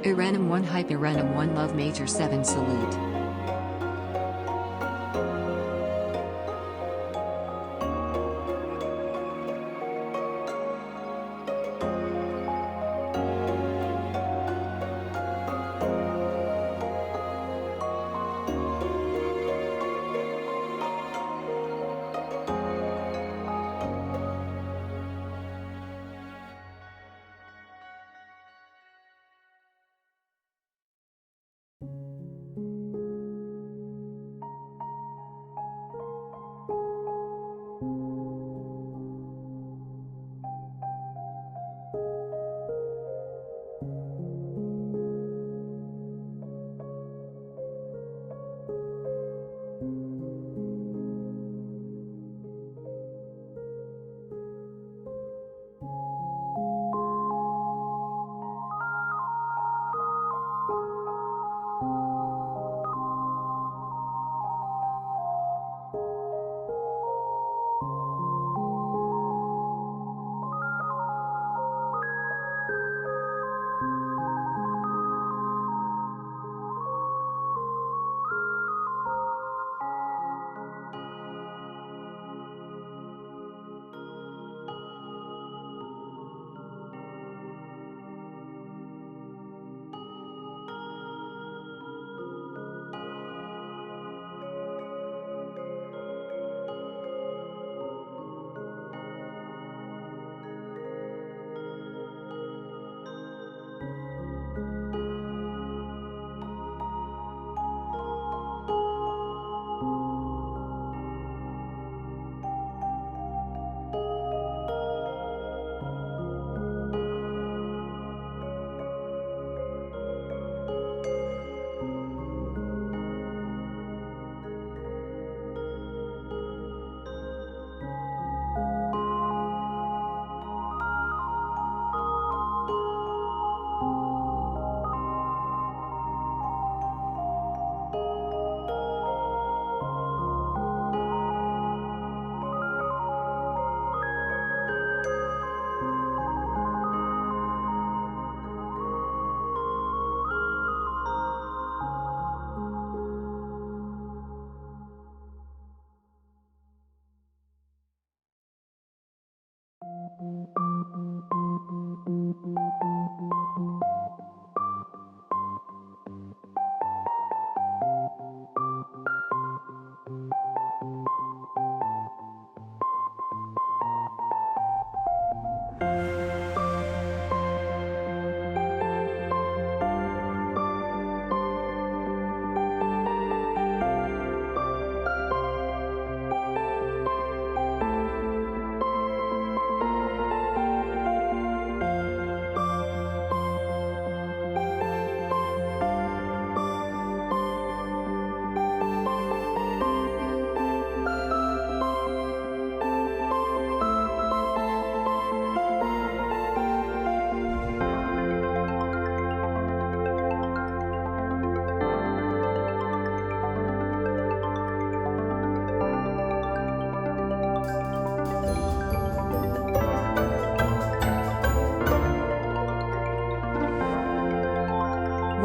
Irene 1 Hype Irene 1 Love Major 7 Salute.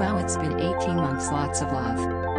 Wow, it's been 18 months, lots of love.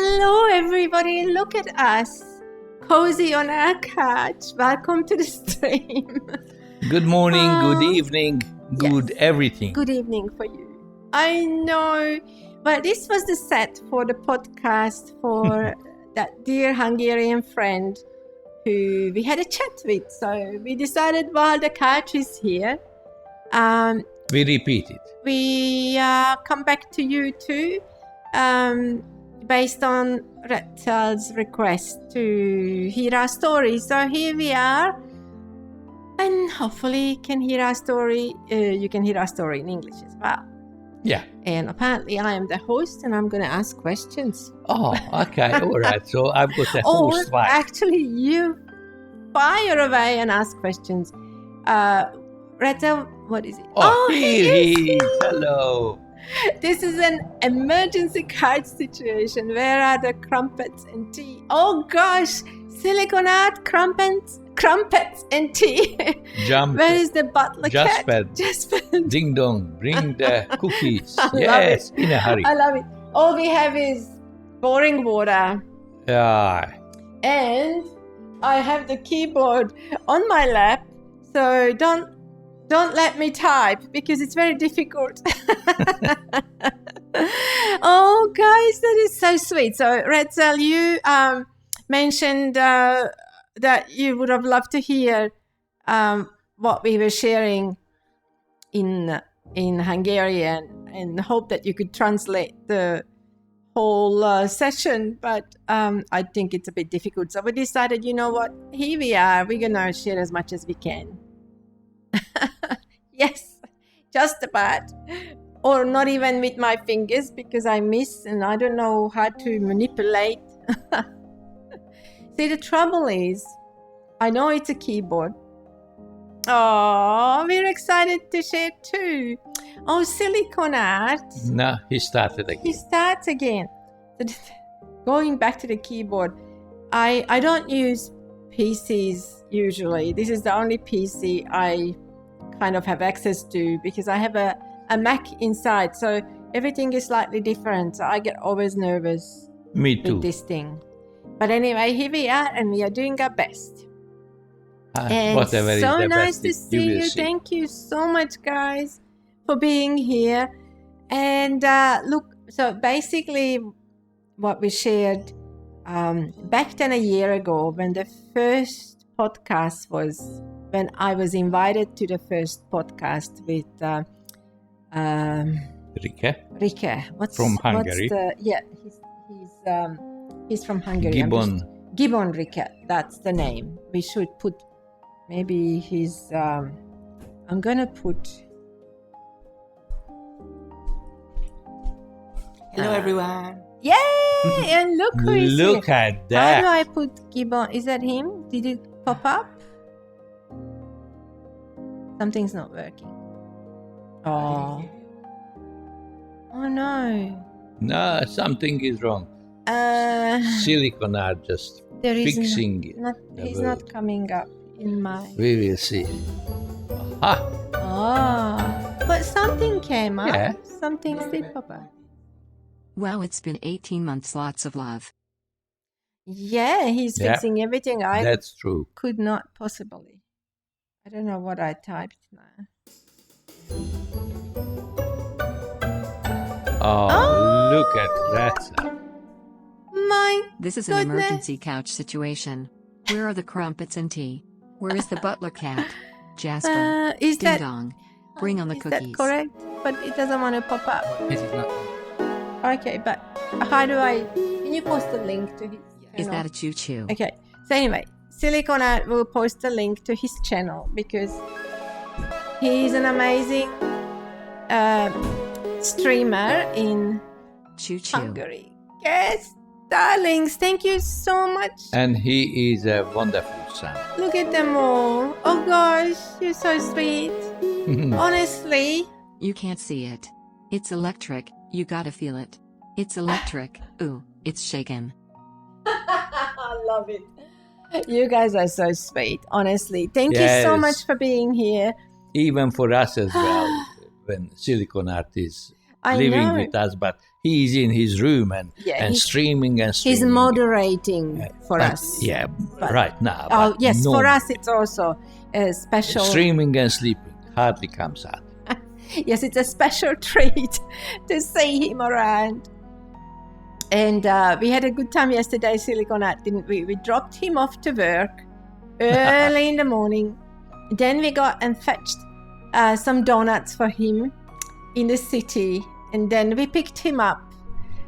Hello, everybody. Look at us. Cozy on our couch. Welcome to the stream. Good morning, good evening, good yes. everything. Good evening for you. I know. But this was the set for the podcast for that dear Hungarian friend who we had a chat with. So we decided while the couch is here, We repeat it. we come back to you too, based on Retzel's request to hear our story. So here we are, and hopefully you can hear our story. You can hear our story in English as well. Yeah. And apparently I am the host, and I'm going to ask questions. Oh, okay. All right. So I've got a host vibe. Actually, you fire away and ask questions. Retzel, what is it? Oh, here he is. Hello. This is an emergency couch situation. Where are the crumpets and tea? Oh gosh, silicone art, crumpets and tea. Jump. Where is the butler cat? Jasper. Ding dong. Bring the cookies. I love Yes, it. in a hurry. I love it. All we have is boring water. Yeah. And I have the keyboard on my lap. So don't let me type because it's very difficult. Oh, guys, that is so sweet. So, Retzel, you mentioned that you would have loved to hear what we were sharing in Hungarian, and hope that you could translate the whole session. But I think it's a bit difficult. So we decided, you know what? Here we are. We're going to share as much as we can. Yes, just about. Or not even with my fingers because I miss and I don't know how to manipulate. See, the trouble is, I know it's a keyboard. Oh, we're excited to share too. Oh, silicone art. No, he started again. He starts again. Going back to the keyboard, I don't use PCs usually. This is the only PC I kind of have access to because I have a Mac inside, so everything is slightly different. So I get always nervous Me too. with this thing. But anyway, here we are, and we are doing our best. And Whatever is so the nice best, to see will you. see. Thank you so much, guys, for being here. And look, so basically, what we shared back then a year ago, when the first podcast was, when I was invited to the first podcast with Rike. From Hungary. He's from Hungary. Gibbon Rike, that's the name. We should put maybe his. I'm gonna put. Hello, everyone. Yay! And look who is Look here. at that. How do I put Gibbon? Is that him? Did it pop up? Something's not working. Oh. Oh no. No, something is wrong. Silicone are just There is fixing it. he's not coming up in my. We will see. Aha! Oh, but something came up. Yeah. Something did pop up. Wow, it's been 18 months, lots of love. Yeah, he's Yeah. fixing everything. I That's true. could not possibly. I don't know what I typed now. Oh, look at that. My This is an Goodness. emergency couch situation. Where are the crumpets and tea? Where is the butler cat? Jasper. is Ding that dong. Bring on the is cookies. that correct? But it doesn't want to pop up. This is not. Okay, but how do I? Can you post a link to his? Is channel? that a choo-choo? Okay. So anyway, Silicone Art will post a link to his channel because he's an amazing streamer in Choo-choo. Hungary. Yes, darlings, thank you so much. And he is a wonderful son. Look at them all. Oh gosh, you're so sweet. Honestly. You can't see it. It's electric, you gotta feel it. It's electric. Ooh, it's shaken. I love it. You guys are so sweet, honestly. Thank you so Yes. much for being here. Even for us as well, when Silicone Art is I living know. with us, but he's in his room and streaming and streaming. He's moderating for us. Yeah, But- right now. Oh, but yes, no, for us it's also a special... streaming and sleeping hardly comes out. Yes, it's a special treat to see him around. And we had a good time yesterday, Silicon Art, didn't we? We dropped him off to work early in the morning. Then we got and fetched some donuts for him in the city. And then we picked him up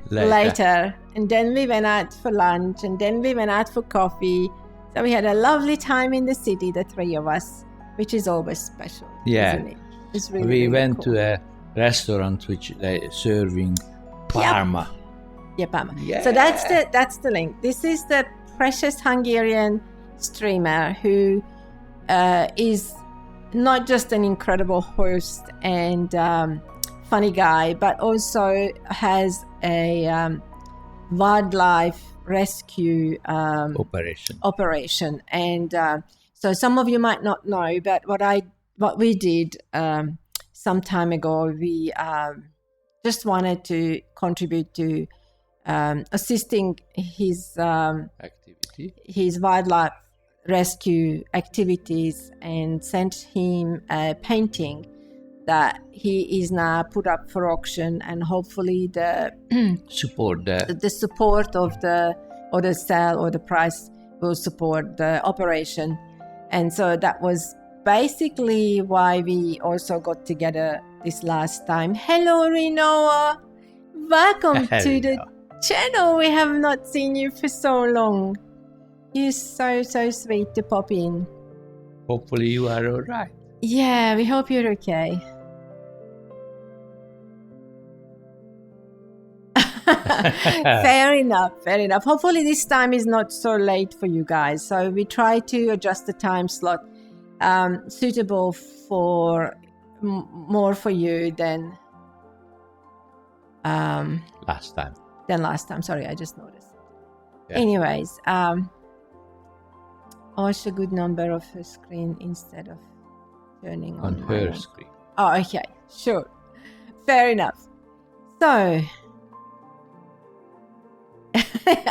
later. And then we went out for lunch. And then we went out for coffee. So we had a lovely time in the city, the three of us, which is always special, isn't it? It's really, we really went cool. to a restaurant which serving Parma. Yeah, Parma. Yeah. So that's the link. This is the precious Hungarian streamer who is not just an incredible host and funny guy, but also has a wildlife rescue operation. And so some of you might not know, but what we did some time ago, we just wanted to contribute to assisting his wildlife rescue activities, and sent him a painting that he is now put up for auction, and hopefully the support of the sale or the price will support the operation. And so that was basically why we also got together this last time. Hello, Rinoa. Welcome to the channel. We have not seen you for so long. You're so sweet to pop in. Hopefully you are all right. Yeah, we hope you're okay. Fair enough. Hopefully this time is not so late for you guys. So we try to adjust the time slot suitable for more for you than last time. Sorry, I just noticed. Yeah. Anyways, watch a good number of her screen instead of turning on her mine. screen. Oh, okay, sure. Fair enough. So,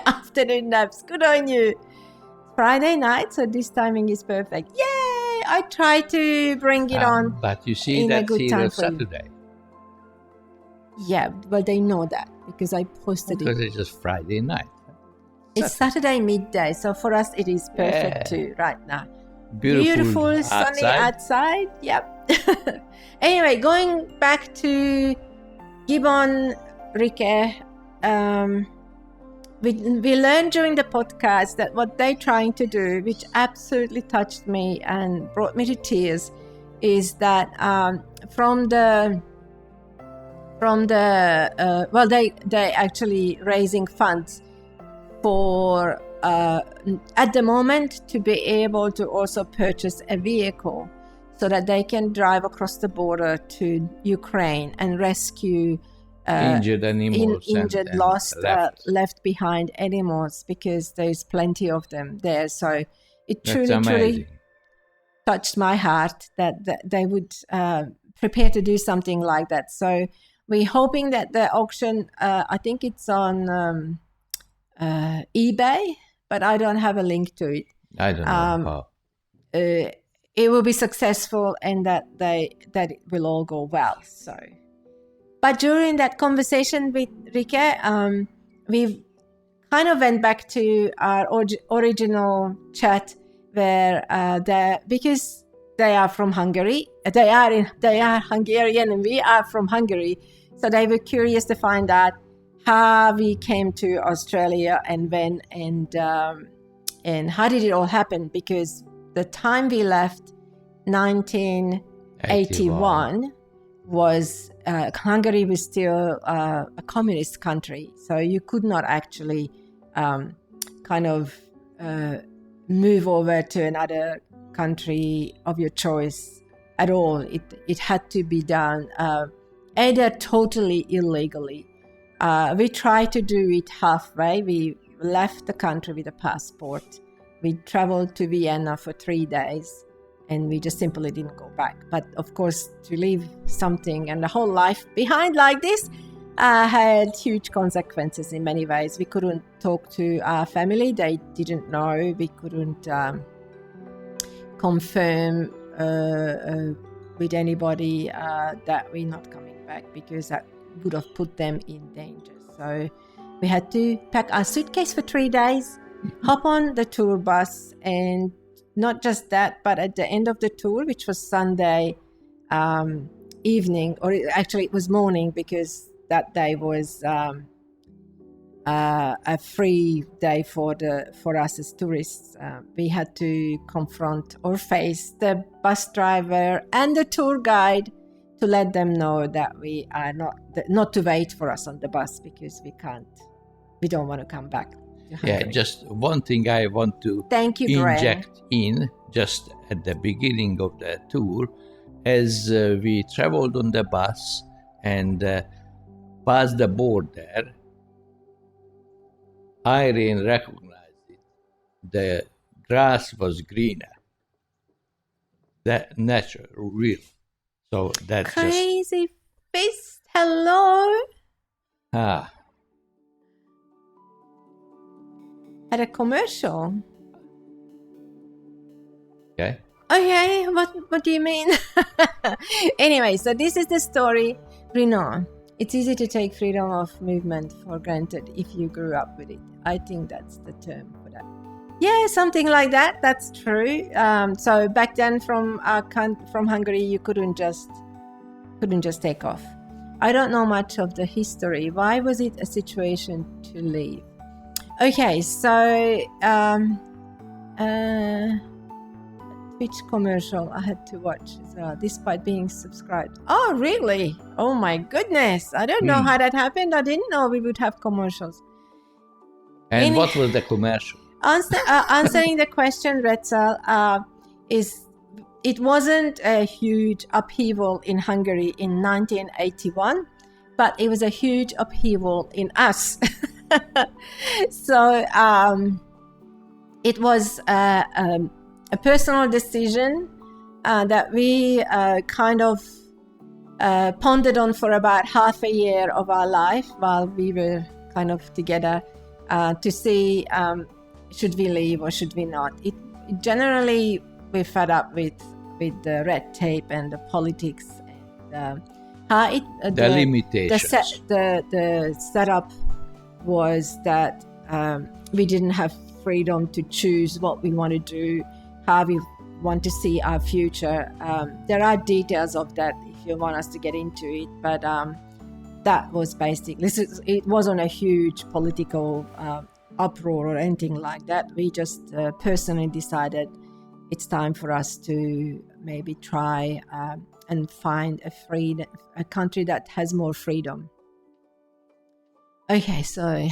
afternoon naps. Good on you. Friday night, so this timing is perfect. Yay! I try to bring it on. But you see in a that good here time on for you. Saturday. Yeah, well, they know that because I posted Because it. it's just Friday night. It's Saturday midday, so for us it is perfect too right now. Beautiful sunny outside. Yep. Anyway, going back to Gibbon Rike, we learned during the podcast that what they're trying to do, which absolutely touched me and brought me to tears, is that they actually raising funds for at the moment to be able to also purchase a vehicle so that they can drive across the border to Ukraine and rescue injured animals, lost, left behind animals, because there's plenty of them there. So it truly touched my heart that they would prepare to do something like that. So we're hoping that the auction, I think it's on eBay, but I don't have a link to it. I don't know how. It will be successful, and that it will all go well. So, but during that conversation with Rike, we kind of went back to our original chat where because they are from Hungary, they are Hungarian, and we are from Hungary, so they were curious to find out how we came to Australia and when, and how did it all happen? Because the time we left, 1981, was Hungary was still a communist country, so you could not actually move over to another country of your choice at all. It had to be done either totally illegally. We tried to do it halfway. We left the country with a passport. We traveled to Vienna for 3 days, and we just simply didn't go back. But of course, to leave something and the whole life behind like this, had huge consequences in many ways. We couldn't talk to our family. They didn't know. We couldn't confirm with anybody that we're not coming back, because that would have put them in danger. So we had to pack our suitcase for 3 days, hop on the tour bus, and not just that, but at the end of the tour, which was Sunday evening, or actually it was morning, because that day was a free day for us as tourists. We had to confront or face the bus driver and the tour guide to let them know that we are not to wait for us on the bus, because we don't want to come back to Hungary. Yeah, just one thing I want to inject in just at the beginning of the tour. As we traveled on the bus and passed the border, Irene recognized it. The grass was greener. That natural, real. So that's Crazy fist. Hello. Ah. At a commercial. Okay. Okay, what do you mean? Anyway, so this is the story. Renan, it's easy to take freedom of movement for granted if you grew up with it. I think that's the term for that. Yeah, something like that. That's true. So back then, from Hungary, you couldn't just take off. I don't know much of the history. Why was it a situation to leave? Okay, so which commercial I had to watch as well, despite being subscribed. Oh, really? Oh my goodness! I don't know how that happened. I didn't know we would have commercials. And what was the commercial? Answering the question, Retzel, it wasn't a huge upheaval in Hungary in 1981, but it was a huge upheaval in us. So it was a personal decision that we kind of pondered on for about half a year of our life while we were kind of together to see should we leave or should we not. It generally, we're fed up with the red tape and the politics and the limitations. The setup was that we didn't have freedom to choose what we want to do, how we want to see our future. There are details of that if you want us to get into it, but that was basically, it wasn't a huge political uproar or anything like that. We just personally decided it's time for us to maybe try and find a country that has more freedom. Okay, so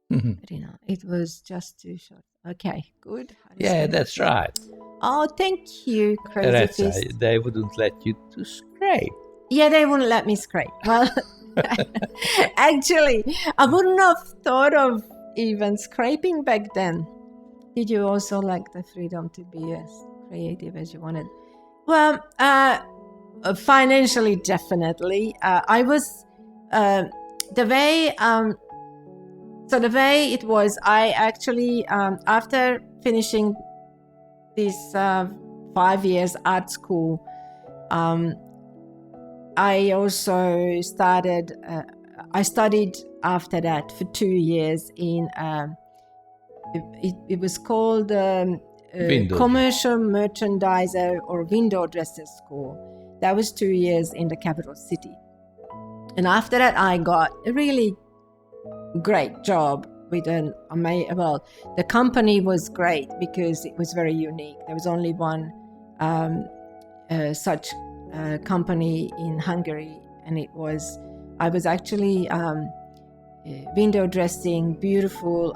it was just too short. Okay, good. Yeah, that's right. Oh, thank you, Crazy Fist. They wouldn't let you to scrape. Yeah, they wouldn't let me scrape. Well, actually, I wouldn't have thought of even scraping back then. Did you also like the freedom to be as creative as you wanted? Well, financially, definitely. I was the way it was. I actually, after finishing this 5 years art school, I also started. I studied after that for 2 years in. It was called Commercial Merchandiser or Window Dresser School. That was 2 years in the capital city. And after that, I got a really great job with the company was great because it was very unique. There was only one such company in Hungary, and I was actually window dressing beautiful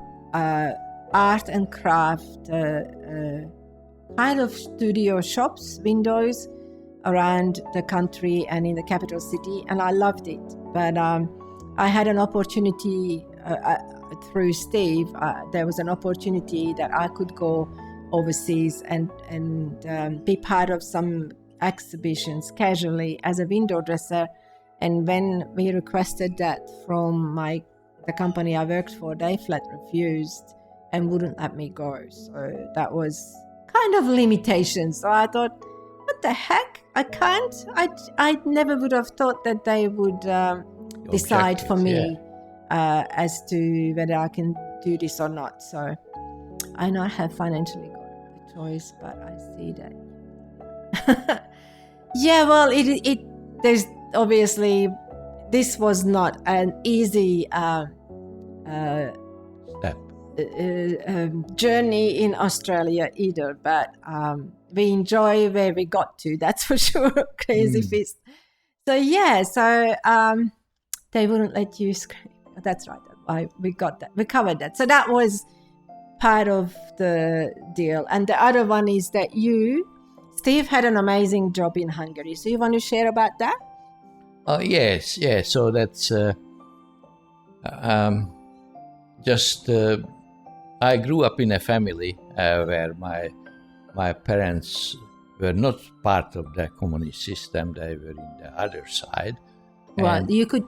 art and craft kind of studio shops, windows around the country and in the capital city, and I loved it. But I had an opportunity through Steve. There was an opportunity that I could go overseas and be part of some exhibitions casually as a window dresser And when we requested that from the company I worked for, they flat refused and wouldn't let me go. So that was kind of limitation. So I thought, what the heck? I can't. I never would have thought that they would decide for me as to whether I can do this or not. So I not have financially got the choice, but I see that. Yeah, well, there's obviously this was not an easy step. Journey in Australia either, but we enjoy where we got to, that's for sure. Crazy Fist. So they wouldn't let you scream. That's right. We got that. We covered that. So that was part of the deal. And the other one is that Steve had an amazing job in Hungary. So you want to share about that? Yes. So that's I grew up in a family where my parents were not part of the communist system. They were in the other side. Well, you could.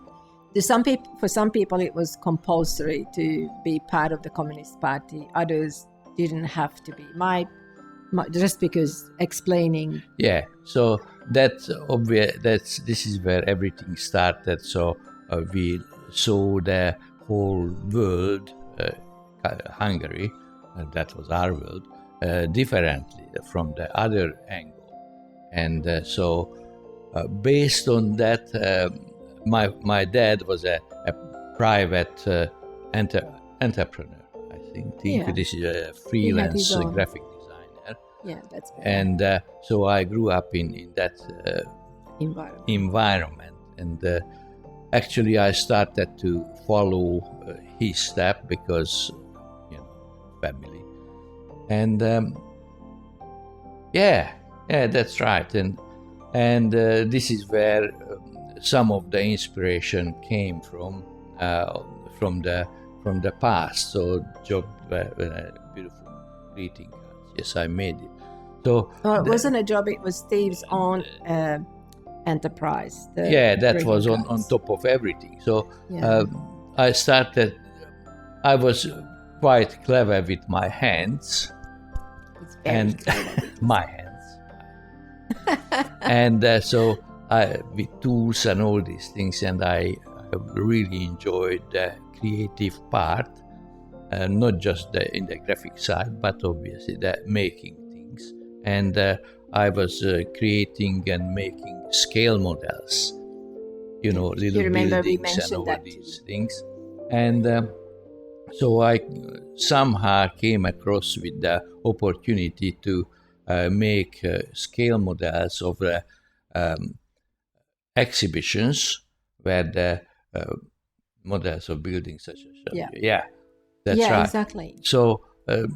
For some people, it was compulsory to be part of the Communist Party. Others didn't have to be. Just because explaining. Yeah, so that's obvious. This is where everything started. So we saw the whole world, Hungary, that was our world, differently from the other angle. And so based on that, my dad was a private entrepreneur, I think. This is a freelance graphic designer. Yeah, that's right. And so I grew up in that environment. And actually I started to follow his step because, family. And that's right. And this is where some of the inspiration came from the past. So job beautiful greeting cards. Yes, I made it. So it wasn't a job; it was Steve's own enterprise. That was on top of everything. So I started. I was quite clever with my hands, and my hands, and so. With tools and all these things, and I really enjoyed the creative part, not just in the graphic side, but obviously the making things. And I was creating and making scale models, little buildings and all these things. And so I somehow came across with the opportunity to make scale models of the exhibitions where the models of buildings such as that's right. Exactly. So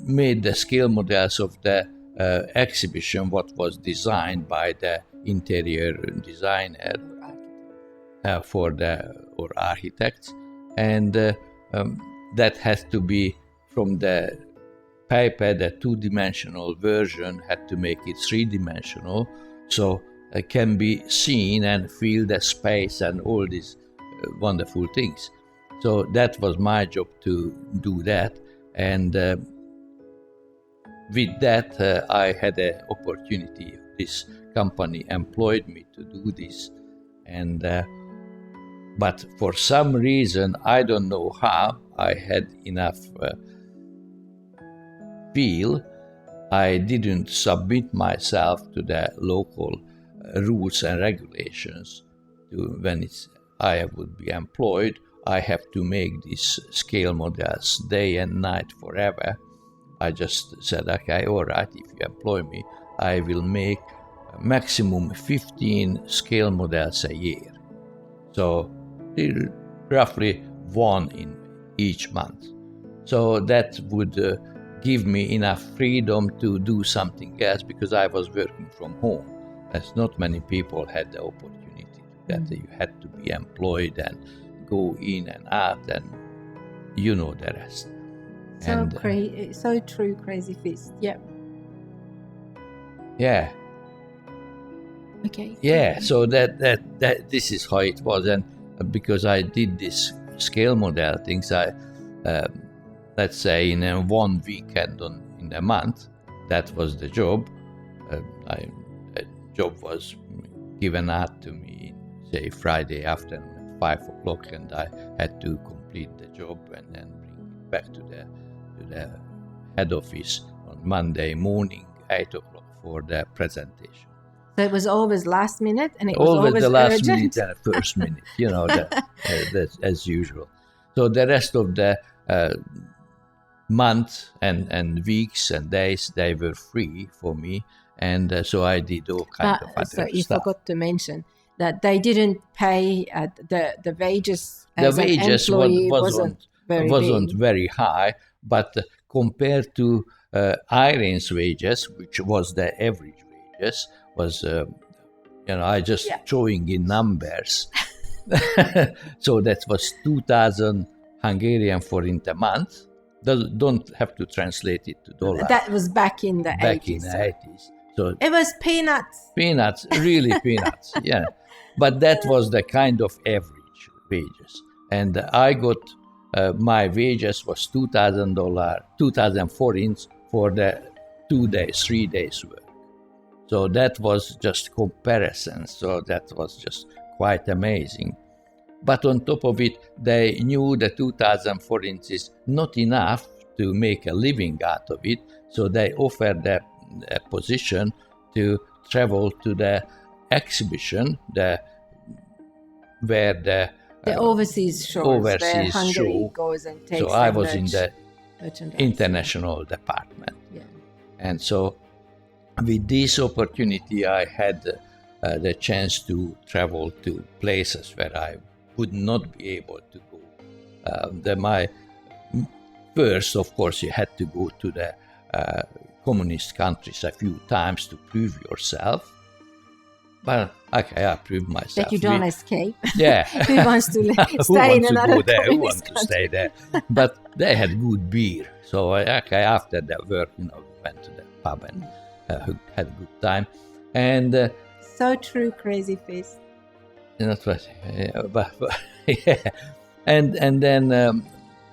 made the scale models of the exhibition, what was designed by the interior designer or architects, and that has to be from the paper. The two-dimensional version had to make it three-dimensional, so can be seen and feel the space and all these wonderful things. So that was my job to do that. And with that, I had an opportunity. This company employed me to do this. And but for some reason, I don't know how, I had enough feel. I didn't submit myself to the local rules and regulations. When I would be employed, I have to make these scale models day and night forever. I just said, okay, all right, if you employ me, I will make maximum 15 scale models a year. So roughly one in each month. So that would give me enough freedom to do something else, because I was working from home. As not many people had the opportunity that you had to be employed and go in and out, and you know the rest. So true, Crazy Fist. Yeah. Yeah. Okay. Yeah, so that this is how it was, and because I did this scale model things, I let's say in a one weekend in a month, that was the job. The job was given out to me, say Friday afternoon at 5:00, and I had to complete the job and then bring it back to the head office on Monday morning, 8:00 for the presentation. So it was always last minute, and it was Always always the last urgent. minute and the first minute, that's as usual. So the rest of the month and weeks and days, they were free for me, and so I did all kinds of other So you stuff. forgot to mention that they didn't pay the wages. The As wages an employee wasn't very high, but compared to Irene's wages, which was the average wages, was I just throwing in numbers. So that was 2,000 Hungarian forint a month. Don't have to translate it to dollars. That was back in the 80s. So it was peanuts. Peanuts, really peanuts. Yeah, but that was the kind of average wages, and I got my wages was $2,000, 2,000 forints for the 3 days work. So that was just comparison. So that was just quite amazing. But on top of it, they knew the 2,000 forints is not enough to make a living out of it. So they offered a position to travel to the exhibition, where the overseas shows, where Hungary goes and takes. So I was in the international department. Yeah. And so with this opportunity, I had the chance to travel to places where I would not be able to go. My first, of course, you had to go to the communist countries a few times to prove yourself. But okay, I proved myself. That you don't escape. Yeah. Who wants to stay in another Who wants to stay there? But they had good beer. So after the work, we went to the pub and had a good time. And so true, crazy face. That's what, but yeah. And then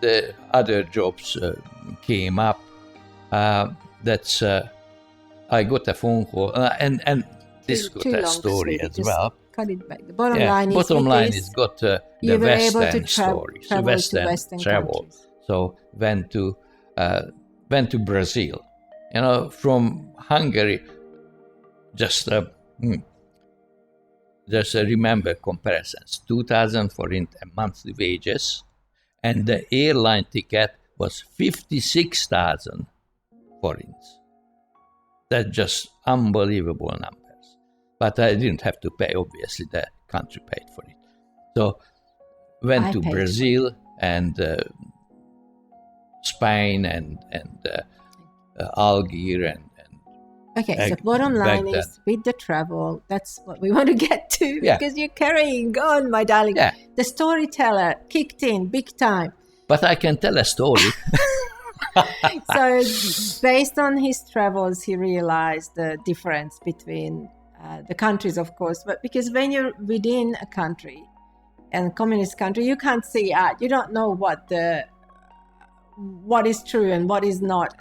the other jobs came up. That's I got a phone call, and this got a story as well. Cut it back. The bottom line is, is got the Western stories, the Western travel. Countries. So went to Brazil. From Hungary, just remember comparisons. 2,000 forint a monthly wages, and the airline ticket was 56,000 forints. That's just unbelievable numbers. But I didn't have to pay, obviously, the country paid for it. So went to Brazil and Spain and Algiers and okay, so bottom line is, with the travel, that's what we want to get to, because you're carrying on, my darling. Yeah. The storyteller kicked in big time. But I can tell a story. So based on his travels, he realized the difference between the countries, of course, but because when you're within a country, and communist country, you can't see out. You don't know what is true and what is not.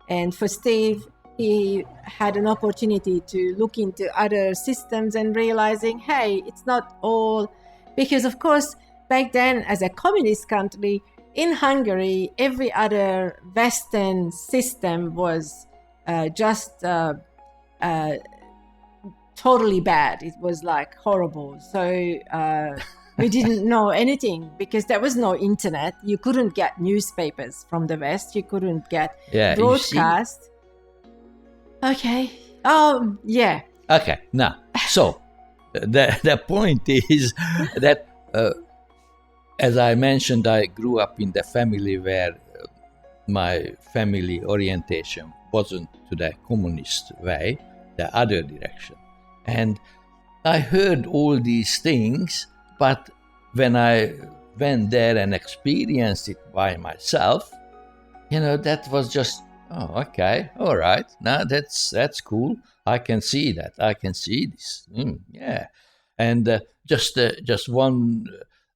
And for Steve, he had an opportunity to look into other systems and realizing, hey, it's not all, because of course, back then as a communist country, in Hungary, every other Western system was just totally bad. It was like horrible. So we didn't know anything because there was no internet. You couldn't get newspapers from the West. You couldn't get broadcast. Okay. Oh, yeah. Okay. Now, so the point is that, as I mentioned, I grew up in the family where my family orientation wasn't to the communist way, the other direction. And I heard all these things, but when I went there and experienced it by myself, that was just, oh, okay, all right, now that's cool. I can see that. I can see this. Yeah. And just one,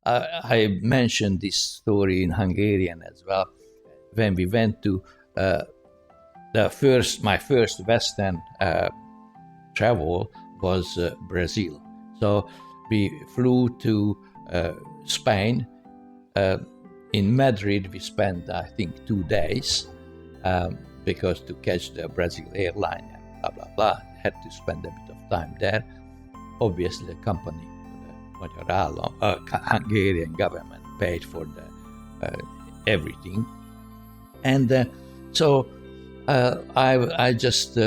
I mentioned this story in Hungarian as well. When we went to my first Western travel was Brazil. So we flew to Spain. In Madrid, we spent, I think, 2 days because to catch the Brazil airline and blah, blah, blah, had to spend a bit of time there. Obviously, the company, the Hungarian government paid for everything. And so I just,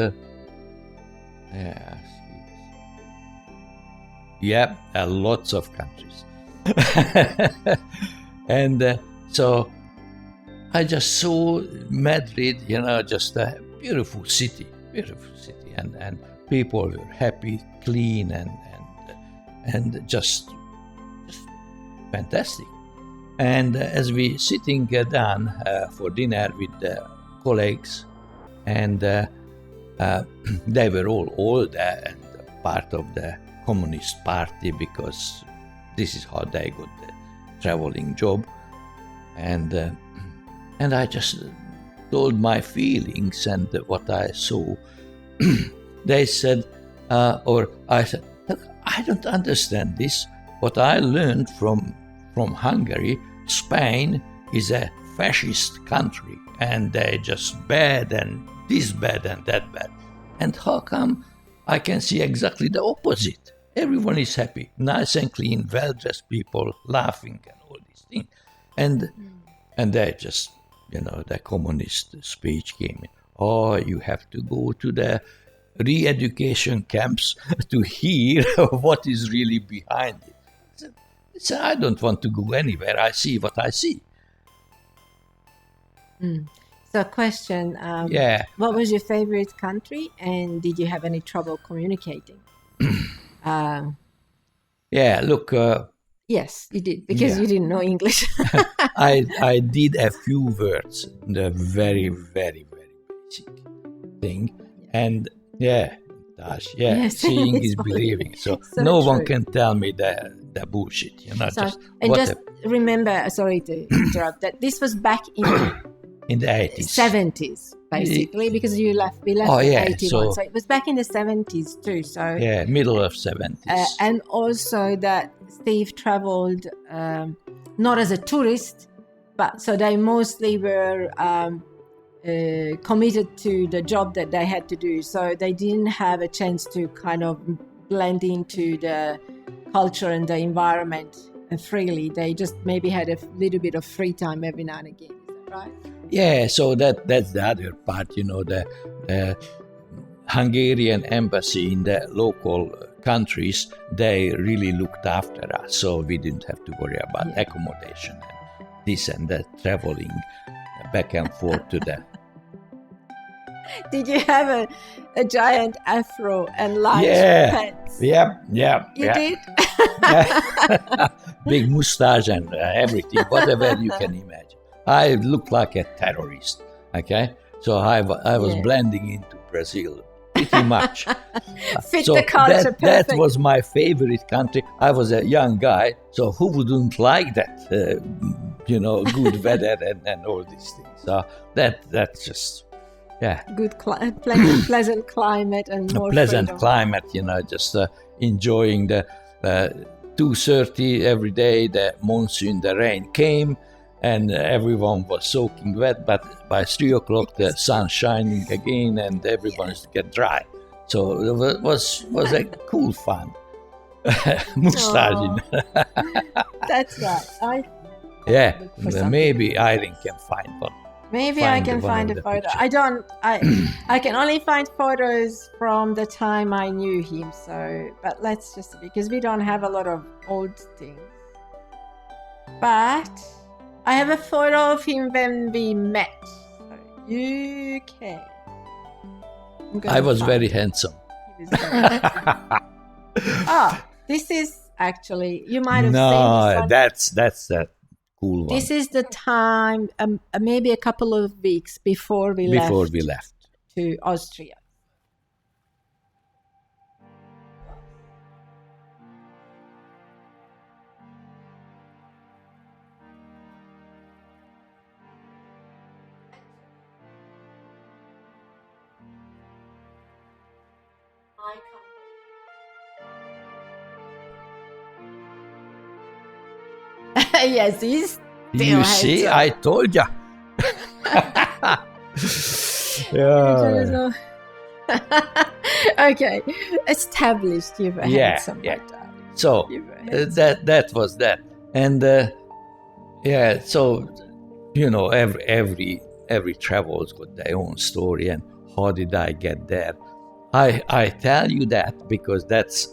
lots of countries. And so I just saw Madrid, just a beautiful city, and people were happy, clean, and just fantastic. And as we sitting down for dinner with the colleagues, and they were all older and part of the Communist Party, because this is how they got the traveling job, and I just told my feelings and what I saw. They said, or I said, I don't understand this. What I learned from Hungary, Spain is a fascist country, and they're just bad, and this bad and that bad. And how come I can see exactly the opposite? Everyone is happy, nice and clean, well-dressed people, laughing and all these things. And they just, the communist speech came in. Oh, you have to go to the re-education camps to hear what is really behind it. So I don't want to go anywhere. I see what I see. So question, what was your favorite country, and did you have any trouble communicating? Look. Yes, you did, because you didn't know English. I did a few words, the very, very, very basic thing. And seeing is believing. So no true. One can tell me the bullshit, remember, sorry to interrupt, that this was back in the 80s. 70s, basically, because we left in 81. So it was back in the 70s too. So middle of 70s. And also that Steve traveled not as a tourist, but so they mostly were committed to the job that they had to do. So they didn't have a chance to kind of blend into the culture and the environment freely. They just maybe had a little bit of free time every now and again. Is that right? Yeah, so that's the other part, the Hungarian embassy in the local countries, they really looked after us, so we didn't have to worry about accommodation and this and that, traveling back and forth to the... Did you have a giant afro and large pants? Yeah. You did? Big mustache and everything, whatever you can imagine. I looked like a terrorist, okay? So I was blending into Brazil pretty much. Fit the culture perfect. That was my favorite country. I was a young guy, so who wouldn't like that? Good weather and all these things. So that's just, good, pleasant climate and more pleasant freedom. Climate, just enjoying the 2:30 every day. The monsoon, the rain came, and everyone was soaking wet, but by 3 o'clock the sun shining again and everyone is get dry. So it was a cool fun. Mustache. That's right. Maybe Irene can find one. Maybe I can find a photo. I can only find photos from the time I knew him. So, but let's just, because we don't have a lot of old things. But I have a photo of him when we met. So you can. I was very handsome. He was very handsome. This is actually, you might have seen this. That's that cool one. This is the time, maybe a couple of weeks before we left to Austria. Yes, he's still You see, handsome. I told ya. Yeah. Okay, established you were handsome, my darling. So that was that, and so every travel's got their own story, and how did I get there? I tell you that because that's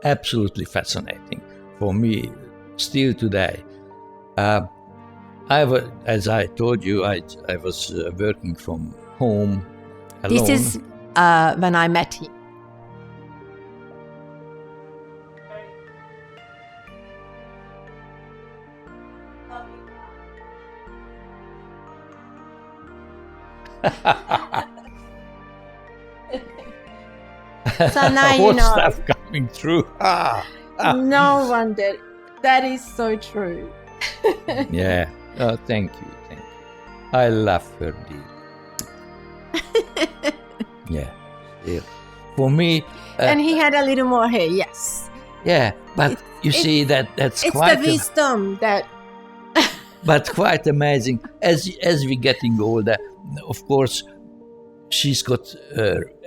absolutely fascinating for me still today. As I told you, I was working from home alone. This is when I met him. So now you What know. stuff coming through? No wonder. That is so true. Yeah. Oh, thank you. I love her deep. Yeah. For me. And he had a little more hair, yes. Yeah, but you see that's it's quite. It's the wisdom that. But quite amazing. As we're getting older, of course, she's got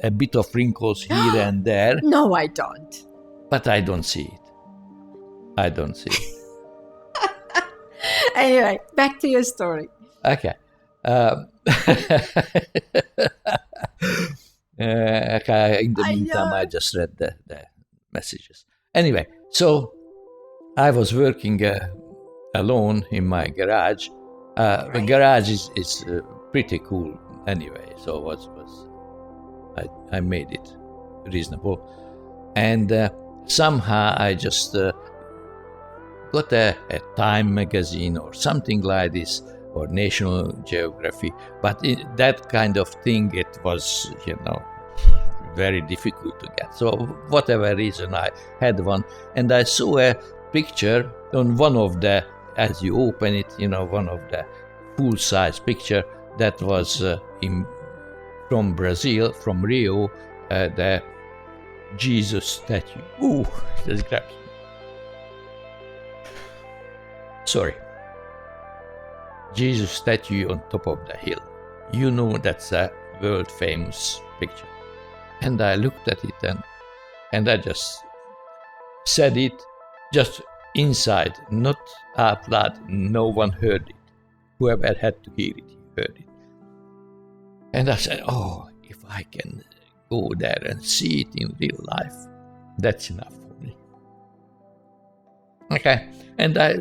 a bit of wrinkles here and there. No, I don't. But I don't see it. Anyway, back to your story. Okay. Okay. In the meantime, I just read the messages. Anyway, so I was working alone in my garage. The garage is pretty cool anyway, so I made it reasonable, and somehow I just got a Time magazine or something like this, or National Geography, but that kind of thing, it was very difficult to get. So whatever reason, I had one, and I saw a picture on one of the, as you open it, one of the full-size picture that was from Brazil, from Rio, the Jesus statue. Ooh, just grabs me. Sorry. Jesus statue on top of the hill. That's a world famous picture. And I looked at it and I just said it just inside, not out loud. No one heard it. Whoever had to hear it, heard it. And I said, oh, if I can go there and see it in real life, that's enough for me. Okay, and I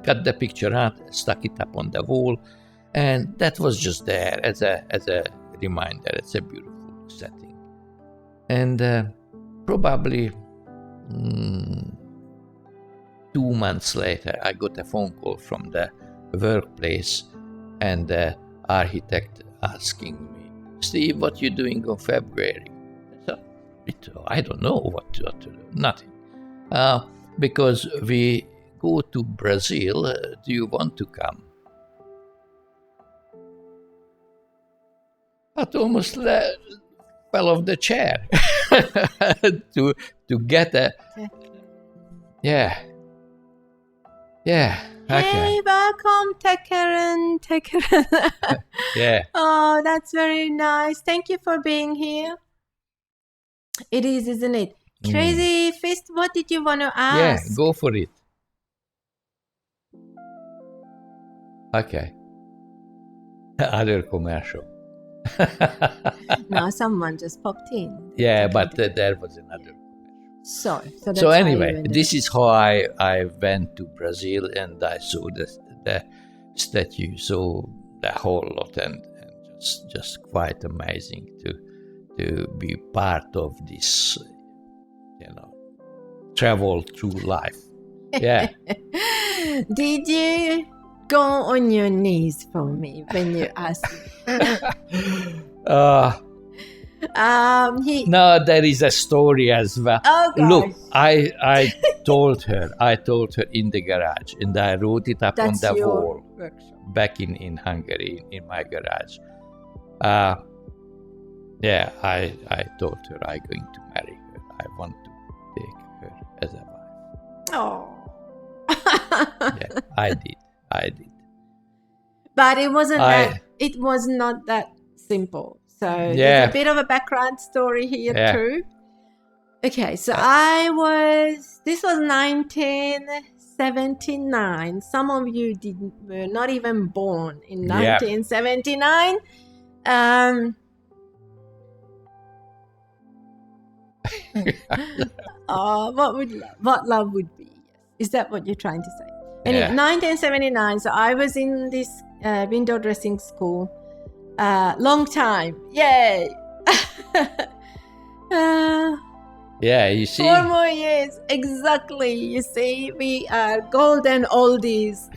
got the picture out, stuck it up on the wall, and that was just there as a reminder. It's a beautiful setting. And probably 2 months later, I got a phone call from the workplace, and the architect asking me, Steve, what you doing on February? I don't know what to do. Nothing. Because we go to Brazil. Do you want to come? I almost fell off the chair to get a. Yeah. Okay. Hey, welcome, Tekeren. Yeah. Oh, that's very nice. Thank you for being here. It is, isn't it? Crazy Fist, what did you want to ask? Yeah, go for it. Okay. Other commercial. No, someone just popped in. Yeah, but there was another commercial. So anyway, this is how I went to Brazil, and I saw the statue, so the whole lot, and just quite amazing to be part of this, travel through life. Yeah. Did you go on your knees for me when you asked me? No, there is a story as well. Oh, gosh. Look, I told her in the garage, and I wrote it up on the wall back in Hungary, in my garage. Yeah, I told her I'm going to marry her. I want to take her as a wife. Oh. Yeah, I did. But it wasn't it was not that simple. So there's a bit of a background story here too. Okay, so this was 1979. Some of you were not even born in 1979. What love would be? Is that what you're trying to say? Anyway, 1979. So I was in this window dressing school. Long time. Yay! You see. 4 more years. Exactly. You see, we are golden oldies.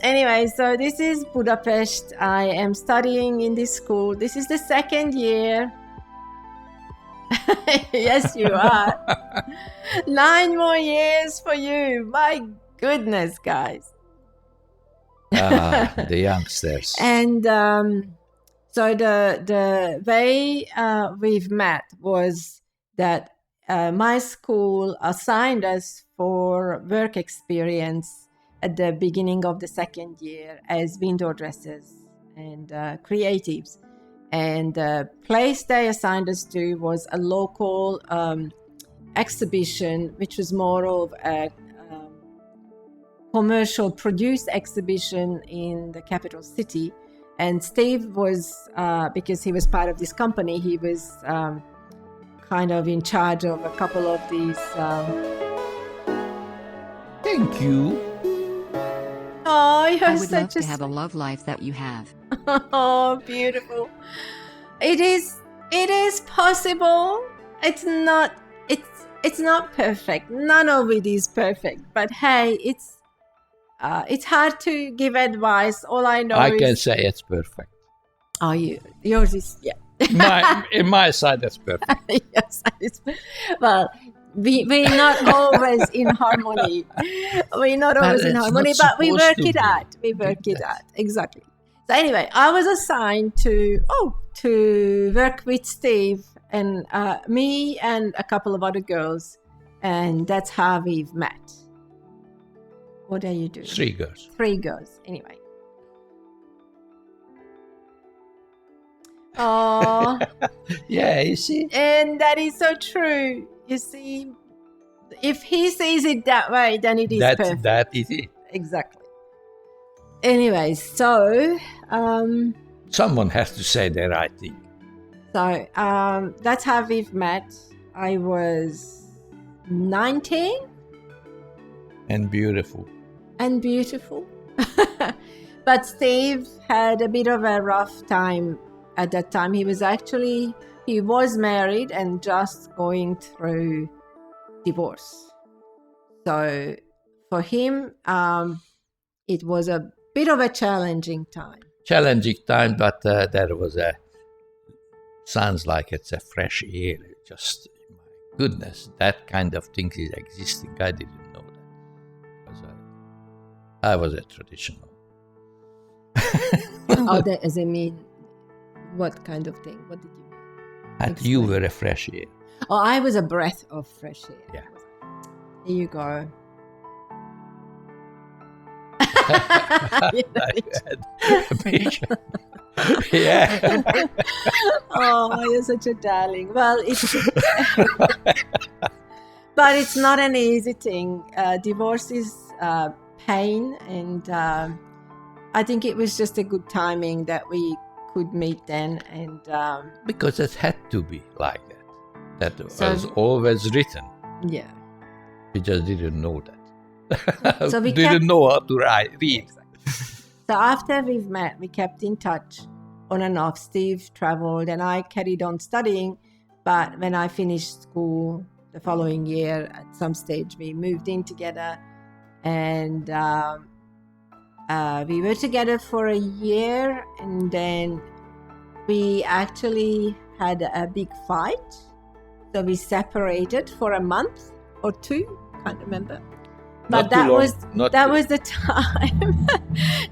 Anyway, so this is Budapest. I am studying in this school. This is the 2nd year. Yes, you are. 9 more years for you. My goodness, guys. The youngsters. And so the way we've met was that my school assigned us for work experience at the beginning of the 2nd year as window dressers and creatives. And the place they assigned us to was a local exhibition, which was more of a commercial produced exhibition in the capital city. And Steve was, because he was part of this company, he was kind of in charge of a couple of these. Thank you. Oh, you're I would such love to have a love life that you have. Oh, beautiful. It is possible. It's not perfect. None of it is perfect. But hey, it's hard to give advice. All I know I can say it's perfect. Oh, yours is, yeah. In my side, that's perfect. Yes, well, we're not always in harmony. We're not always in harmony, but we work it out. We work it out. Exactly. So anyway, I was assigned to work with Steve and me and a couple of other girls, and that's how we've met. What are you doing? 3 girls. 3 girls. Anyway. Oh. Yeah, you see. And that is so true. You see, if he sees it that way, then it is perfect. That is it. Exactly. Anyway, so someone has to say the right thing. So that's how we've met. I was 19. And beautiful. But Steve had a bit of a rough time at that time. He was married and just going through divorce. So for him, it was a bit of a challenging time. But there was sounds like it's a fresh air. Just, my goodness, that kind of thing is existing. I didn't know that. Because I was a traditional. As I mean, what kind of thing? What did you mean? And you were a fresh air. Oh, I was a breath of fresh air. Yeah. Here you go. Yeah. Oh, you're such a darling. Well, but it's not an easy thing. Divorce is pain, and I think it was just a good timing that we could meet then, and because it had to be like that. That was always written. Yeah. We just didn't know that. So we didn't know how to read. Exactly. So after we've met, we kept in touch on and off. Steve traveled and I carried on studying. But when I finished school the following year, at some stage, we moved in together. And we were together for a year. And then we actually had a big fight. So we separated for a month or 2. Can't remember. But that was the time.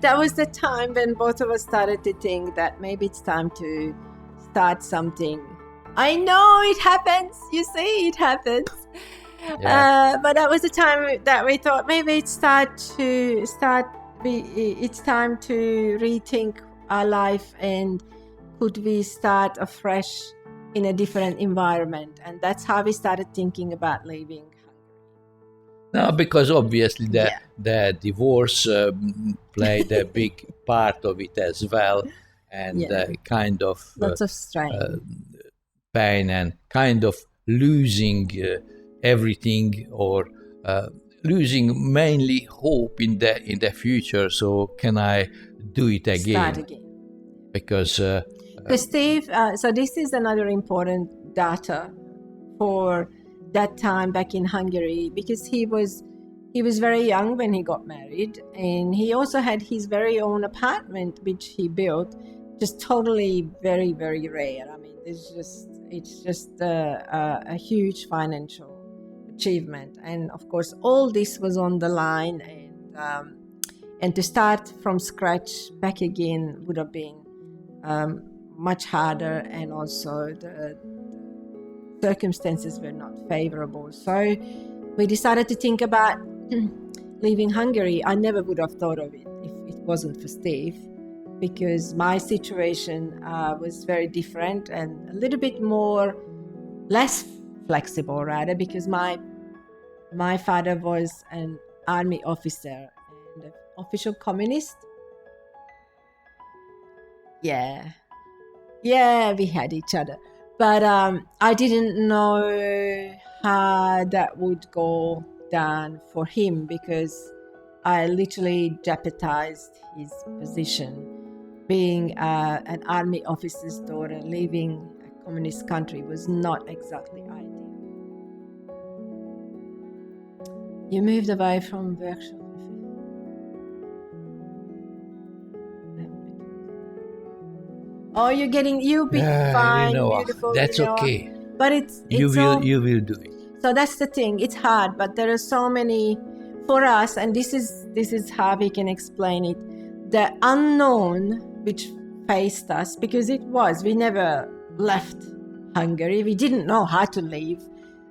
That was the time when both of us started to think that maybe it's time to start something. I know it happens. You see, it happens. Yeah. But that was the time that we thought maybe it's time to rethink our life, and could we start afresh in a different environment? And that's how we started thinking about leaving. No, because obviously the divorce played a big part of it as well, and kind of lots of strain, pain, and kind of losing everything, or losing mainly hope in the future. So can I do it again? Start again. Because Steve, so this is another important data for that time back in Hungary, because he was very young when he got married, and he also had his very own apartment which he built, just totally very, very rare. I mean, it's just a huge financial achievement, and of course all this was on the line, and to start from scratch back again would have been much harder, and also the circumstances were not favorable. So we decided to think about leaving Hungary. I never would have thought of it if it wasn't for Steve, because my situation was very different and a little bit less flexible rather, because my father was an army officer and an official communist. Yeah, we had each other. But I didn't know how that would go down for him, because I literally jeopardized his position. Being an army officer's daughter, leaving a communist country was not exactly ideal. You moved away from workshop. Oh, you'll be fine, beautiful. That's okay. But you will do it. So that's the thing. It's hard, but there are so many for us, and this is how we can explain it. The unknown which faced us, because we never left Hungary. We didn't know how to leave,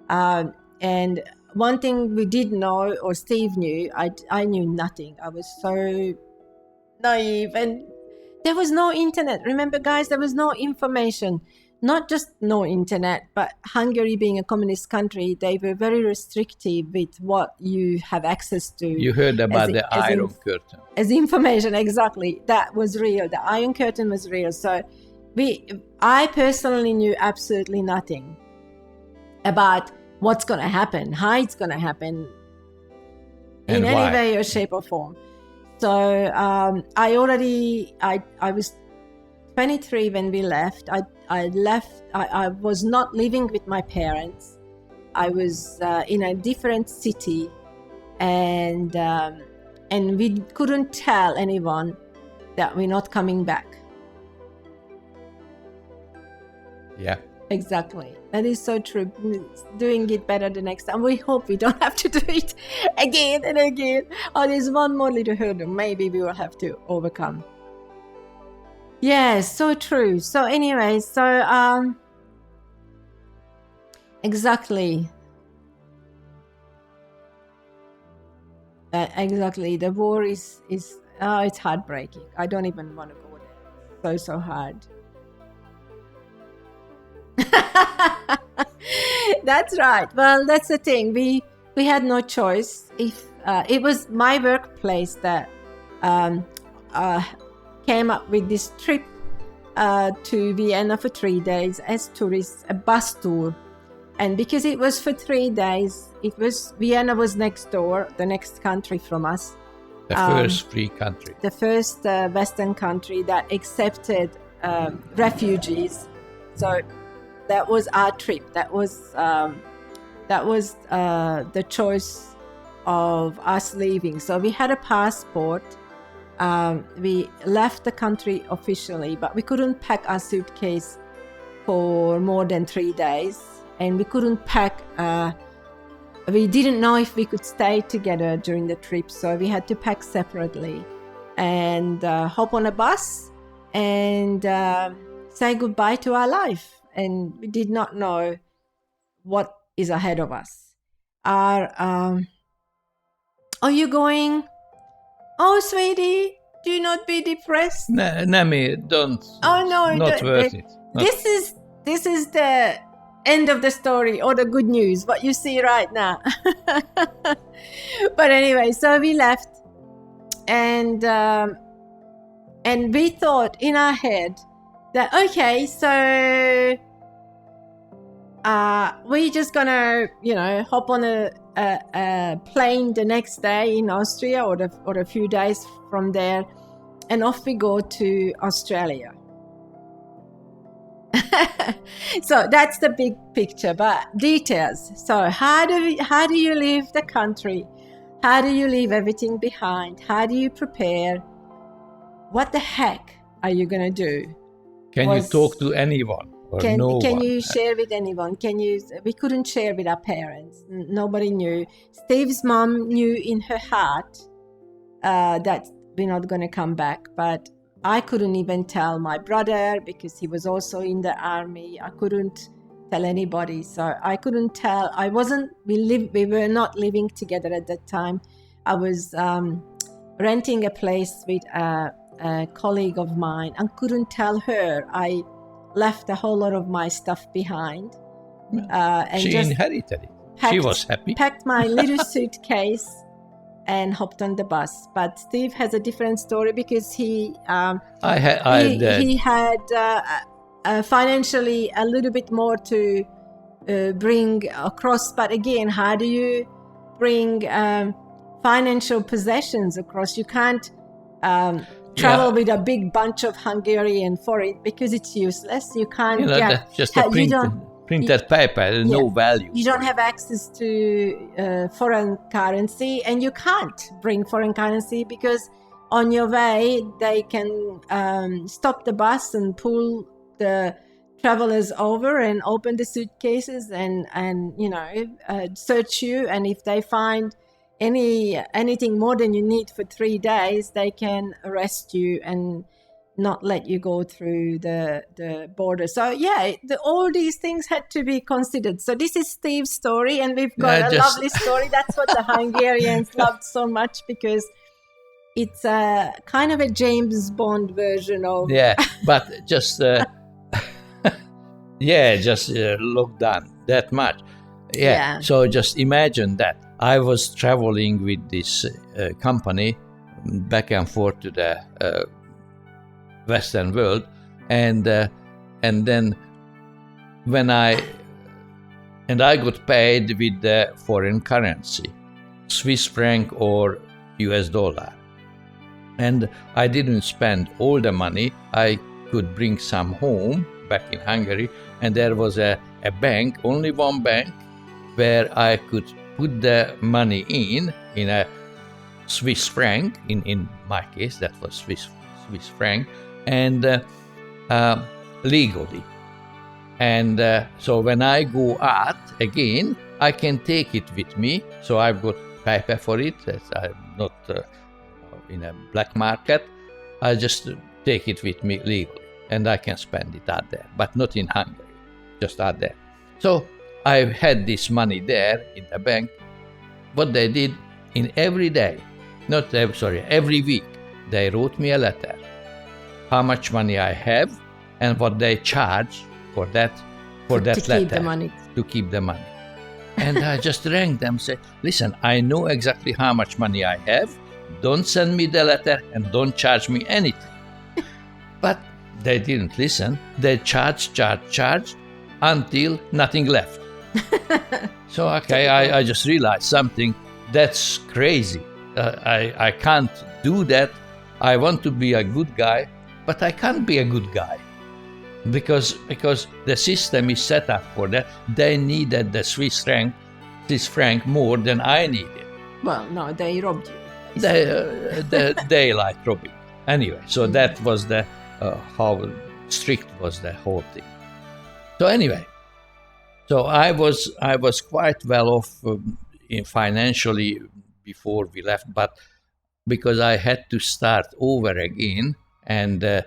and one thing we did know, or Steve knew, I knew nothing. I was so naive, and there was no internet. Remember, guys, there was no information. Not just no internet, but Hungary being a communist country, they were very restrictive with what you have access to. You heard about the Iron Curtain. As information, exactly. That was real. The Iron Curtain was real. So I personally knew absolutely nothing about what's going to happen, how it's going to happen, in any way or shape or form. So I was 23 when we left. I left. I was not living with my parents. I was in a different city, and we couldn't tell anyone that we're not coming back. Yeah. Exactly. That is so true. Doing it better the next time. We hope we don't have to do it again and again. Oh, there's one more little hurdle maybe we will have to overcome. Yes, so true. So anyway, exactly. Exactly. The war is it's heartbreaking. I don't even want to go there. So hard. That's right. Well, that's the thing. We had no choice. If it was my workplace that came up with this trip to Vienna for 3 days as tourists, a bus tour, and because it was for 3 days, Vienna was next door, the next country from us. The first free country. The first Western country that accepted refugees. So that was our trip. That was the choice of us leaving. So we had a passport. We left the country officially, but we couldn't pack our suitcase for more than 3 days, and we couldn't pack we didn't know if we could stay together during the trip, so we had to pack separately and hop on a bus and say goodbye to our life. And we did not know what is ahead of us. Are you going? Oh, sweetie, do not be depressed. Nami, don't. Oh no, not worth it. This is the end of the story, or the good news, what you see right now. But anyway, so we left, and we thought in our head that, okay, so we're just gonna, hop on a plane the next day in Austria, or a few days from there, and off we go to Australia. So that's the big picture, but details. So how do you leave the country? How do you leave everything behind? How do you prepare? What the heck are you gonna do? Can you talk to anyone? Can you share with anyone? We couldn't share with our parents. Nobody knew. Steve's mom knew in her heart that we're not going to come back, but I couldn't even tell my brother because he was also in the army. I couldn't tell anybody, so I couldn't tell. We were not living together at that time. I was renting a place with a colleague of mine and couldn't tell her. I left a whole lot of my stuff behind. And she just inherited it. She was happy. Packed my little suitcase and hopped on the bus. But Steve has a different story because he had financially a little bit more to bring across. But again, how do you bring financial possessions across? You can't travel with a big bunch of Hungarian forint because it's useless. You can't get just a printed paper, no value. You don't have access to foreign currency, and you can't bring foreign currency because on your way they can stop the bus and pull the travelers over and open the suitcases and search you, and if they find anything more than you need for 3 days, they can arrest you and not let you go through the border. So all these things had to be considered. So this is Steve's story, and we've got a lovely story. That's what the Hungarians loved so much, because it's a kind of a James Bond version of but just look down that much. So just imagine that I was traveling with this company back and forth to the Western world, and then when I got paid with the foreign currency, Swiss franc or US dollar, and I didn't spend all the money. I could bring some home back in Hungary, and there was a bank, only one bank, where I could put the money in a Swiss franc. In my case, that was Swiss franc, and legally. And so when I go out again, I can take it with me. So I've got paper for it. I'm not in a black market. I just take it with me legally, and I can spend it out there, but not in Hungary, just out there. So I had this money there in the bank. What they did every week, they wrote me a letter, how much money I have and what they charge for that letter. To keep the money. And I just rang them, said, listen, I know exactly how much money I have. Don't send me the letter and don't charge me anything. But they didn't listen. They charged until nothing left. So, I just realized something. That's crazy. I can't do that. I want to be a good guy, but I can't be a good guy because the system is set up for that. They needed the Swiss franc more than I needed. Well, no, they robbed you. They like robbing. Anyway, so that was the how strict was the whole thing. So anyway, so I was quite well off financially before we left, but because I had to start over again, and the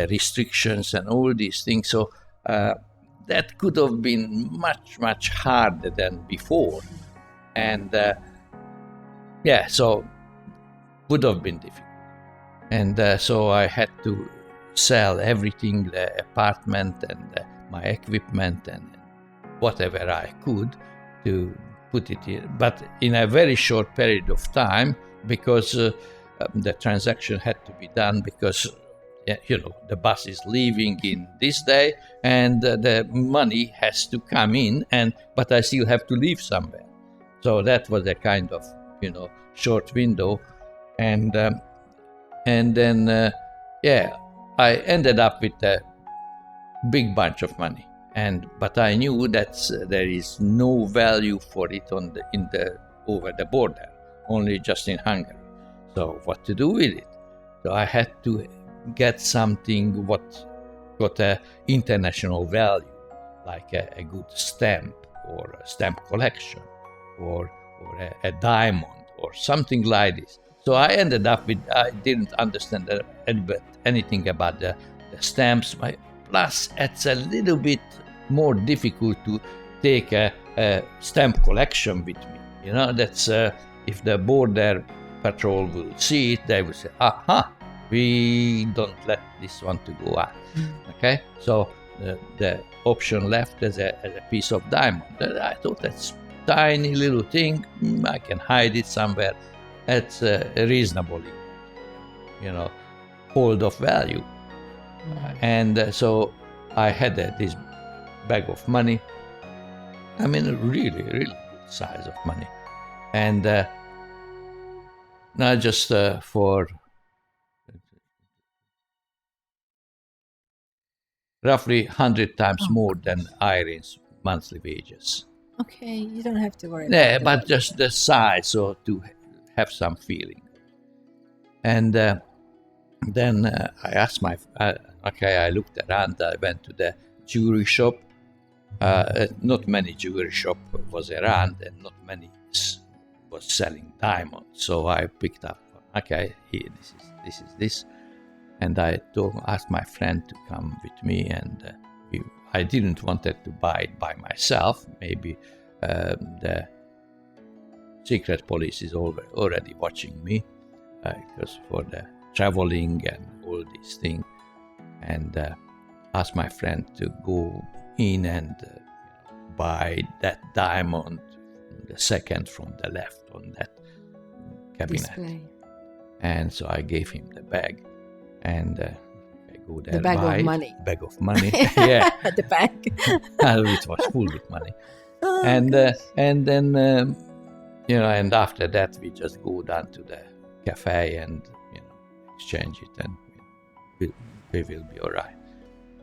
restrictions and all these things, so that could have been much, much harder than before. And so would have been difficult. And so I had to sell everything, the apartment and my equipment and whatever I could to put it in. But in a very short period of time, because the transaction had to be done, because the bus is leaving in this day, and the money has to come in, but I still have to leave somewhere. So that was a kind of short window, and then I ended up with a big bunch of money, but I knew that there is no value for it over the border, only just in Hungary. So what to do with it? So I had to get something what got a international value, like a good stamp or a stamp collection or a diamond or something like this. So I ended up with, I didn't understand anything about the stamps. Plus, it's a little bit more difficult to take a stamp collection with me. That's if the border patrol will see it, they will say, we don't let this one to go out. Okay, so the option left as a piece of diamond. I thought that's tiny little thing. I can hide it somewhere. It's reasonably, hold of value. And so I had this bag of money. I mean, really, really good size of money. And not just for roughly 100 times more than Irene's monthly wages. Okay, you don't have to worry Yeah, about but that. just the size, so to have some feeling. And then I asked I looked around, I went to the jewelry shop. Not many jewelry shop was around, and not many was selling diamonds. So I picked up, here, this. And I asked my friend to come with me, and I didn't want to buy it by myself. Maybe the secret police is already watching me, because for the traveling and all these things. And asked my friend to go in and buy that diamond, the second from the left on that cabinet. Display. And so I gave him the bag. And I go there, the bag buy of money. Bag of money, yeah. The bag. It was full with money. And then, and after that we just go down to the cafe and, exchange it, and we will be all right.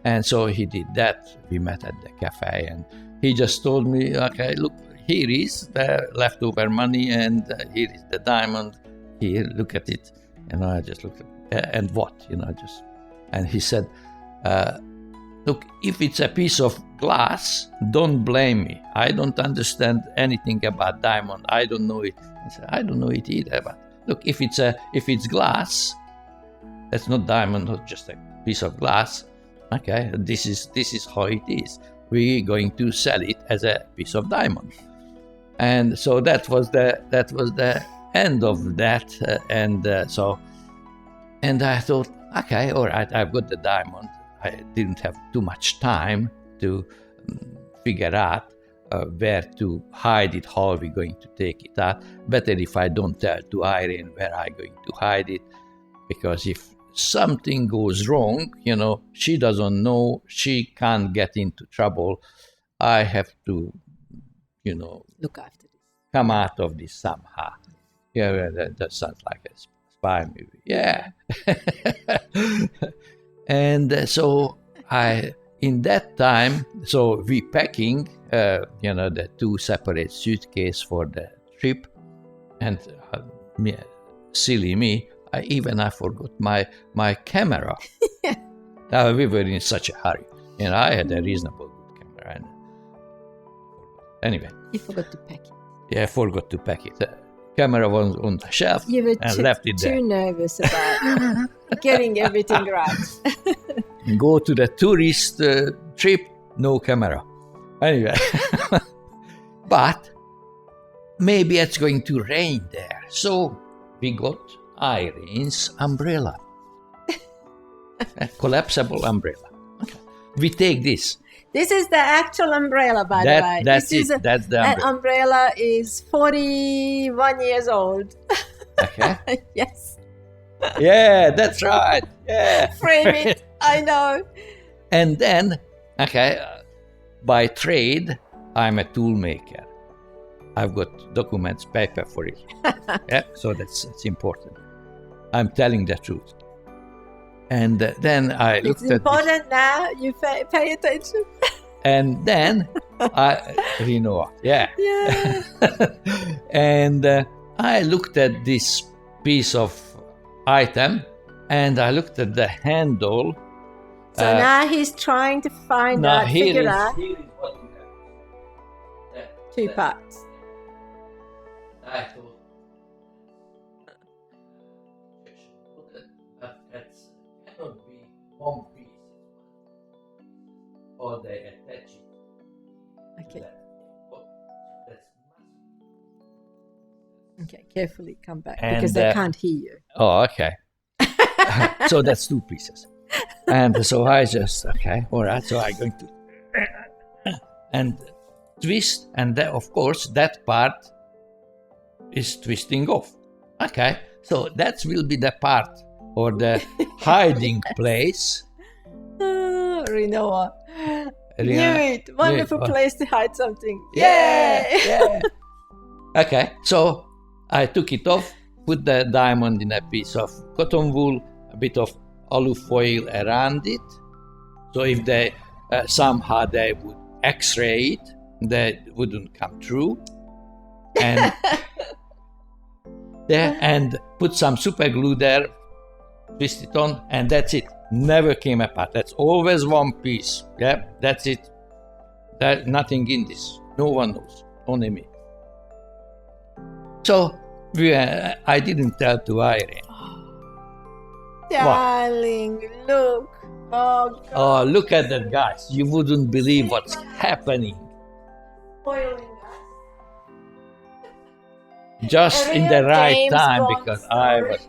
And so he did that. We met at the cafe, and he just told me, okay, look, here is the leftover money, and here is the diamond. Here, look at it. And I just looked at it. And what? And he said, look, if it's a piece of glass, don't blame me. I don't understand anything about diamond. I don't know it. I said, I don't know it either. But look, if it's glass, that's not diamond, not just a piece of glass. Okay, this is how it is. We're going to sell it as a piece of diamond. And so that was the end of that. And I thought, okay, all right, I've got the diamond. I didn't have too much time to figure out where to hide it, how we're going to take it out. Better if I don't tell to Irene where I'm going to hide it, because if something goes wrong, she doesn't know, she can't get into trouble. I have to, look after this. Come out of this somehow. Yeah, that sounds like a spy movie. Yeah. And so in that time, so we packing, the two separate suitcases for the trip, and silly me, I forgot my camera. We were in such a hurry, I had a reasonable good camera. And anyway, you forgot to pack it. Yeah, I forgot to pack it. Camera was on the shelf and left it there. Too nervous about getting everything right. Go to the tourist trip, no camera. Anyway, but maybe it's going to rain there. So we got Irene's umbrella, a collapsible umbrella. Okay. We take this. This is the actual umbrella, by the way. That's it. That's the umbrella. That umbrella is 41 years old. Okay. Yes. Yeah, that's right. Yeah. Frame it. I know. And then, by trade, I'm a tool maker. I've got documents, paper for it. Yeah, so that's important. I'm telling the truth. And then I looked at it's important now. You pay attention. And then yeah. And I looked at this piece of item, and I looked at the handle. So now he's trying to figure out. Here is what you have. Two parts. I thought that cannot be one piece, or they attach it. Okay. That's okay, carefully come back and, because they can't hear you. Oh, okay. So that's two pieces. And so I just, all right, so I'm going to and twist, and then, of course, that part is twisting off. Okay, so that will be the part or the hiding place. Rinoa. Knew it. Wonderful place to hide something. Yeah. Okay, so I took it off, put the diamond in a piece of cotton wool, a bit of alu foil around it. So if they somehow they would X-ray it, they wouldn't come through. And and put some super glue there, twist it on, and that's it. Never came apart. That's always one piece. Yeah, that's it. There's nothing in this. No one knows. Only me. So I didn't tell to Irene. Darling, look. Oh, God. Oh, look at that, guys. You wouldn't believe what's happening. Spoiling us. Just in the right James time, Bond because story. I was.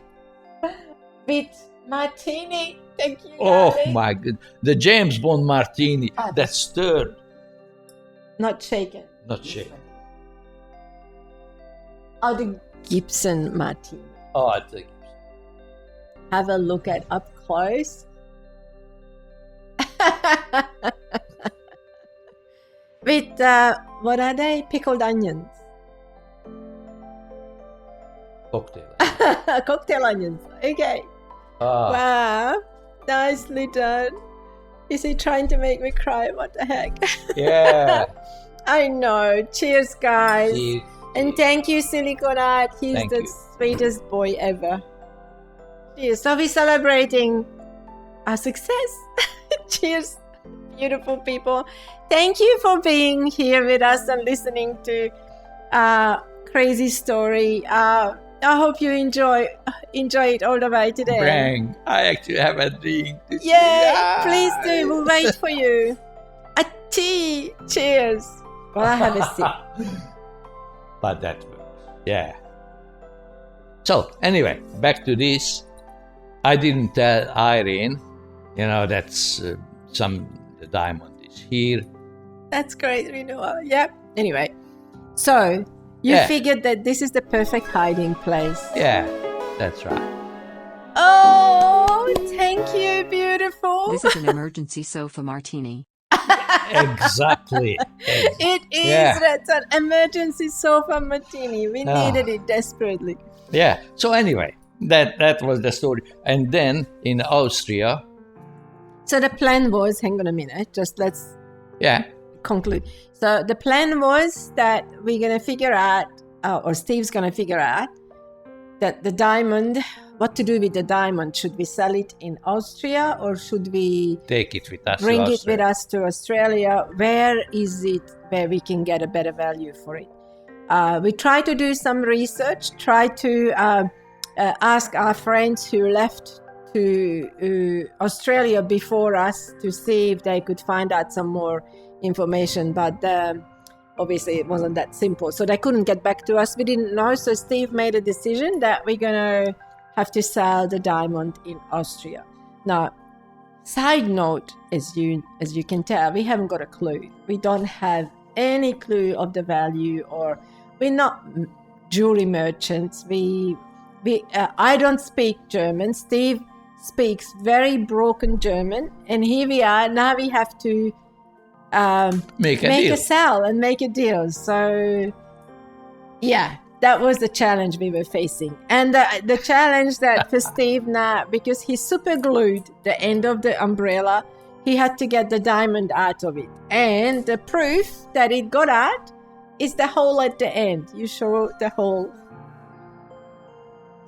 With martini. Thank you. Oh, darling. my God. The James Bond martini. That's stirred. Not shaken. Not shaken. Oh, the Gibson martini. Oh, I think. Have a look at up close. With, what are they? Pickled onions. Cocktail. Cocktail onions. Okay. Wow. Nicely done. Is he trying to make me cry? What the heck? Yeah. I know. Cheers, guys. Cheers. And thank you, Siliconite. He's Thank the you. sweetest boy ever. Cheers. So we're celebrating our success. Cheers, beautiful people. Thank you for being here with us and listening to our crazy story. I hope you enjoy it all the way today. Bang. I actually have a drink. Yeah, please do. We'll wait for you. A tea. Cheers. Well, I have a sip. But that works. Yeah. So, anyway, back to this. I didn't tell Irene, that's the diamond is here. That's great, Rinoa. Yep. Anyway, so you figured that this is the perfect hiding place. Yeah, that's right. Oh, thank you, beautiful. This is an emergency sofa martini. Exactly. It is. Yeah. That's an emergency sofa martini. We needed it desperately. Yeah. So anyway, that was the story. And then in Austria. So the plan was, hang on a minute, just let's conclude. So the plan was that we're going to figure out, or Steve's going to figure out, that the diamond, what to do with the diamond. Should we sell it in Austria or should we take it with us? Bring it with us to Australia? Where is it where we can get a better value for it? we try to do some research, try to ask our friends who left to Australia before us to see if they could find out some more information, but obviously it wasn't that simple, so they couldn't get back to us. We didn't know, so Steve made a decision that we're gonna have to sell the diamond in Austria. Now, side note, as you can tell, we haven't got a clue. We don't have any clue of the value, or we're not jewelry merchants. I don't speak German. Steve speaks very broken German, and here we are. Now we have to make a sell and make a deal. So, yeah, that was the challenge we were facing. And the challenge that for Steve now, because he super glued the end of the umbrella, he had to get the diamond out of it. And the proof that it got out is the hole at the end. You show the hole.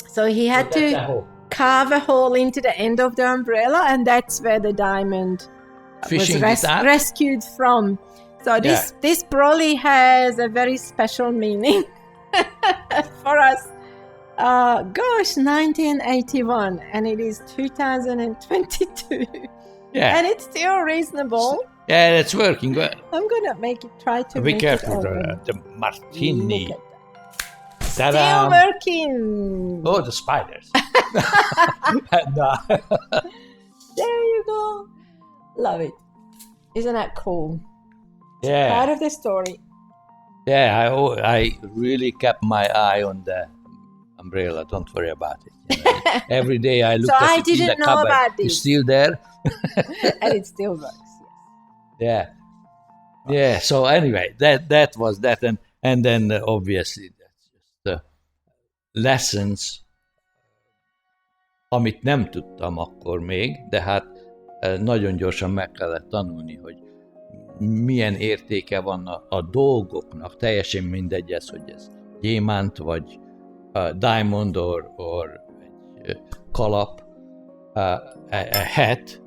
So he had to carve a hole into the end of the umbrella, and that's where the diamond was rescued from. So this probably has a very special meaning for us. 1981, and it is 2022. Yeah. And it's still reasonable. Yeah, it's working well. I'm gonna try to be make careful, it the martini. Still working. Oh, the spiders. No. There you go. Love it. Isn't that cool? Yeah. Part of the story. Yeah, I really kept my eye on the umbrella. Don't worry about it. You know. Every day I look at it in the cupboard. About this. It's still there. And it still works. Yes. Yeah. So anyway, that was that, and then obviously that's just the lessons, amit nem tudtam akkor még, de hát nagyon gyorsan meg kellett tanulni, hogy milyen értéke van a dolgoknak, teljesen mindegy ez, hogy ez gyémánt, vagy diamond, or egy kalap, a hat,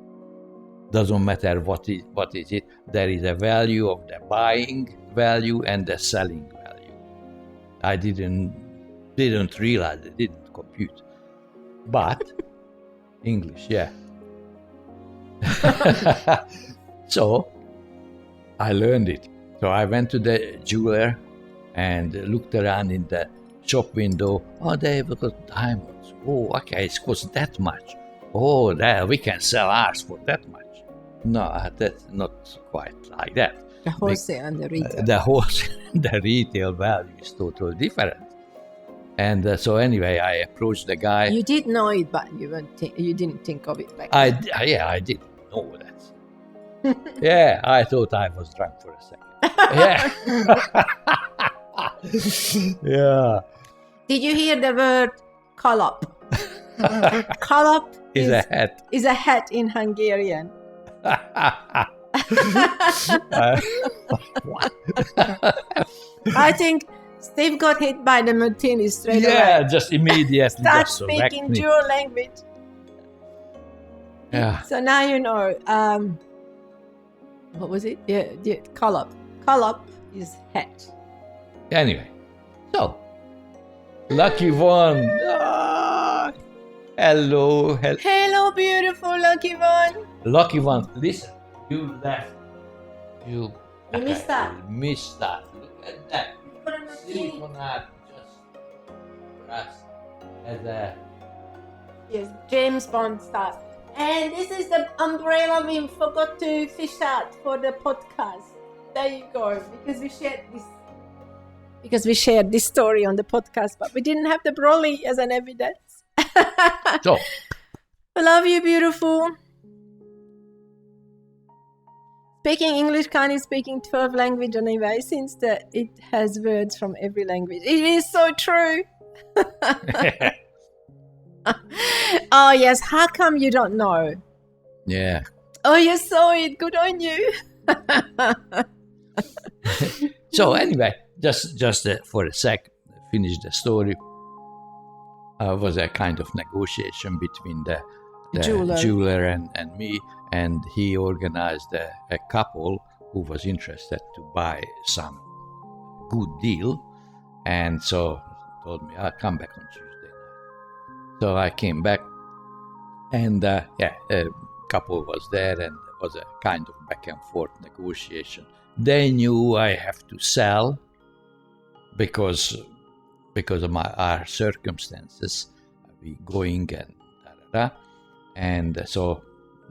doesn't matter what is it, there is a value of the buying value and the selling value. I didn't realize, it didn't compute. But English, yeah. So I learned it. So I went to the jeweler and looked around in the shop window. Oh, they've got diamonds. Oh, okay, it costs that much. Oh, we can sell ours for that much. No, that's not quite like that. The wholesale and the retail. The retail value is totally different. And so anyway, I approached the guy. You did know it, but you didn't think of it back then. I didn't know that. Yeah, I thought I was drunk for a second. Yeah. Yeah. Did you hear the word kalap? Kalap is a hat. Is a hat in Hungarian. What? I think Steve got hit by the martini straight away. Yeah, just immediately. Start speaking dual language. Yeah. So now you know. What was it? Yeah, kalap. Kalap is hat. Anyway, so lucky one. Ah, hello. Hello, beautiful lucky one. Lucky one. Listen, you left. You missed that. Missed that. Look at that. Siphonat just pressed as a. Yes, James Bond style. And this is the umbrella we forgot to fish out for the podcast. There you go. Because we shared this story on the podcast, but we didn't have the brolly as an evidence. So, I love you, beautiful. Speaking English, kind of speaking 12 languages anyway, since it has words from every language. It is so true. Oh, yes. How come you don't know? Yeah. Oh, you saw it. Good on you. So anyway, just for a sec, finish the story. Was a kind of negotiation between the jeweler and me, and he organized a couple who was interested to buy some good deal, And so told me, I'll come back on Tuesday night. So I came back, and a couple was there, and there was a kind of back and forth negotiation. They knew I have to sell because of our circumstances, we going and da-da-da. And so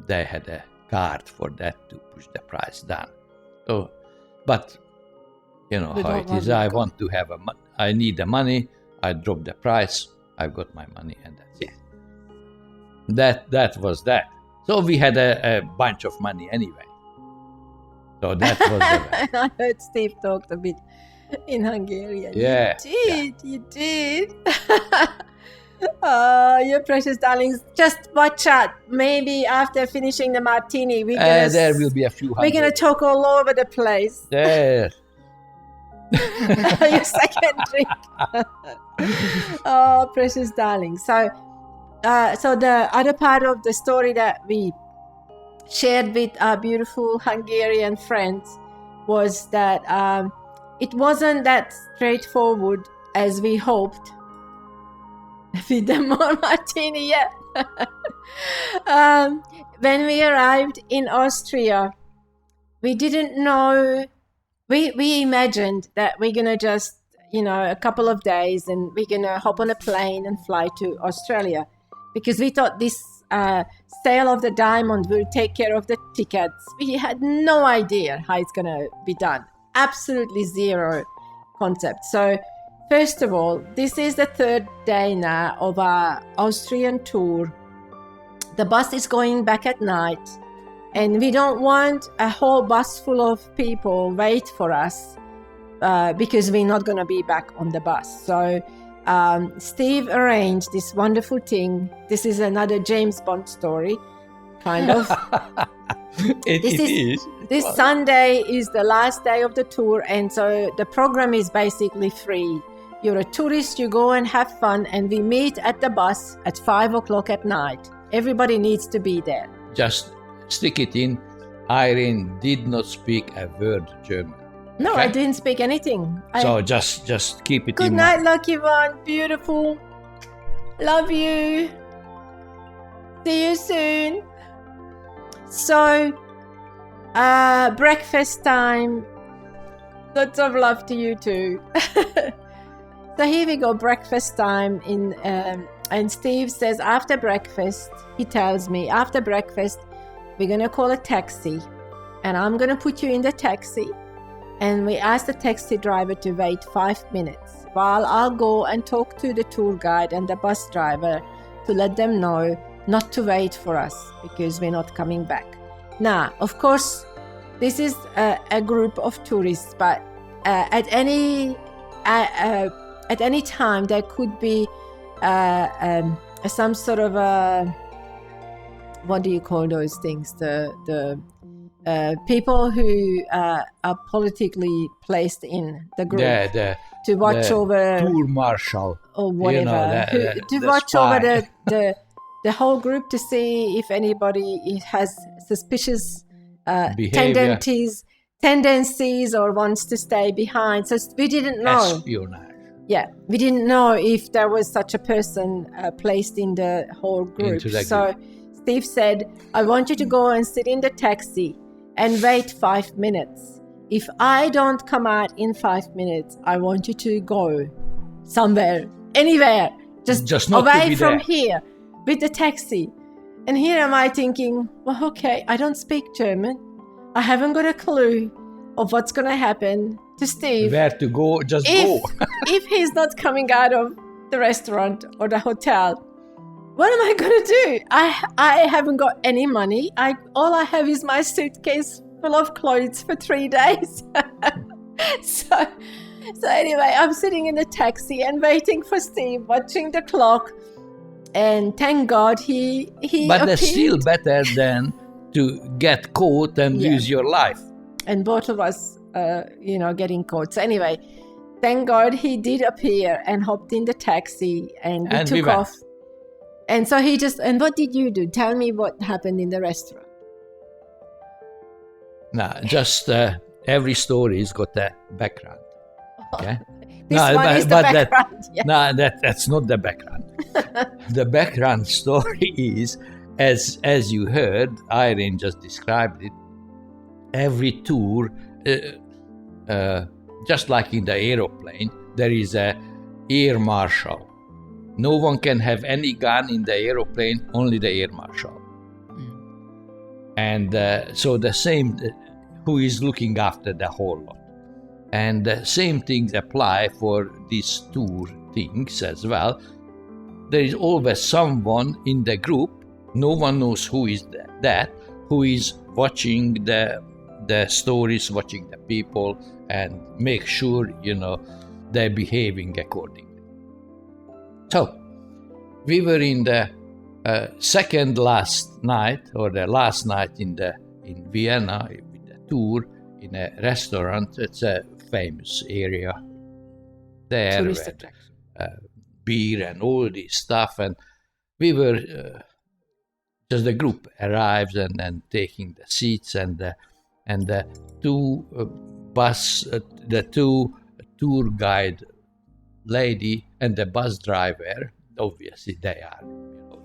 they had a card for that to push the price down. So, but you know how it is. I want to have I need the money. I drop the price. I've got my money, and that's it. That was that. So we had a bunch of money anyway. So that was the I heard Steve talked a bit in Hungarian. Yeah. You did. Oh, you precious darlings. Just watch out. Maybe after finishing the martini, there will be a few hundred. We're going to talk all over the place. There. Your second drink. Oh, precious darling. So the other part of the story that we shared with our beautiful Hungarian friends was that it wasn't that straightforward as we hoped with the more martini yet. When we arrived in Austria, we didn't know. We imagined that we're going to just, a couple of days and we're going to hop on a plane and fly to Australia, because we thought this sale of the diamond will take care of the tickets. We had no idea how it's going to be done. Absolutely zero concept. So first of all, this is the third day now of our Austrian tour. The bus is going back at night, and we don't want a whole bus full of people wait for us because we're not going to be back on the bus. So Steve arranged this wonderful thing. This is another James Bond story, kind of. It is. This Sunday is the last day of the tour, and so the program is basically free. You're a tourist, you go and have fun, and we meet at the bus at 5:00 at night. Everybody needs to be there. Just stick it in. Irene did not speak a word German. No, okay? I didn't speak anything. So just keep it Good in night, mind. lucky one. Beautiful. Love you. See you soon. So, breakfast time. Lots of love to you too. So here we go, breakfast time and Steve says after breakfast, he tells me after breakfast, we're going to call a taxi and I'm going to put you in the taxi, and we ask the taxi driver to wait 5 minutes while I'll go and talk to the tour guide and the bus driver to let them know not to wait for us because we're not coming back. Now, of course, this is a group of tourists, but at any time there could be some sort of what do you call those things? The people who are politically placed in the group to watch over tour marshal or whatever, to watch spy. over the whole group to see if anybody has suspicious tendencies or wants to stay behind. So we didn't know. Espionage. Yeah, we didn't know if there was such a person placed in the whole group. So Steve said, I want you to go and sit in the taxi and wait 5 minutes. If I don't come out in 5 minutes, I want you to go somewhere, anywhere, just not away to be from there. here with the taxi. And here am I thinking, well, okay, I don't speak German. I haven't got a clue of what's going to happen to Steve. Where to go, go. If he's not coming out of the restaurant or the hotel, what am I going to do? I haven't got any money. All I have is my suitcase full of clothes for 3 days. So anyway, I'm sitting in the taxi and waiting for Steve, watching the clock. And thank God he But appeared. that's still better than to get caught and lose your life. And both of us, getting caught. So anyway, thank God he did appear and hopped in the taxi and we took off. And so and what did you do? Tell me what happened in the restaurant. Now, just every story's got a background. Okay? This one is the background. No, that's not the background. The background story is, as you heard, Irene just described it. Every tour, just like in the aeroplane, there is a air marshal. No one can have any gun in the aeroplane, only the air marshal. And so the same, who is looking after the whole lot. And the same things apply for these tour things as well. There is always someone in the group, no one knows who is that, who is watching the stories, watching the people, and make sure, they're behaving accordingly. So, we were in the second last night, or the last night in Vienna with the tour, in a restaurant. It's a famous area there, Tourist with beer and all this stuff. And we were just the group arrives and taking the seats, and the two the two tour guide lady and the bus driver, obviously they are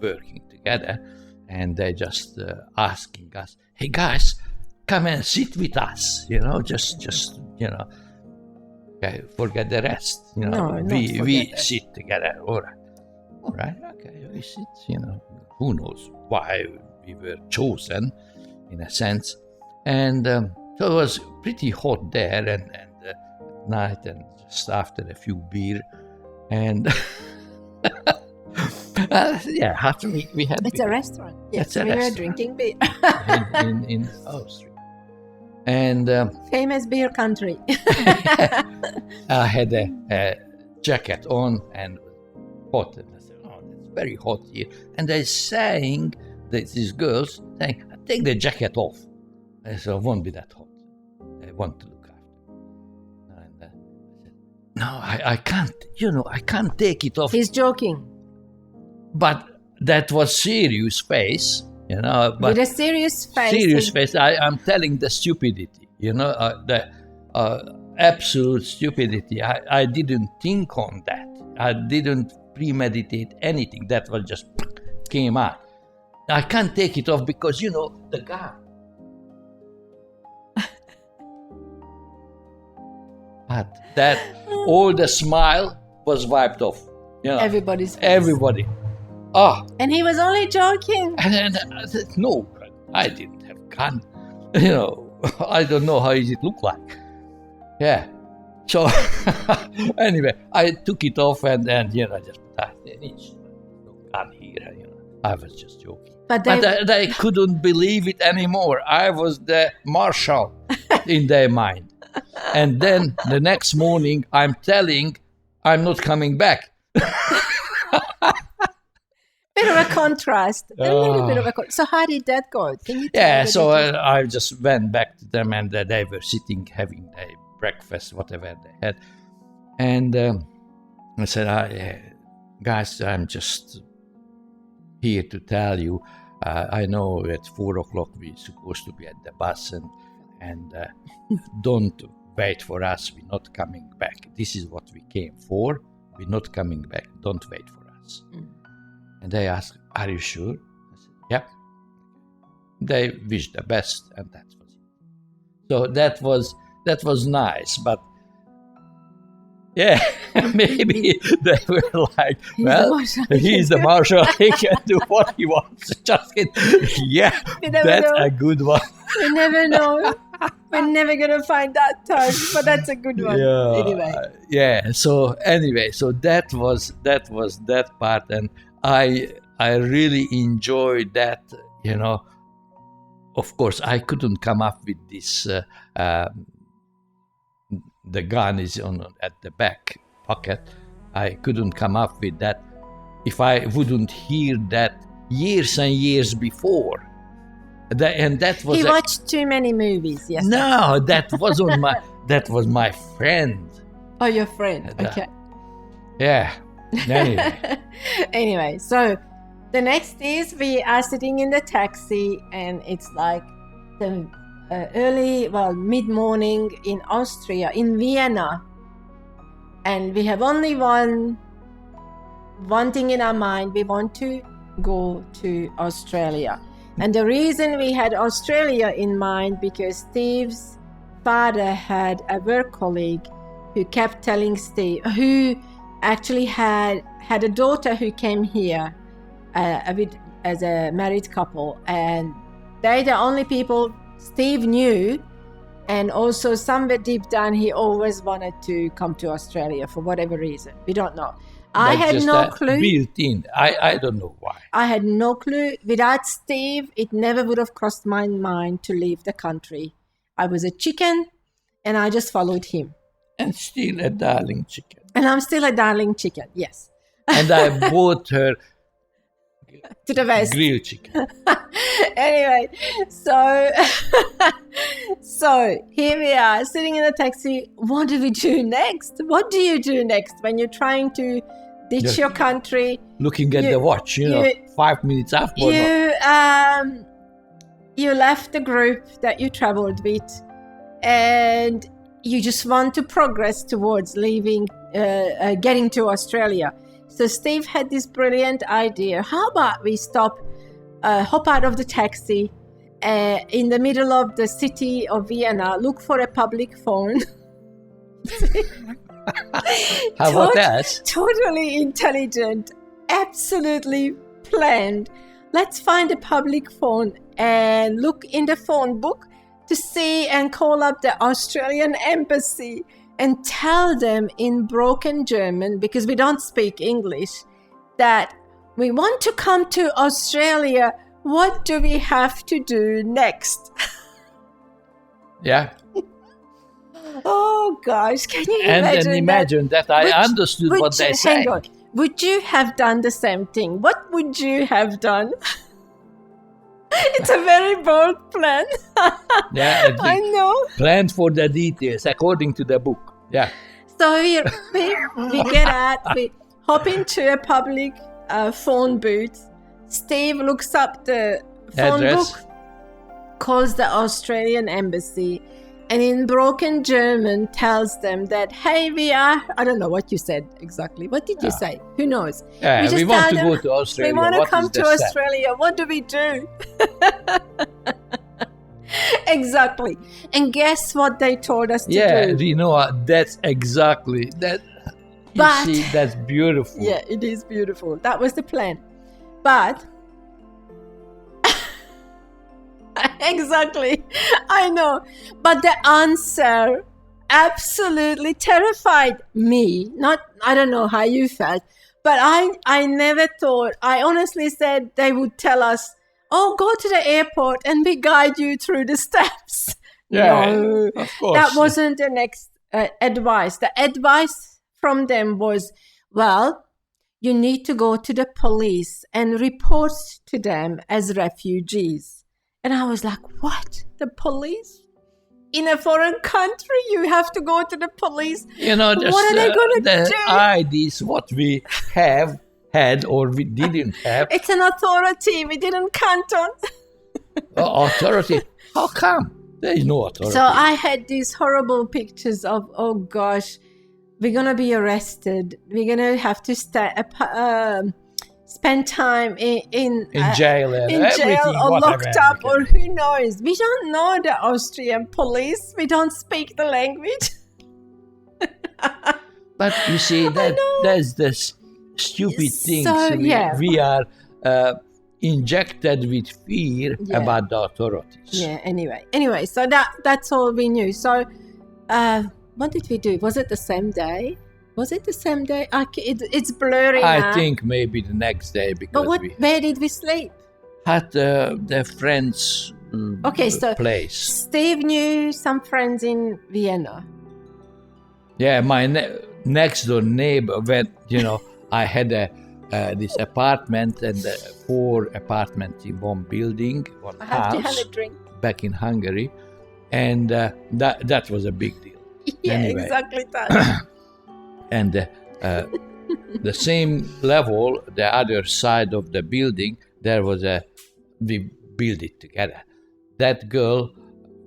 working together, and they just asking us, "Hey guys, come and sit with us, just okay, forget the rest, we sit together, all right, okay, we sit, who knows why we were chosen, in a sense, and so it was pretty hot there, and night, and just after a few beer, and after we had it's beer. a restaurant. Yes, we were drinking beer in Austria, and famous beer country. I had a jacket on and hot, and I said, "Oh, it's very hot here." And they're saying, these girls saying, "Take the jacket off." I said, "It won't be that hot. I want to look after." And I said, "No, I can't. I can't take it off." He's joking. But that was serious face, But with a serious face. Serious face. I'm telling the stupidity, the absolute stupidity. I didn't think on that. I didn't premeditate anything. That was just came out. I can't take it off because, the guy. But that, all the smile was wiped off. Everybody's face. Everybody. Oh. And he was only joking. And I said, "No, I didn't have gun. I don't know how it looked like." Yeah. So anyway, I took it off and just no gun here. I was just joking. But they couldn't believe it anymore. I was the marshal in their mind. And then the next morning, I'm telling, I'm not coming back. Bit of a contrast. A little bit of a contrast. So how did that go? Can you tell? Yeah, so I just went back to them, and they were sitting having their breakfast, whatever they had. And I said, "Guys, I'm just here to tell you, I know at 4 o'clock we're supposed to be at the bus, and don't wait for us. We're not coming back. This is what we came for. We're not coming back. Don't wait for us." And they asked, "Are you sure?" I said, "Yep." They wished the best, and that was it. So that was nice, but yeah, maybe they were like, "Well, he's the marshal. He can do what he wants." Just kidding. Yeah, that's a good one. We never know. We're never gonna find that time, but that's a good one. Yeah. Anyway. Yeah. So anyway, so that was that part, and I really enjoyed that. Of course, I couldn't come up with this. The gun is at the back pocket. I couldn't come up with that if I wouldn't hear that years and years before. And that was he watched too many movies. Yes. No, that wasn't my. That was my friend. Oh, your friend. Okay. Yeah. Anyway. Anyway, so the next is we are sitting in the taxi, and it's like the mid-morning in Austria, in Vienna. And we have only one thing in our mind. We want to go to Australia. And the reason we had Australia in mind, because Steve's father had a work colleague who kept telling Steve, who actually had a daughter who came here as a married couple, and they're the only people Steve knew. And also somewhere deep down, he always wanted to come to Australia for whatever reason. We don't know. I had no clue. Built in. I don't know why. I had no clue. Without Steve, it never would have crossed my mind to leave the country. I was a chicken, and I just followed him. And still a darling chicken. And I'm still a darling chicken, yes. And I bought her to the West. Grilled chicken. Anyway, so here we are sitting in a taxi. What do we do next? What do you do next when you're trying to ditch your country? Looking at the watch, 5 minutes after. You left the group that you traveled with, and you just want to progress towards leaving, getting to Australia. So Steve had this brilliant idea. How about we hop out of the taxi in the middle of the city of Vienna, look for a public phone. How about that? Totally intelligent, absolutely planned. Let's find a public phone and look in the phone book to see and call up the Australian embassy and tell them in broken German, because we don't speak English, that we want to come to Australia. What do we have to do next? Yeah. Oh gosh, can you imagine? And then imagine that I understood what they said. Hang on. Would you have done the same thing? What would you have done? It's a very bold plan. Yeah, I know. Planned for the details according to the book. Yeah. So we get out, we hop into a public phone booth. Steve looks up the phone address. book, calls the Australian embassy, and in broken German tells them that, hey, we are, I don't know what you said exactly. What did you say? Who knows? Yeah, we want to go to Australia. We want to come to Australia. Australia. What do we do? Exactly. And guess what they told us to do? Yeah, you know, that's exactly that. But, you see, that's beautiful. Yeah, it is beautiful. That was the plan. But exactly, I know. But the answer absolutely terrified me. I don't know how you felt, but I never thought. I honestly said they would tell us, "Oh, go to the airport and we guide you through the steps." Yeah, no, of course. that wasn't the next advice. The advice from them was, well, you need to go to the police and report to them as refugees. And I was like, what? The police? In a foreign country, you have to go to the police? You know, just, what are they going to do? The IDs, what we had or we didn't have. It's an authority we didn't count on. Authority? How come? There is no authority. So I had these horrible pictures of, oh gosh, we're going to be arrested. We're going to have to spend time in jail or locked up, or who knows. We don't know the Austrian police. We don't speak the language. But you see, that's the stupid things. So, we are injected with fear about the authorities. Yeah, anyway, so that's all we knew. So what did we do? Was it the same day? It's blurry now. I think maybe the next day, because where did we sleep? At the friend's place. Steve knew some friends in Vienna. Yeah, my next door neighbor, when, I had this apartment and 4 apartments in one building, one house. Have to have a drink. Back in Hungary. And that was a big deal. Yeah, anyway. Exactly that. And the same level, the other side of the building, we built it together. That girl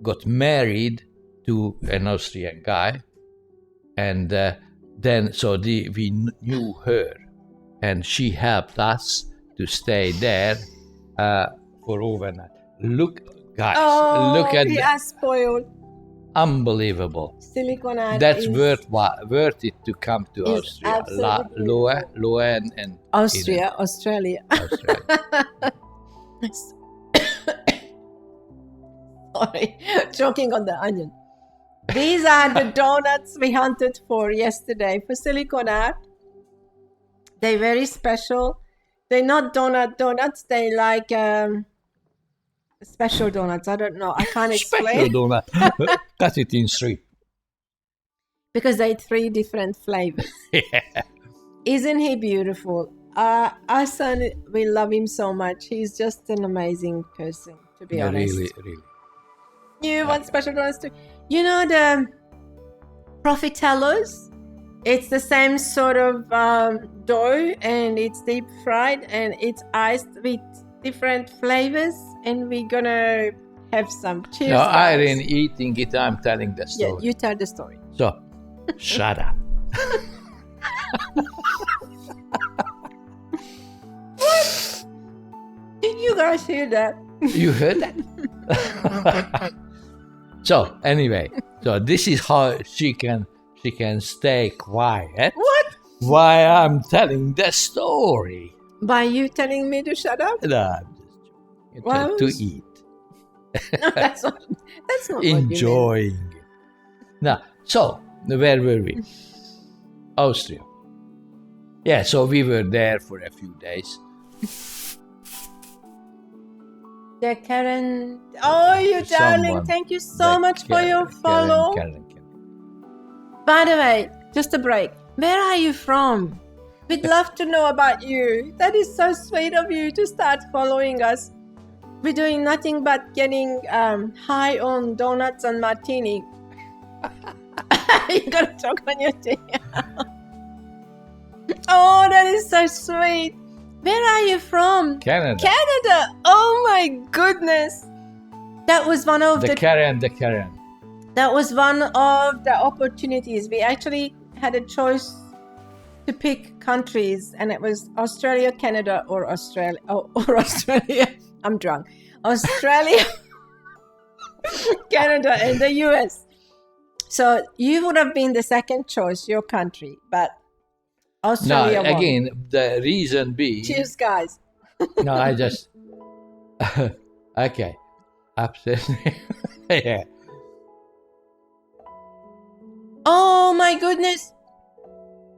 got married to an Austrian guy, and then we knew her, and she helped us to stay there for overnight. Look, guys, look at we are spoiled. Unbelievable. Siliconare That's is worth it to come to Austria. Loa and Australia. Australia. Sorry, choking on the onion. These are the donuts we hunted for yesterday for Siliconare. They're very special. They're not donuts. They like special donuts. I don't know. I can't explain. Special donut. Cut it in three. Because they're 3 different flavors. Yeah. Isn't he beautiful? Our son, we love him so much. He's just an amazing person, to be honest. Really. You want special donuts too? You know the profiteroles? It's the same sort of dough, and it's deep fried, and it's iced with different flavors, and we're gonna have some. Cheers, No, guys. Irene eating it, I'm telling the story. Yeah, you tell the story. So, shut up. Did you guys hear that? You heard that? So, anyway, this is how she can stay quiet. What? Why I'm telling the story. By you telling me to shut up? No, I'm just joking. Well, To eat. No, that's not what you meant. Enjoying it. Now, so, where were we? Austria. Yeah, so we were there for a few days. The Karen. Oh, you darling. Thank you so much for your follow. Karen. By the way, just a break. Where are you from? We'd love to know about you. That is so sweet of you to start following us. We're doing nothing but getting high on donuts and martini. You gotta talk on your tea. Oh, that is so sweet. Where are you from? Canada. Canada. Oh my goodness. That was one of the Karen. That was one of the opportunities. We actually had a choice to pick countries, and it was Australia, Canada, or Australia. Or Australia. I'm drunk. Australia, Canada, and the US. So you would have been the second choice, your country, but Australia won. Again, the reason being... Cheers, guys. No, I just... Okay. Absolutely. Yeah. Oh, my goodness.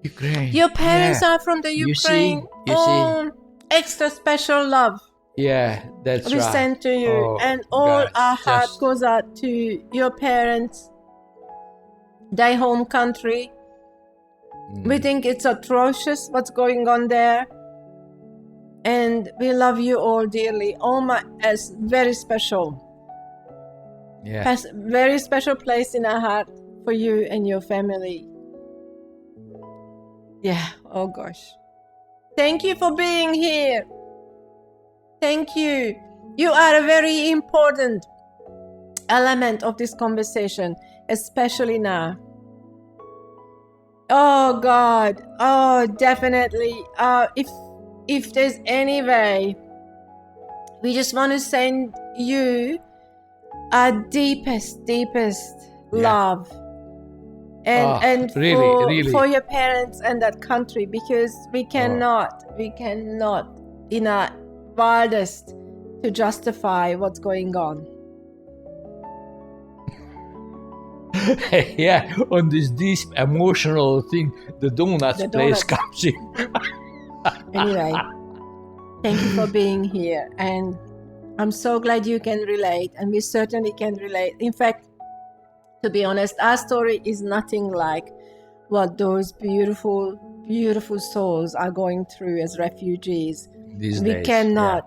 Ukraine. Your parents are from the Ukraine. You see? Extra special love. Yeah, that's We right. send to you. Oh, and all God, our heart just- goes out to your parents, their home country. We think it's atrocious what's going on there. And we love you all dearly. It's very special. Yeah. Very special place in our heart for you and your family. Yeah, oh gosh. Thank you for being here. Thank you. You are a very important element of this conversation, especially now. Oh God. Oh, definitely. If there's any way, we just want to send you our deepest love. And really. for your parents and that country, because we cannot in our wildest to justify what's going on. Yeah, on this deep emotional thing, the donuts place comes in. Anyway, thank you for being here, and I'm so glad you can relate, and we certainly can relate. In fact, to be honest, our story is nothing like what those beautiful souls are going through as refugees. We cannot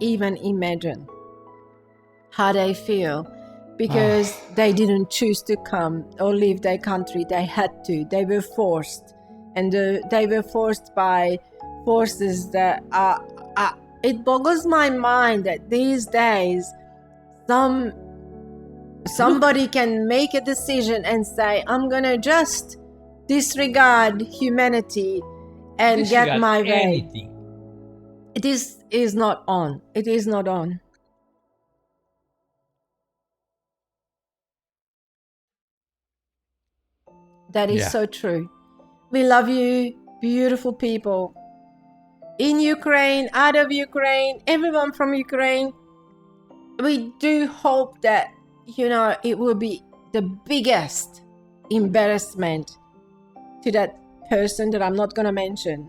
even imagine how they feel, because they didn't choose to come or leave their country. They had to. They were forced, and they were forced by forces that are. It boggles my mind that these days somebody can make a decision and say, I'm gonna just disregard humanity and get my way. Anything. It is not on. It is not on. That is so true. We love you, beautiful people. In Ukraine, out of Ukraine, everyone from Ukraine. We do hope that, it will be the biggest embarrassment to that person that I'm not going to mention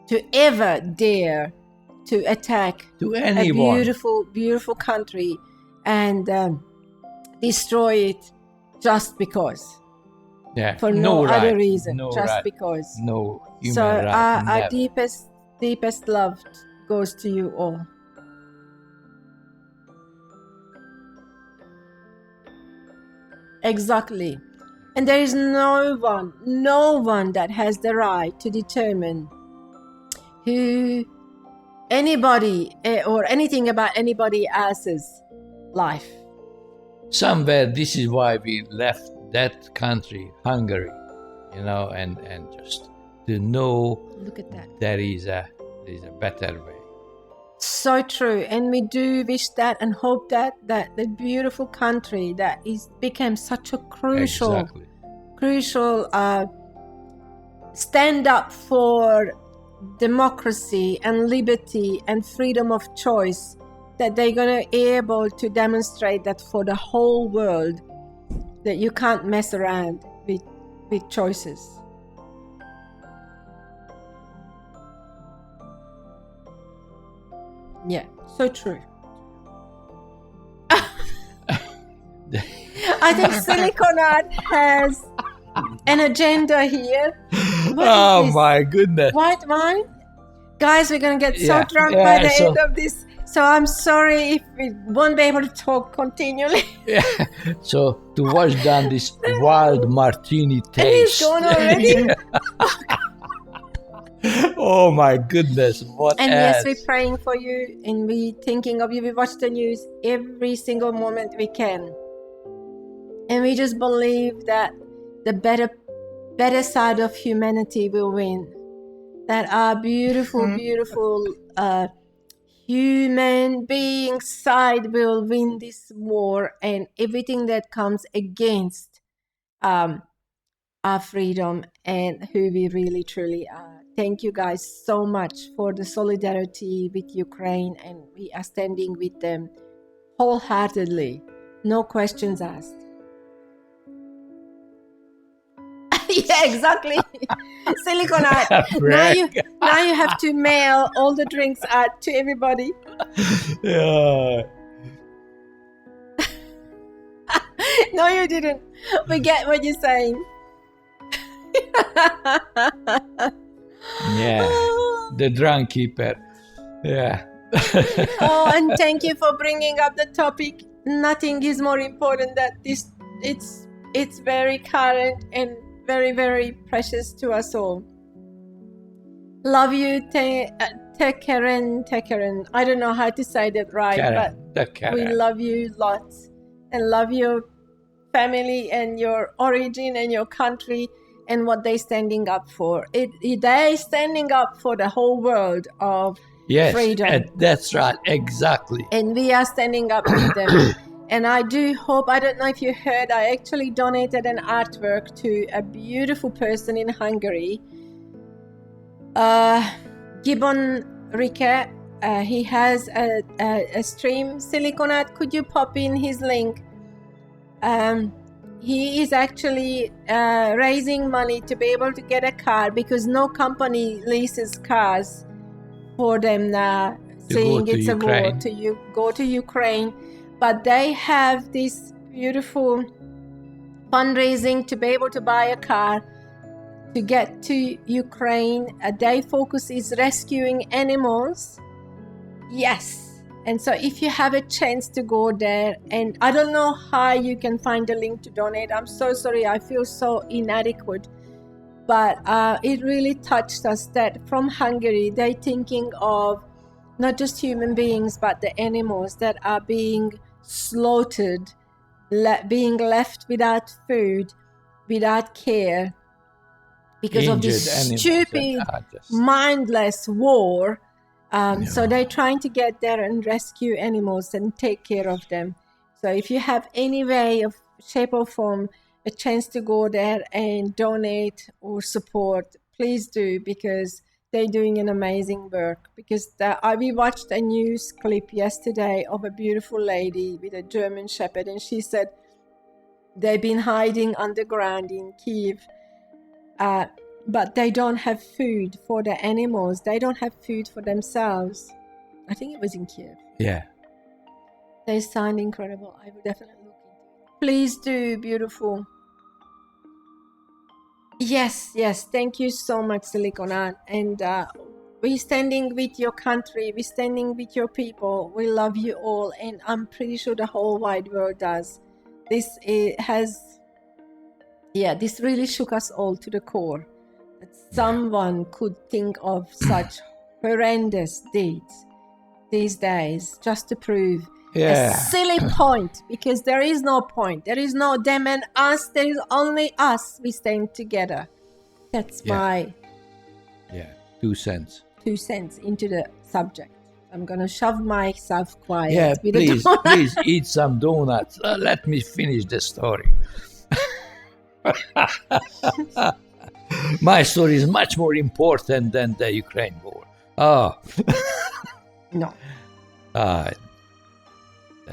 to ever dare to attack to anyone. A beautiful, beautiful country and destroy it just because. Yeah, for no right, other reason, no just right, because. No human so right, our deepest love goes to you all. Exactly. And there is no one that has the right to determine who anybody or anything about anybody else's life. Somewhere this is why we left that country, Hungary, and just to know. Look at that. There is a better way. So true, and we do wish that and hope that the beautiful country that became such a crucial stand up for democracy and liberty and freedom of choice, that they're going to be able to demonstrate that for the whole world, that you can't mess around with choices. Yeah, so true. I think Silicon Art has an agenda here. Oh my goodness. White wine? Guys, we're going to get so drunk by the end of this. So I'm sorry if we won't be able to talk continually. So to wash down this wild martini taste. It's gone already. Oh my goodness, what and else? Yes, we're praying for you and we thinking of you. We watch the news every single moment we can. And we just believe that the better side of humanity will win. That our beautiful human being side will win this war and everything that comes against our freedom and who we really truly are. Thank you guys so much for the solidarity with Ukraine, and we are standing with them wholeheartedly. No questions asked. Yeah, exactly. Silicon Art. Now you have to mail all the drinks out to everybody. Yeah. No, you didn't. We get what you're saying. Yeah, the drunk keeper. Yeah. Oh, and thank you for bringing up the topic. Nothing is more important than this. It's very current and very, very precious to us all. Love you, Tekeren. I don't know how to say that right, but we love you lots and love your family and your origin and your country and what they're standing up for. They're standing up for the whole world of freedom. That's right, exactly. And we are standing up with them. And I do hope, I don't know if you heard, I actually donated an artwork to a beautiful person in Hungary. Gibbon Rike, he has a stream. Silicon Art, could you pop in his link? He is actually raising money to be able to get a car because no company leases cars for them now, saying it's a war to go to Ukraine. But they have this beautiful fundraising to be able to buy a car to get to Ukraine. Their focus is rescuing animals. Yes. And so if you have a chance to go there, and I don't know how you can find a link to donate. I'm so sorry. I feel so inadequate. But it really touched us that from Hungary, they're thinking of not just human beings, but the animals that are being slaughtered, being left without food, without care, because of this stupid, mindless war. So they're trying to get there and rescue animals and take care of them. So if you have any way of shape or form, a chance to go there and donate or support, please do, because they're doing an amazing work. Because we watched a news clip yesterday of a beautiful lady with a German Shepherd, and she said they've been hiding underground in Kiev, but they don't have food for the animals. They don't have food for themselves. I think it was in Kiev. Yeah. They sound incredible. I will definitely look into it. Please do, beautiful. Yes. Thank you so much, Silicona. And we're standing with your country. We're standing with your people. We love you all. And I'm pretty sure the whole wide world does. This really shook us all to the core. That someone could think of such horrendous deeds these days just to prove a silly point, because there is no point. There is no them and us. There is only us. We stand together. That's my 2 cents. 2 cents into the subject. I'm going to shove myself quiet. Yeah, with please eat some donuts. Let me finish the story. My story is much more important than the Ukraine war. Oh. No.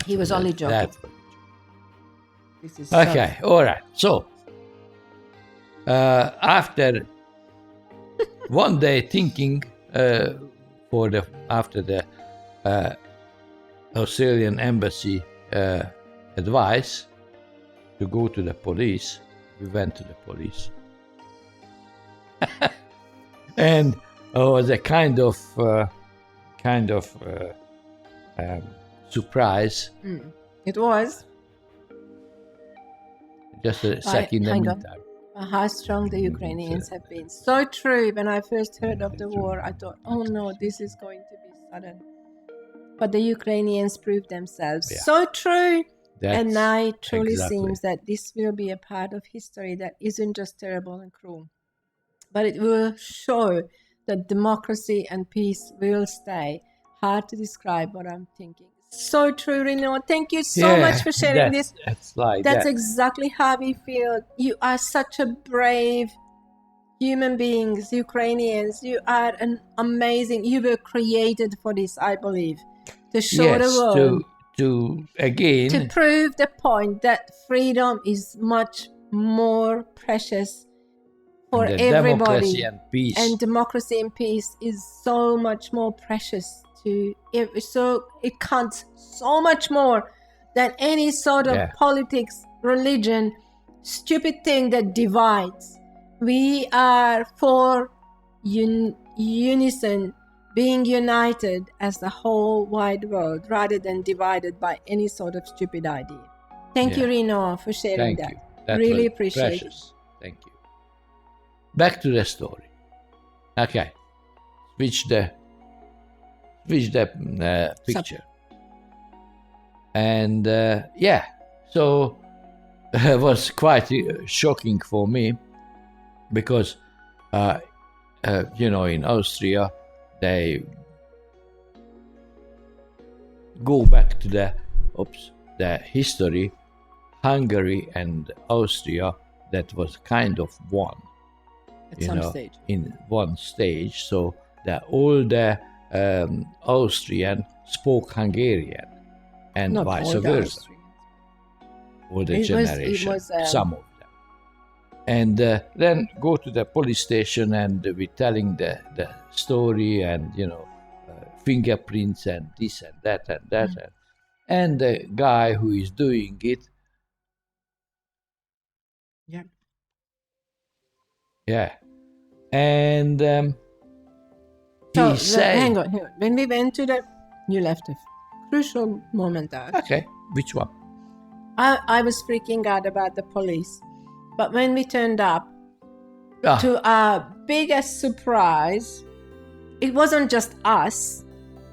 He was only joking. This is okay, all right. So, after one day thinking after the Australian embassy advice to go to the police, we went to the police. And it was a kind of surprise. It was. Just a sec in the meantime. How strong the Ukrainians have been. So true. When I first heard of the war, I thought, oh no, this is going to be sudden. But the Ukrainians proved themselves. Yeah. So true. And now it truly seems that this will be a part of history that isn't just terrible and cruel, but it will show that democracy and peace will stay. Hard to describe what I'm thinking. So true, Reno. Thank you so much for sharing this. That's exactly how we feel. You are such a brave human beings, Ukrainians. You are an amazing. You were created for this, I believe, to show the world. To prove the point that freedom is much more precious for everybody. Democracy and peace. And democracy and peace is so much more precious so it counts so much more than any sort of politics, religion, stupid thing that divides. We are for unison, being united as the whole wide world rather than divided by any sort of stupid idea. Thank you, Reno, for sharing that. Really appreciate it. Thank you. Back to the story. Okay. Switch the picture. And so it was quite shocking for me because, in Austria, they go back to the history. Hungary and Austria, that was kind of one. At some stage. In one stage. So all the Austrian spoke Hungarian and not vice all versa. All the generation, some of them. And then go to the police station and we're telling the story and, fingerprints and this and that and that. And the guy who is doing it. Yeah. And he said... Hang on. When we went to you left a crucial moment there. Okay. Which one? I was freaking out about the police. But when we turned up, to our biggest surprise, it wasn't just us,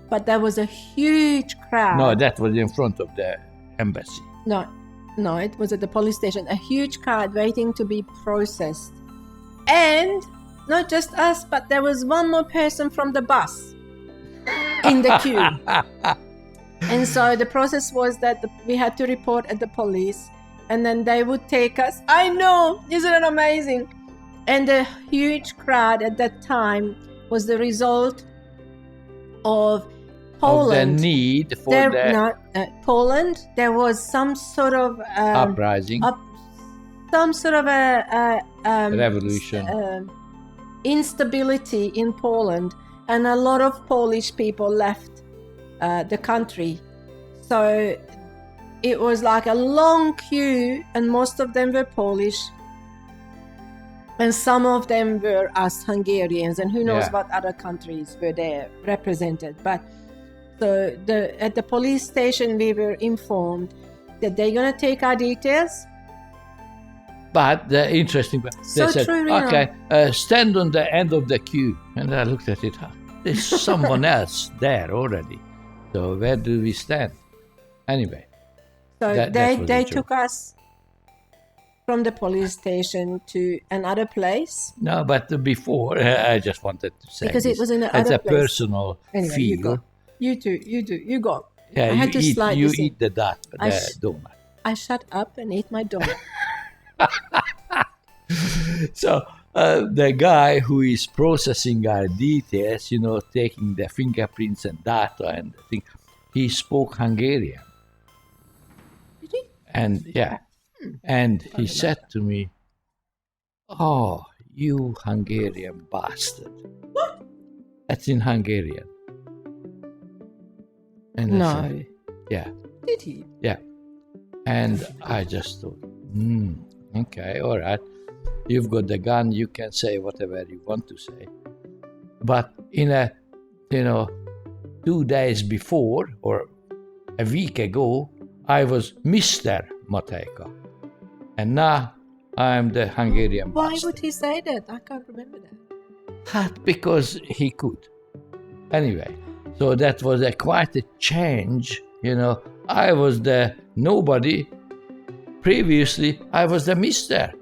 but there was a huge crowd. No, that was in front of the embassy. No, it was at the police station. A huge crowd waiting to be processed And not just us, but there was one more person from the bus in the queue. And so the process was that we had to report at the police, and then they would take us. I know, isn't it amazing? And the huge crowd at that time was the result of Poland. Of the need for Poland. There was some sort of uprising, some sort of a revolution, instability in Poland, and a lot of Polish people left the country. So it was like a long queue, and most of them were Polish, and some of them were us Hungarians, and who knows what other countries were there represented. But so at the police station, we were informed that they're going to take our details. But the interesting part, they said, okay, stand on the end of the queue. And I looked at it, there's someone else there already. So where do we stand? Anyway. So they took us from the police station to another place. No, but before, I just wanted to say because this. It was in another place. It's a place. Personal feel. You go. Yeah, I had to slide you this eat the donut. I shut up and ate my donut. So the guy who is processing our details, taking the fingerprints and data and the thing, he spoke Hungarian. Did he? And and he said to me, "Oh, you Hungarian bastard." What? That's in Hungarian. And no. I said, yeah. Did he? Yeah. And I just thought, okay, all right. You've got the gun, you can say whatever you want to say. But in 2 days before, or a week ago, I was Mr. Matejka. And now I'm the Hungarian Why bastard. would he say that? I can't remember that. Because he could. Anyway, so that was quite a change. I was the nobody. Previously, I was the mister.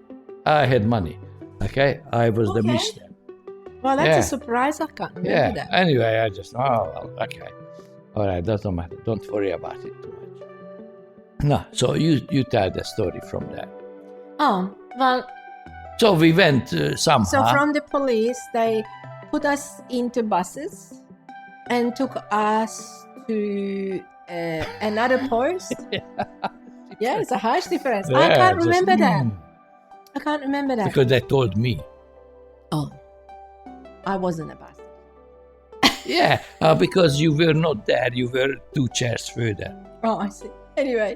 I had money. Okay? I was the mister. Well, that's a surprise. I can't remember that. Anyway, I just, okay. All right, doesn't matter. Don't worry about it too much. No, so you tell the story from there. Oh, well. So we went somehow. So from the police, they put us into buses and took us to another post. Yeah, it's a harsh difference. I can't remember that. I can't remember that. Because they told me. Oh, I wasn't a bus. Yeah, because you were not there. You were 2 chairs further. Oh, I see. Anyway,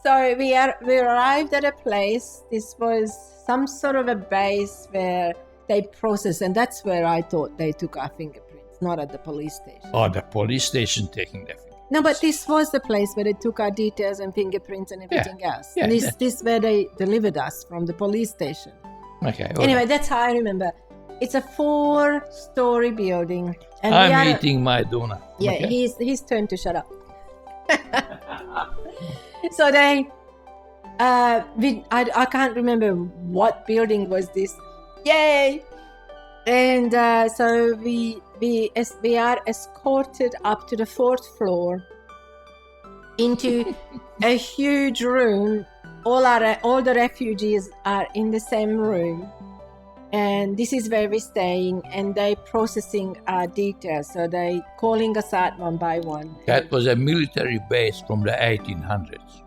so we arrived at a place. This was some sort of a base where they process, and that's where I thought they took our fingerprints, not at the police station. Oh, the police station taking the fingerprints. No, but this was the place where they took our details and fingerprints and everything else. Yeah, and this where they delivered us from the police station. Okay. Anyway, that's how I remember. It's a 4-story building. And I'm eating my donut. Yeah, okay. He's turned to shut up. So they, I can't remember what building was this. Yay! And so we are escorted up to the 4th floor into a huge room. All the refugees are in the same room, and this is where we're staying. And they processing our details, so they calling us out one by one. That was a military base from the 1800s.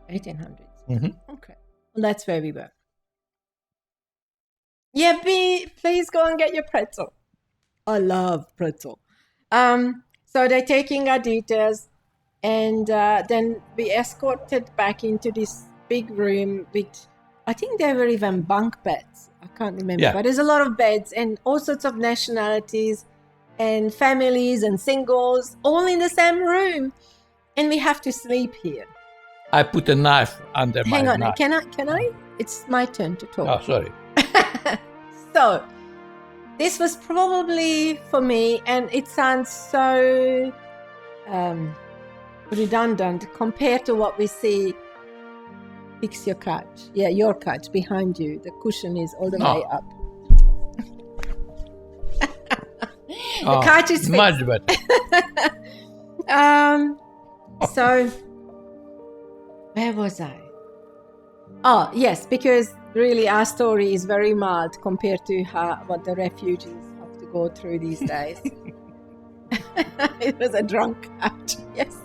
1800s. Mm-hmm. Okay, well, that's where we were. Yeah, please go and get your pretzel. I love pretzel. So they're taking our details, and then we escorted back into this big room with, I think there were even bunk beds. I can't remember, but there's a lot of beds and all sorts of nationalities and families and singles all in the same room, and we have to sleep here. I put a knife under my Hang on, knife. can I? It's my turn to talk. Oh, sorry. So, this was probably for me, and it sounds so redundant compared to what we see. Fix your couch. Yeah, your couch behind you. The cushion is all the way up. The couch is fixed. Much better. So, where was I? Oh, yes, because really our story is very mild compared to what the refugees have to go through these days. It was a drunk couch, yes.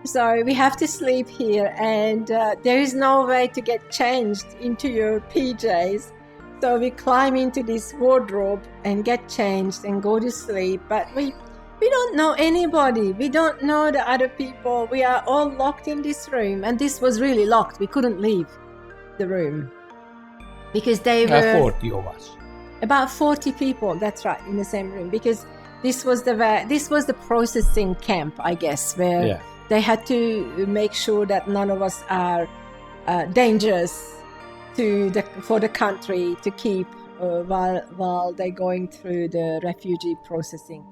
So we have to sleep here, and there is no way to get changed into your PJs. So we climb into this wardrobe and get changed and go to sleep. But we don't know anybody. We don't know the other people. We are all locked in this room, and this was really locked. We couldn't leave the room because they were 40 of us. About 40 people. That's right, in the same room, because this was the processing camp, I guess, where they had to make sure that none of us are dangerous for the country to keep while they're going through the refugee processing.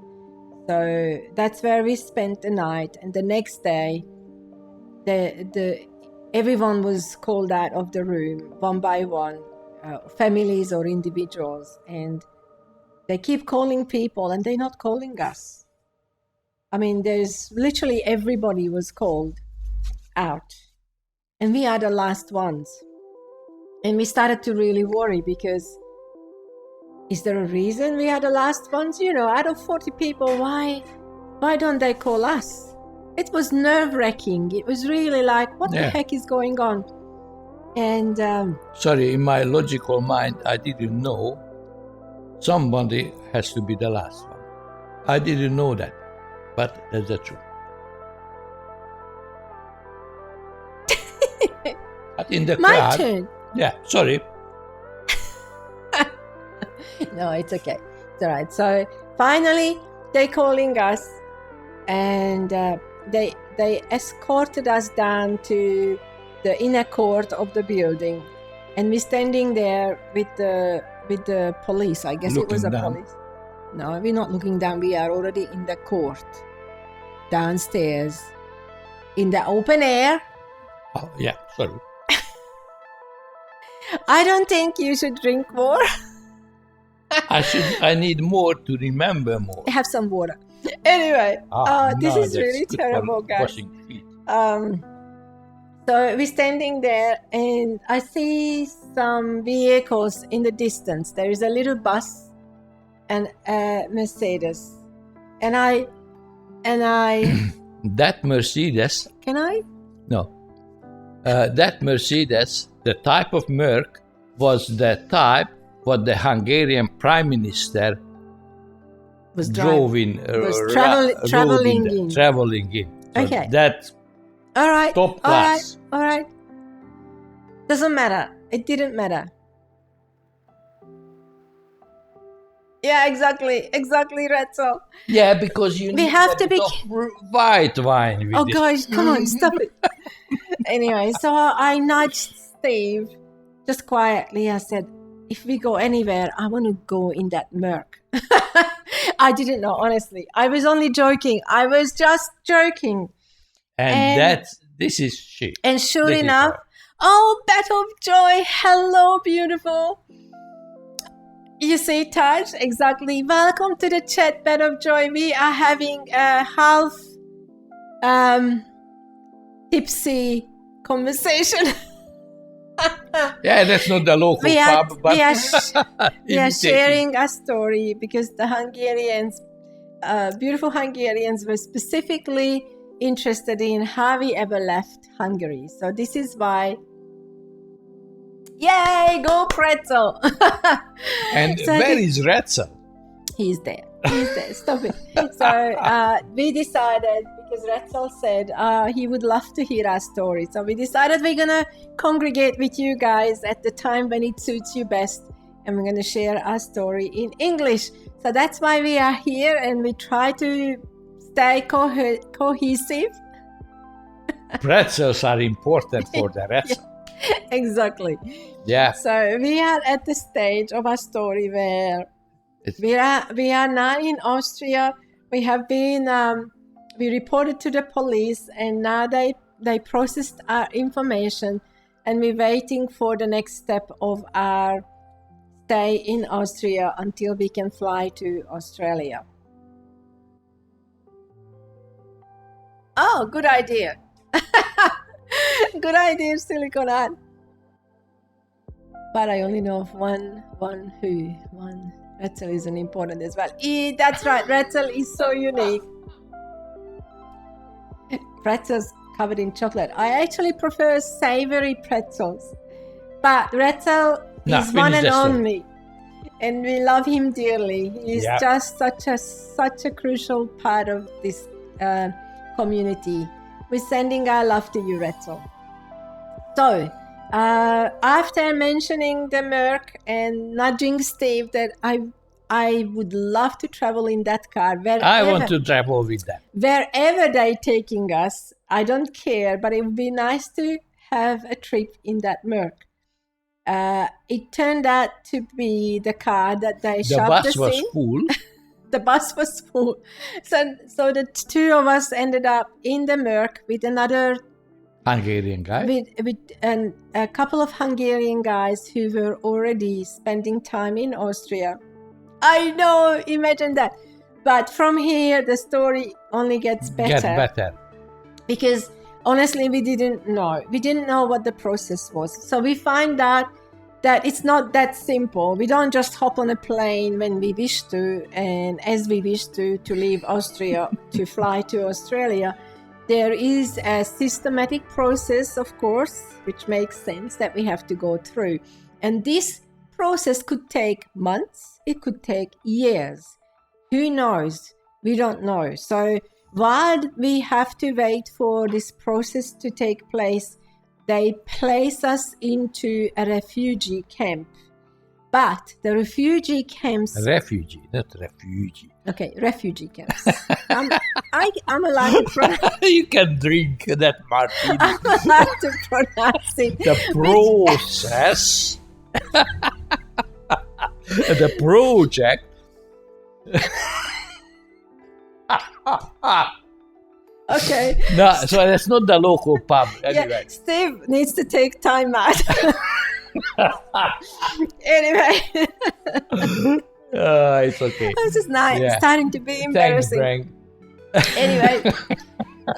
So that's where we spent the night, and the next day, everyone was called out of the room one by one, families or individuals, and they keep calling people, and they're not calling us. I mean, there's literally everybody was called out, and we are the last ones. And we started to really worry because, is there a reason we are the last ones? Out of 40 people, why don't they call us? It was nerve-wracking. It was really like, what the heck is going on? And sorry, in my logical mind, I didn't know somebody has to be the last one. I didn't know that, but that's the truth. But in the my crowd, turn. Yeah, sorry. No, it's okay. It's all right. So finally, they're calling us, and they escorted us down to the inner court of the building, and we're standing there with the police. I guess it was a police. No, we're not looking down. We are already in the court, downstairs, in the open air. Oh, yeah, sorry. I don't think you should drink more. I need more to remember more. Have some water. Anyway, this is really terrible, guys. Washing feet. So we're standing there, and I see some vehicles in the distance. There is a little bus and a Mercedes, and I. That Mercedes. Can I? No. That Mercedes, the type of Merc, was the type what the Hungarian Prime Minister was traveling in. So okay. That's all right. Top class. All right. Doesn't matter. It didn't matter. Yeah, exactly, Retzel. Yeah, because we have to be white wine. Oh, guys, come on, stop it. Anyway, so I nudged Steve just quietly. I said, if we go anywhere, I want to go in that Merc. I didn't know, honestly. I was only joking. I was just joking. And this is she. And sure enough, Bed of Joy. Hello, beautiful. You see, Taj, exactly. Welcome to the chat, Bed of Joy. We are having a half tipsy conversation. Yeah, that's not the local pub, but we are sharing a story because the Hungarians, beautiful Hungarians, were specifically interested in how we ever left Hungary. So this is why. Yay, go Pretzel! And so where is Retzel? He's there. Stop it. So we decided, because Retzel said he would love to hear our story. So we decided we're going to congregate with you guys at the time when it suits you best. And we're going to share our story in English. So that's why we are here, and we try to stay cohesive. Pretzels are important for the Retzel. Exactly. Yeah. So we are at the stage of our story where we are now in Austria. We have been we reported to the police, and now they processed our information, and we're waiting for the next step of our stay in Austria until we can fly to Australia. Oh, good idea. Good idea, Silicon Art. But I only know of one who. One pretzel isn't important as well. That's right. Pretzel is so unique. Pretzels covered in chocolate. I actually prefer savory pretzels. But Pretzel is one and only. And we love him dearly. He's just such a crucial part of this community. We're sending our love to you, Pretzel. So, after mentioning the Merc and nudging Steve that I would love to travel in that car. I want to travel with that. Wherever they're taking us, I don't care, but it would be nice to have a trip in that Merc. It turned out to be the car that they shoved us in. The bus was full. The bus was full. So the two of us ended up in the Merc with another Hungarian guy. With a couple of Hungarian guys who were already spending time in Austria. I know, imagine that. But from here, the story only gets better. Because honestly, we didn't know. We didn't know what the process was. So we find out that it's not that simple. We don't just hop on a plane when we wish to and as we wish to leave Austria to fly to Australia. There is a systematic process, of course, which makes sense that we have to go through. And this process could take months. It could take years. Who knows? We don't know. So while we have to wait for this process to take place, they place us into a refugee camp. But the refugee camps... Refugee, not refugee. Okay, refugee camps. I'm allowed to pronounce... You can drink that martini. I'm allowed to pronounce it. The process... the project... Okay. No, so that's not the local pub. Anyway. Yeah, Steve needs to take time out. Anyway. It's okay. This is nice. Yeah. It's starting to be embarrassing. Thanks, Frank. Anyway,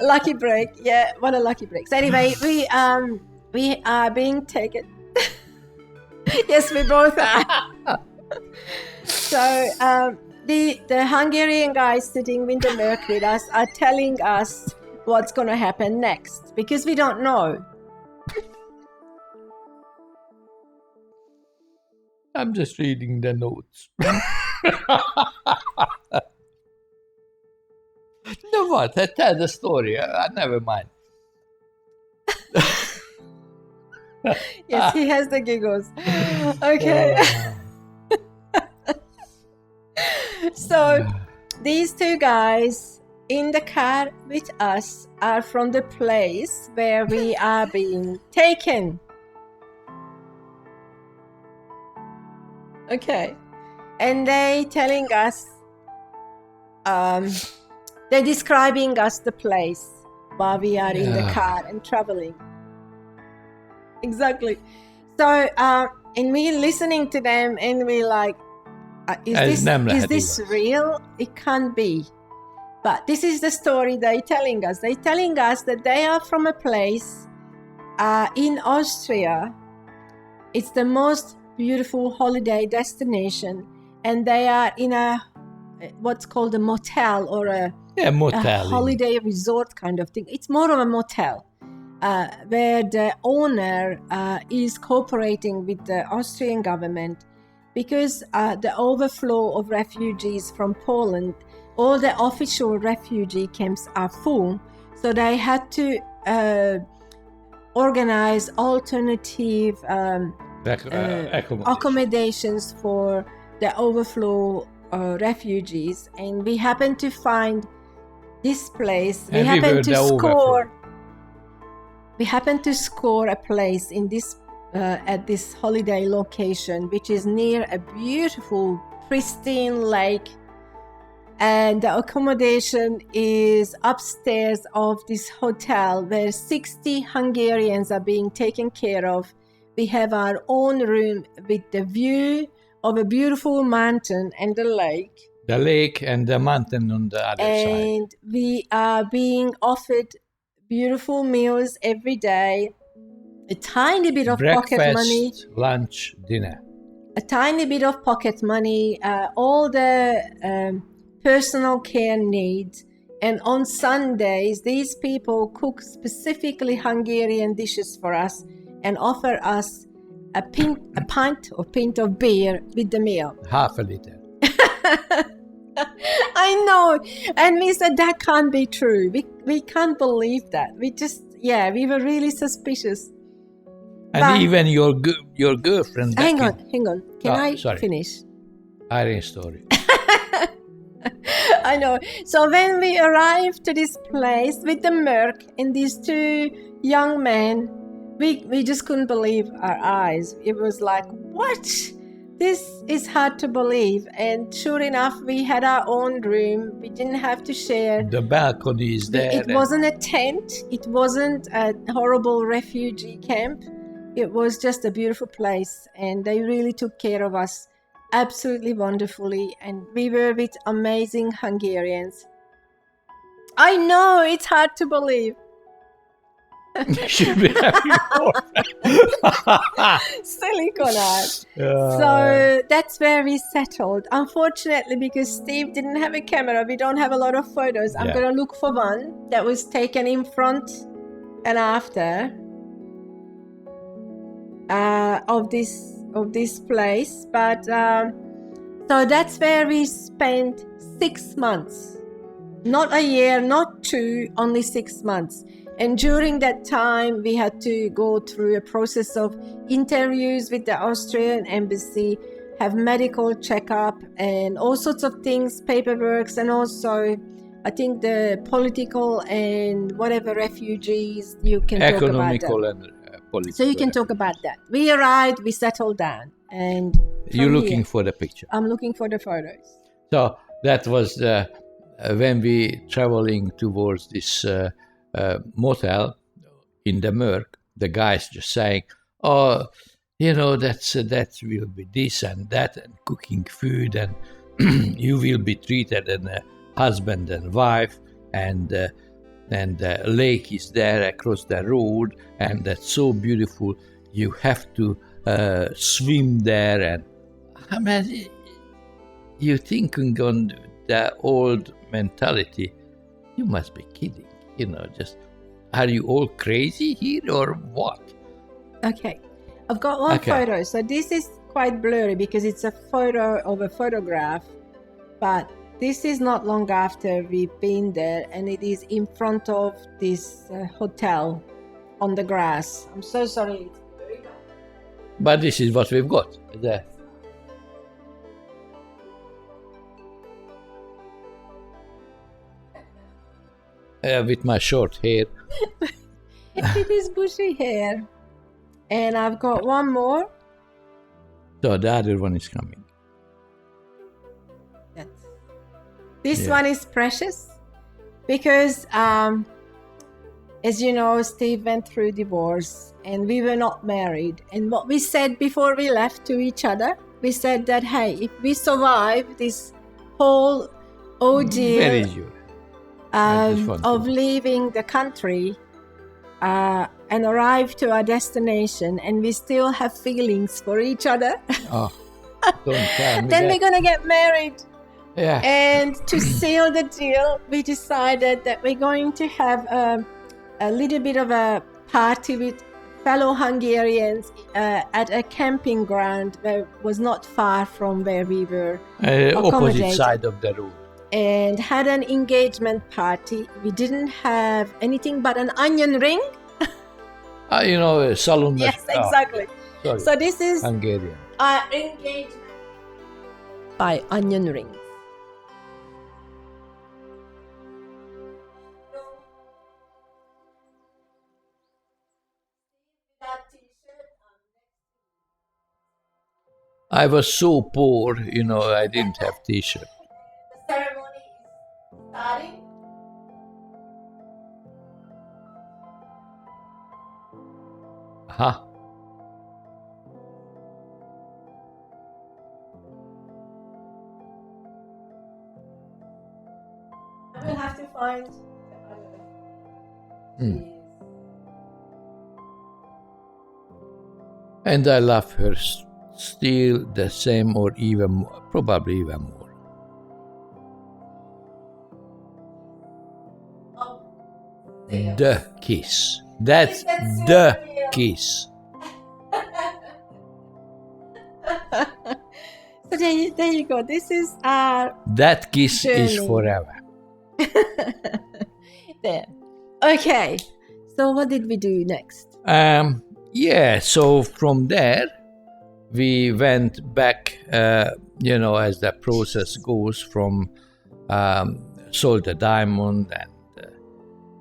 lucky break. Yeah, what a lucky break. So anyway, we are being taken. Yes, we both are. So the Hungarian guys sitting in the Merc with us are telling us what's going to happen next because we don't know. I'm just reading the notes. No, what? I tell the story. Never mind. Yes, he has the giggles. Okay. So these two guys in the car with us are from the place where we are being taken. Okay. And they telling us, they're describing us the place while we are in the car and traveling. Exactly. So, and we listening to them and we like, is this real? It can't be. But this is the story they're telling us. They're telling us that they are from a place in Austria. It's the most beautiful holiday destination. And they are in what's called a motel or a holiday resort kind of thing. It's more of a motel where the owner is cooperating with the Austrian government because the overflow of refugees from Poland, all the official refugee camps are full. So they had to organize alternative accommodations for the overflow refugees. And we happened to find this place. We happened to score a place in this at this holiday location, which is near a beautiful, pristine lake. And the accommodation is upstairs of this hotel where 60 Hungarians are being taken care of. We have our own room with the view of a beautiful mountain and the lake. The lake and the mountain on the other side. And we are being offered beautiful meals every day, a tiny bit of pocket money. Breakfast, lunch, dinner. A tiny bit of pocket money, all the personal care needs. And on Sundays, these people cook specifically Hungarian dishes for us and offer us a pint of beer with the meal. Half a liter. I know. And we said that can't be true. We can't believe that. We were really suspicious. And But even your girlfriend. Hang on. Can I sorry. finish? Irene story. I know. So when we arrived to this place with the Merc and these two young men, we just couldn't believe our eyes. It was like, what? This is hard to believe. And sure enough, we had our own room. We didn't have to share. The balcony is there. It wasn't a tent. It wasn't a horrible refugee camp. It was just a beautiful place. And they really took care of us absolutely wonderfully. And we were with amazing Hungarians. I know, it's hard to believe. Should be having more. Silly Konrad. So that's where we settled. Unfortunately, because Steve didn't have a camera, we don't have a lot of photos. I'm going to look for one that was taken in front and after of this place. But so that's where we spent 6 months. Not a year, not two, only 6 months. And during that time, we had to go through a process of interviews with the Australian embassy, have medical checkup and all sorts of things, paperwork, and also I think the political and whatever refugees you can talk about that. Economical and political. So you can talk about that. We arrived, we settled down. And you're looking for the picture. I'm looking for the photos. So that was when we traveling towards this motel in the Merc, the guys just saying, oh, that will be this and that and cooking food and you will be treated as a husband and wife and the lake is there across the road and that's so beautiful. You have to swim there and I mean, you thinking on the old mentality, you must be kidding. Just, are you all crazy here or what? Okay, I've got one photo. So this is quite blurry because it's a photo of a photograph, but this is not long after we've been there and it is in front of this hotel on the grass. I'm so sorry. But this is what we've got there. With my short hair. It is bushy hair. And I've got one more. So the other one is coming. This one is precious because, as you know, Steve went through divorce and we were not married. And what we said before we left to each other, we said that, hey, if we survive this whole ordeal of leaving the country and arrive to our destination and we still have feelings for each other, don't tell me then we're going to get married. Yeah. And to seal the deal, we decided that we're going to have a little bit of a party with fellow Hungarians at a camping ground that was not far from where we were opposite side of the road. And had an engagement party. We didn't have anything but an onion ring. A salon. Yes, exactly. So this is Hungarian. Our engagement by onion rings. I was so poor, I didn't have t-shirt. The ceremony is starting. Aha. find And I love her still the same or even more, probably even more. The kiss. That's the kiss. So there you go. This is our That kiss journey. Is forever. There. Okay. So what did we do next? So from there, we went back, as the process goes from sold the diamond and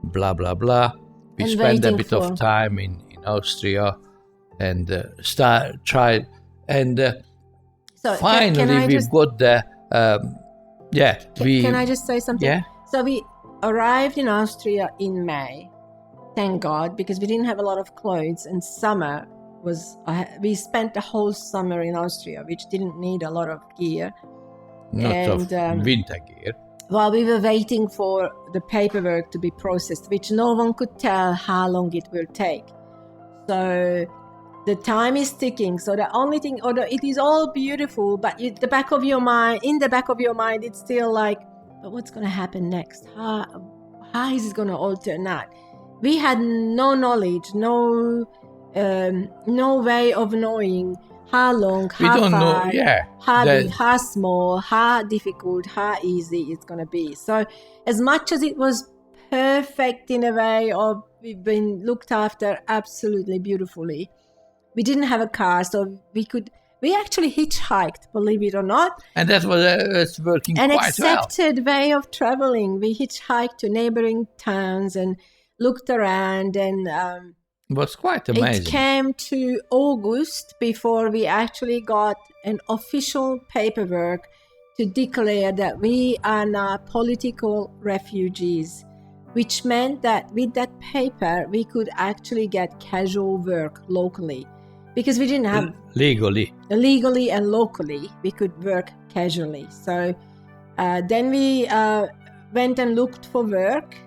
blah, blah, blah. We And spent a waiting bit of time in Austria and tried. And So finally, we've got the, Can I just say something? Yeah. So we arrived in Austria in May. Thank God, because we didn't have a lot of clothes, and summer was. We spent the whole summer in Austria, which didn't need a lot of gear. Not of winter gear. While we were waiting for the paperwork to be processed, which no one could tell how long it will take. So the time is ticking. So the only thing, although it is all beautiful, but in the back of your mind, it's still like, but what's going to happen next? How is it going to all turn out? We had no knowledge, no way of knowing how long, how we don't far, know, how big, how small, how difficult, how easy it's going to be. So as much as it was perfect in a way, or we've been looked after absolutely beautifully, we didn't have a car, so we actually hitchhiked, believe it or not. And that was working quite well. An accepted way of traveling. We hitchhiked to neighboring towns and looked around, and it was quite amazing. It came to August before we actually got an official paperwork to declare that we are now political refugees, which meant that with that paper we could actually get casual work locally, because we didn't have legally and locally we could work casually. So then we went and looked for work.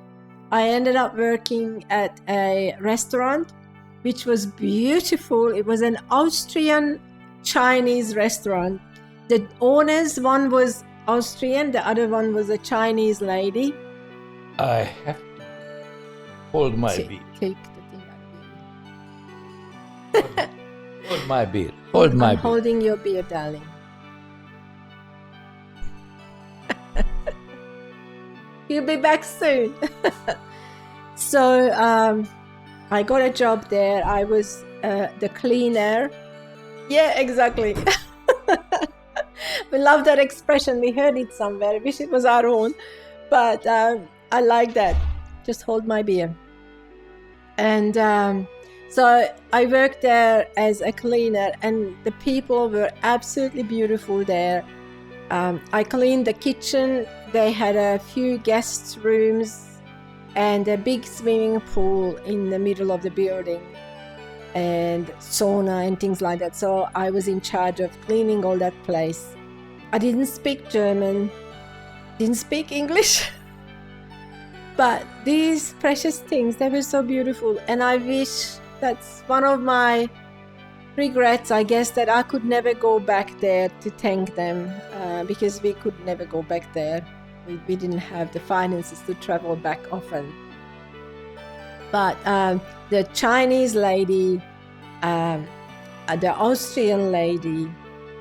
I ended up working at a restaurant, which was beautiful. It was an Austrian Chinese restaurant. The owners, one was Austrian, the other one was a Chinese lady. I have to hold my beer. Take the thing out. Hold my beer. Hold my I'm beer. holding your beer, darling. You'll be back soon. So I got a job there. I was the cleaner. Yeah, exactly. We love that expression. We heard it somewhere. I wish it was our own. But I like that. Just hold my beer. And so I worked there as a cleaner, and the people were absolutely beautiful there. I cleaned the kitchen. They had a few guest rooms and a big swimming pool in the middle of the building, and sauna and things like that. So I was in charge of cleaning all that place. I didn't speak German, didn't speak English, but these precious things, they were so beautiful. And I wish, that's one of my regrets, I guess, that I could never go back there to thank them, because we could never go back there. We didn't have the finances to travel back often. But the Chinese lady, the Austrian lady,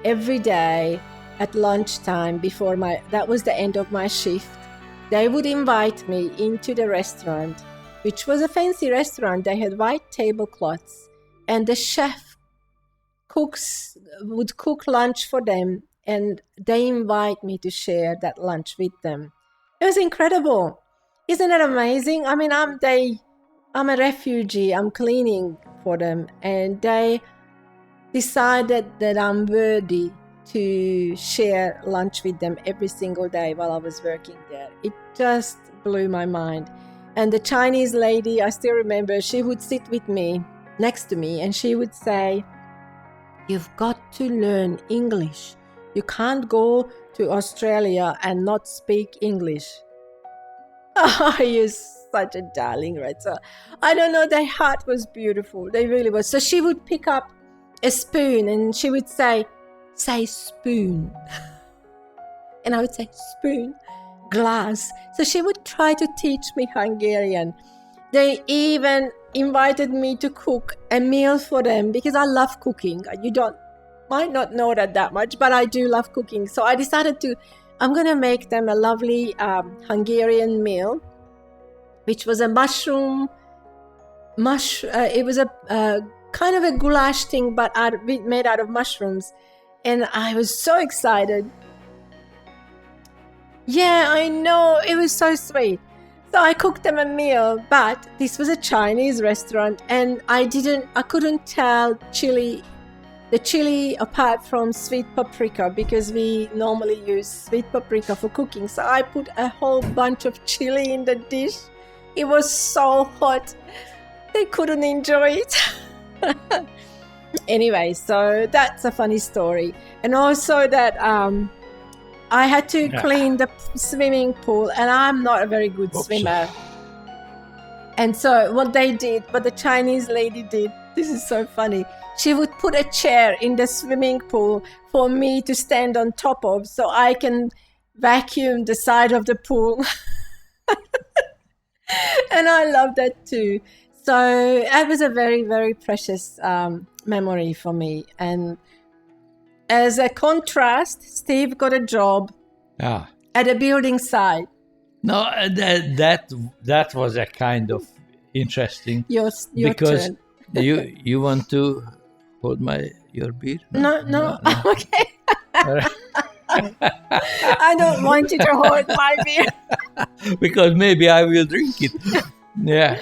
every day at lunchtime that was the end of my shift, they would invite me into the restaurant, which was a fancy restaurant. They had white tablecloths, and the chef would cook lunch for them, and they invite me to share that lunch with them. It was incredible. Isn't that amazing? I mean, I'm a refugee. I'm cleaning for them, and they decided that I'm worthy to share lunch with them every single day while I was working there. It just blew my mind. And the Chinese lady, I still remember, she would sit with me, next to me, and she would say, "You've got to learn English. You can't go to Australia and not speak English." Oh, you're such a darling, Reza. I don't know, their heart was beautiful. They really was. So she would pick up a spoon and she would say spoon. And I would say spoon, glass. So she would try to teach me Hungarian. They even invited me to cook a meal for them because I love cooking. You might not know that much, but I do love cooking. So I decided I'm going to make them a lovely Hungarian meal, which was a it was a kind of a goulash thing, but made out of mushrooms. And I was so excited. Yeah, I know. It was so sweet. So I cooked them a meal, but this was a Chinese restaurant and I couldn't tell the chili apart from sweet paprika because we normally use sweet paprika for cooking. So I put a whole bunch of chili in the dish. It was so hot. They couldn't enjoy it. Anyway, so that's a funny story. And also that I had to clean the swimming pool and I'm not a very good swimmer. And so what the Chinese lady did, this is so funny. She would put a chair in the swimming pool for me to stand on top of so I can vacuum the side of the pool. And I love that too. So that was a very, very precious memory for me. And as a contrast, Steve got a job at a building site. No, that was a kind of interesting. Your because turn. you want to hold your beer? No. Okay. I don't want you to hold my beer. Because maybe I will drink it. Yeah.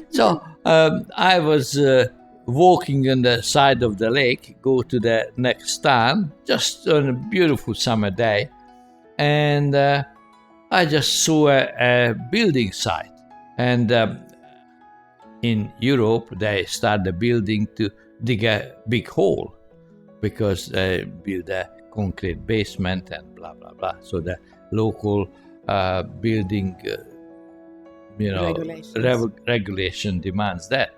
So I was walking on the side of the lake, go to the next town, just on a beautiful summer day. And I just saw a building site. And in Europe, they start the building to dig a big hole because they build a concrete basement and blah, blah, blah. So the local building, regulation demands that.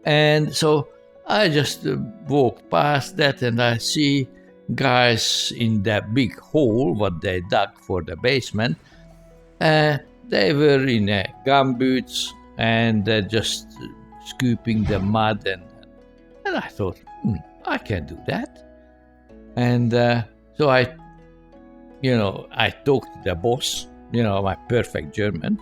And so I just walk past that and I see guys in that big hole, what they dug for the basement. They were in gumboots and just scooping the mud. And I thought, I can do that. And so I talked to the boss, my perfect German.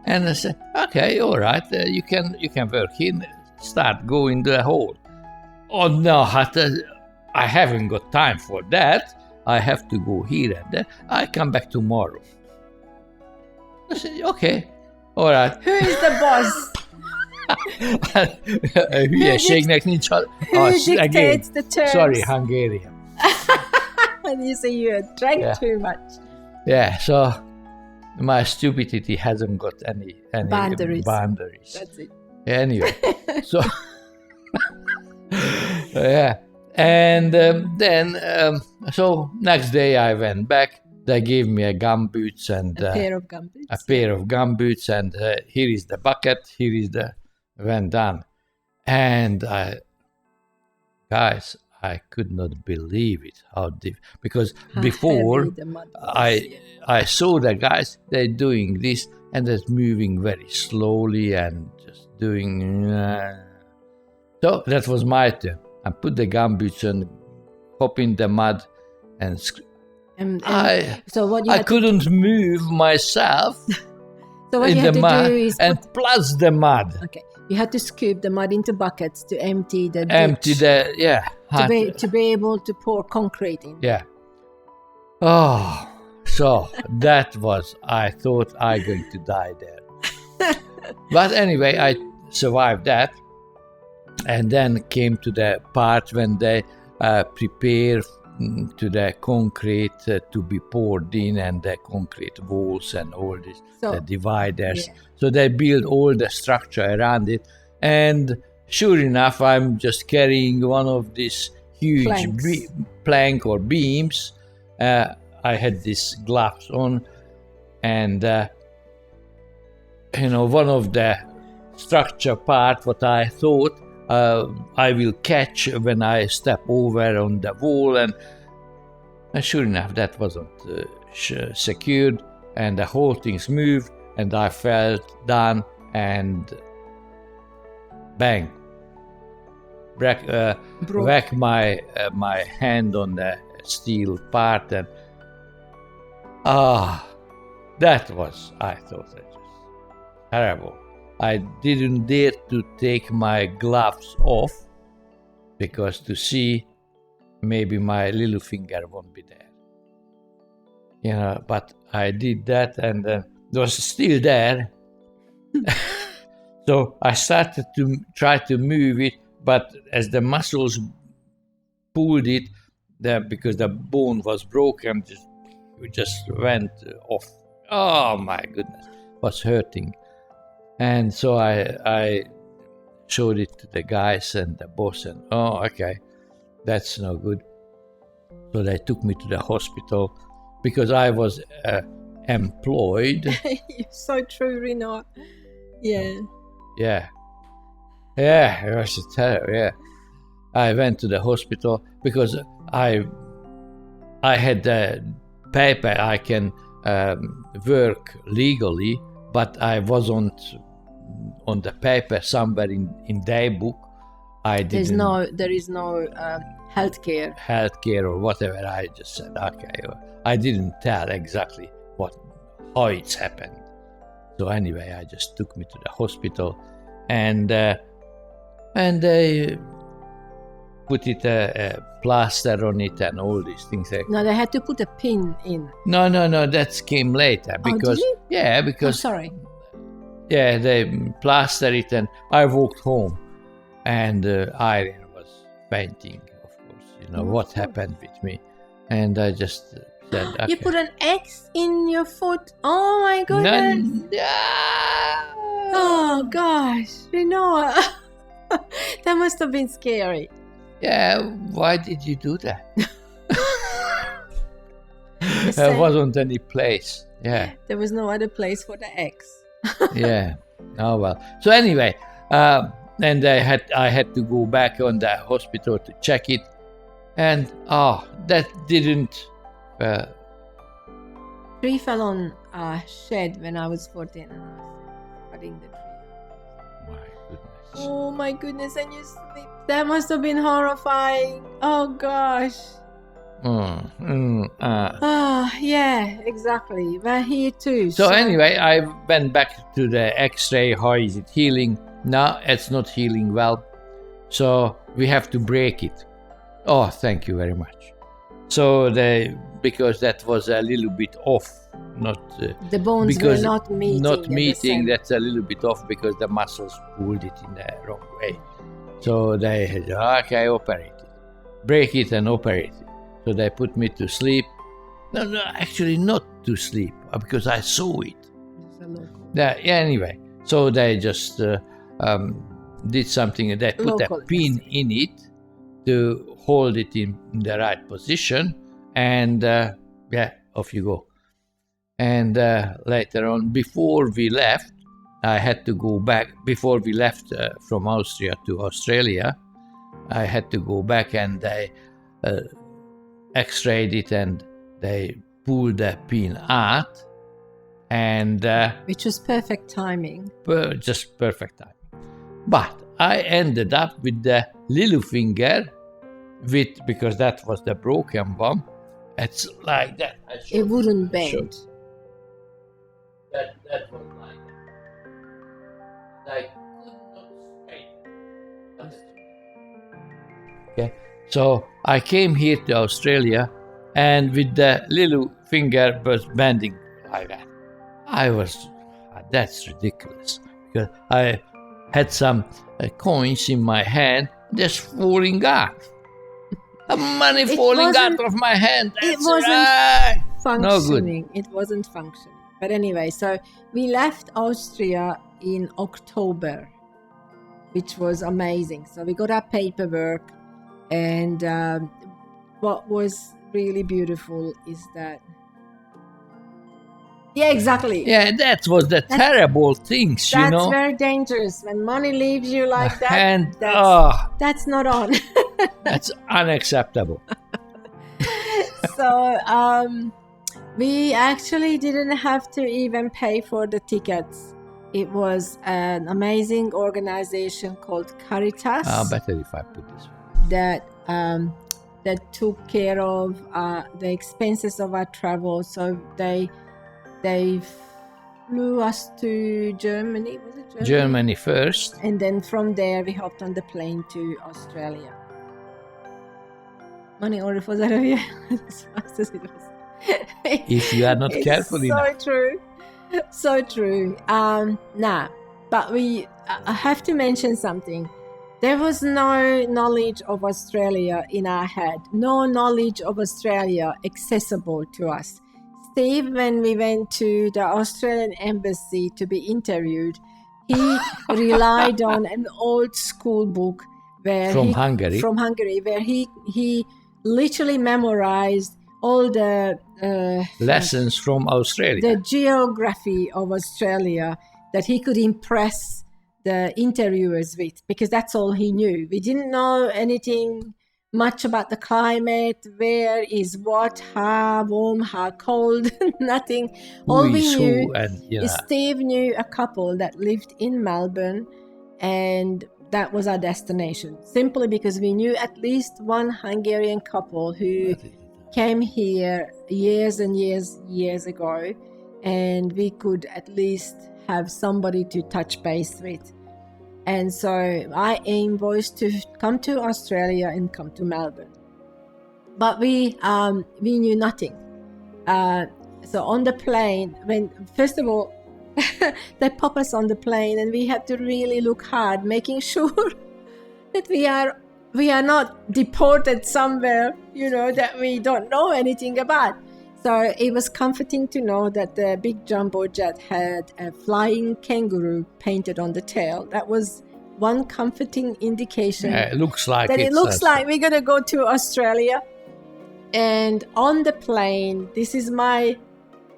And I said, okay, all right, you can work here, start going the hole. Oh no, I haven't got time for that. I have to go here and there. I come back tomorrow. I said, okay, all right. Who is the boss? Hülyeségnek nincs. Who dictates the terms? Sorry, Hungarian. And you say you drank too much. Yeah, so my stupidity hasn't got any boundaries. That's it. Anyway, so yeah, and then so next day I went back. They gave me a gumboots and a pair of gumboots. A pair of gumboots, and here is the bucket. Here is the went done, and guys, I could not believe it because before I saw the guys, they're doing this and they're moving very slowly and just doing. So that was my turn. I put the gumboots and hop in the mud and so what you I couldn't move myself. So what in you had the to mud, do is plus the mud. Okay, you had to scoop the mud into buckets to empty the ditch, to be able to pour concrete in. Yeah. Oh, so that was. I thought I'm going to die there, but anyway, I survived that, and then came to the part when they prepare to the concrete to be poured in, and the concrete walls and all this, the dividers. Yeah. So they build all the structure around it, and sure enough, I'm just carrying one of these huge plank or beams. I had these gloves on, And one of the structure part, what I thought I will catch when I step over on the wall, and sure enough, that wasn't secured, and the whole thing's moved, and I fell down, and bang, whack my hand on the steel part, and that was, I thought, it was terrible. I didn't dare to take my gloves off, because to see maybe my little finger won't be there. But I did that, and it was still there. So I started to try to move it, but as the muscles pulled it, because the bone was broken, it just went off. Oh my goodness, it was hurting. And so I showed it to the guys and the boss, and okay, that's no good. So they took me to the hospital, because I was employed. You're so true, Rino. Yeah. Yeah, it was terrible. Yeah, I went to the hospital because I had the paper I can work legally, but I wasn't on the paper somewhere in their book. There is no healthcare or whatever. I just said okay. I didn't tell exactly how it's happened. So anyway, I just took me to the hospital, and they put a plaster on it and all these things. No, they had to put a pin in. No, that came later, because did you? Yeah, because sorry. Yeah, they plastered it, and I walked home, and Irene was fainting. Of course, what happened with me, and I just said, okay. You put an X in your foot? Oh my goodness! Oh gosh, that must have been scary. Yeah, why did you do that? There wasn't any place. Yeah, there was no other place for the X. Yeah. Oh well. So anyway, and I had to go back on the hospital to check it, and that didn't. Tree fell on a shed when I was 14, and I was cutting the tree. My goodness. Oh my goodness! And you sleep. That must have been horrifying. Oh gosh. Yeah, exactly. We're here too. So anyway, I went back to the X-ray. How is it healing? No, it's not healing well. So we have to break it. Oh, thank you very much. So because that was a little bit off, not the bones were not meeting. Not meeting. That's a little bit off because the muscles pulled it in the wrong way. So they had operate it, break it and operate it. So they put me to sleep. No, actually not to sleep, because I saw it. Anyway, so they just did something. They put a pin in it to hold it in the right position, and off you go. And later on, before we left, I had to go back. Before we left from Austria to Australia, I had to go back, and they X-rayed it, and they pulled the pin out, and which was perfect timing. Just perfect timing. But I ended up with the little finger, because that was the broken one. It's like that. It wouldn't bend. That was like that. I could not straight. Okay. So I came here to Australia, and with the little finger was bending like that. That's ridiculous, because I had some coins in my hand just falling out. Money falling out of my hand. That's it wasn't right. functioning. No good. It wasn't functioning. But anyway, so we left Austria in October, which was amazing. So we got our paperwork. And what was really beautiful is that, Yeah, exactly. Yeah, that was the terrible things, you know. That's very dangerous. When money leaves you like that, And that's not on. that's unacceptable. So we actually didn't have to even pay for the tickets. It was an amazing organization called Caritas Better if I put this one. that took care of the expenses of our travel. So they flew us to Germany. Was it Germany? Germany first. And then from there we hopped on the plane to Australia. Money order for that here as fast as it was. If you are not careful enough. So true. But I have to mention something. There was no knowledge of Australia in our head, no knowledge of Australia accessible to us. Steve, when we went to the Australian embassy to be interviewed, he relied on an old school book from Hungary, where he literally memorized all the lessons from Australia, the geography of Australia, that he could impress the interviewers with, because that's all he knew. We didn't know anything much about the climate, where is what, how warm, how cold, nothing. All we knew is Steve knew a couple that lived in Melbourne, and that was our destination, simply because we knew at least one Hungarian couple who came here years and years ago, and we could at least have somebody to touch base with. And so our aim was to come to Australia and come to Melbourne, but we knew nothing. So on the plane, when first of all they pop us on the plane, and we had to really look hard, making sure that we are not deported somewhere, that we don't know anything about. So it was comforting to know that the big jumbo jet had a flying kangaroo painted on the tail. That was one comforting indication. Yeah, it looks like we're going to go to Australia. And on the plane, this is my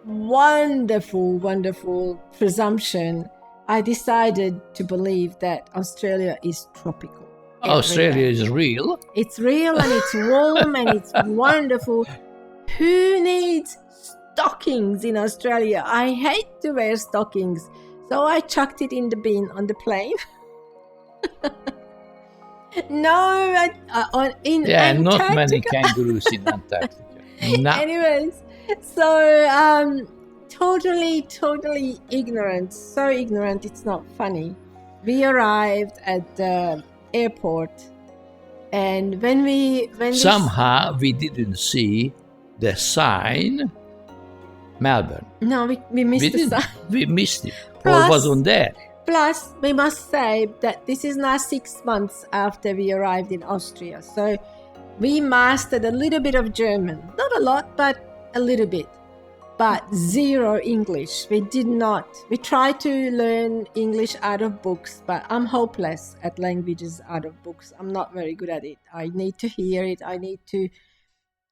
wonderful, wonderful presumption. I decided to believe that Australia is tropical. Australia is real. It's real, and it's warm, and it's wonderful. Who needs stockings in Australia? I hate to wear stockings. So I chucked it in the bin on the plane. Antarctica. Not many kangaroos in Antarctica. No. Anyways, so totally ignorant. So ignorant, it's not funny. We arrived at the airport, and when we didn't see the sign Melbourne. No, we missed the sign. We missed it. Or wasn't there. Plus, we must say that this is now 6 months after we arrived in Austria. So we mastered a little bit of German. Not a lot, but a little bit. But zero English. We tried to learn English out of books, but I'm hopeless at languages out of books. I'm not very good at it. I need to hear it. I need to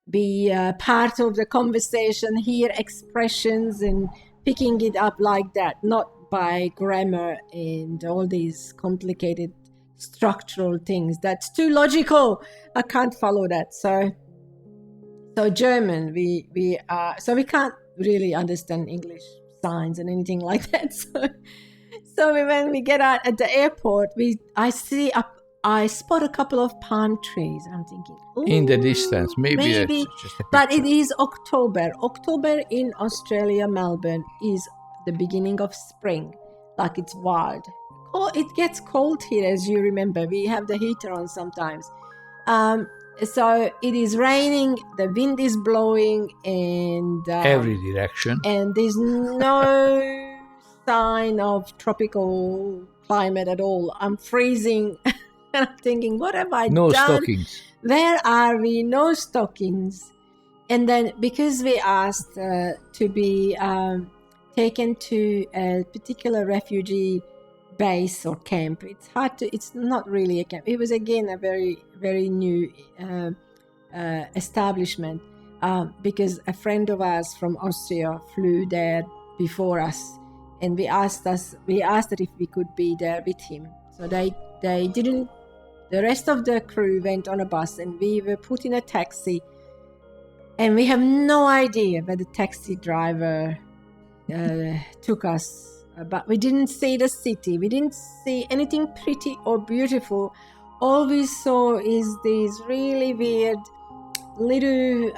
be part of the conversation, hear expressions and picking it up like that, not by grammar and all these complicated structural things. That's too logical. I can't follow that. So German, we can't really understand English signs and anything like that. So when we get out at the airport, I spot a couple of palm trees. I'm thinking, in the distance, maybe. That's just a but it is October. October in Australia, Melbourne, is the beginning of spring. Like, it's wild. It gets cold here, as you remember. We have the heater on sometimes. So it is raining, the wind is blowing, and every direction. And there's no sign of tropical climate at all. I'm freezing. And I'm thinking, what have I done? No stockings. Where are we? No stockings. And then because we asked to be taken to a particular refugee base or camp, it's not really a camp. It was again a very, very new establishment because a friend of ours from Austria flew there before us, and we asked that if we could be there with him. So they didn't. The rest of the crew went on a bus, and we were put in a taxi. And we have no idea where the taxi driver took us. But we didn't see the city. We didn't see anything pretty or beautiful. All we saw is these really weird little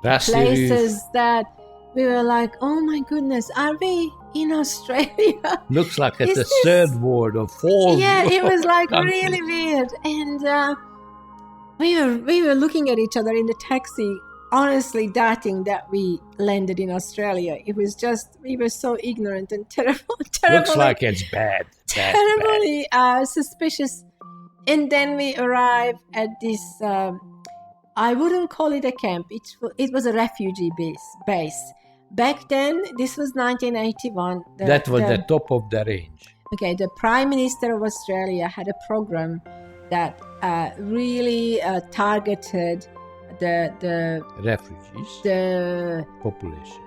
places that we were like, oh my goodness, are we in Australia? Looks like it's the third world or fourth. Yeah, it was like country. really weird. And we were looking at each other in the taxi, honestly doubting that we landed in Australia. It was just, we were so ignorant and terrible. Looks like it's bad. Terribly suspicious. And then we arrived at this, I wouldn't call it a camp. It was a refugee base. Back then, this was 1981. That was the top of the range. Okay, the Prime Minister of Australia had a program that really targeted the refugees, the population,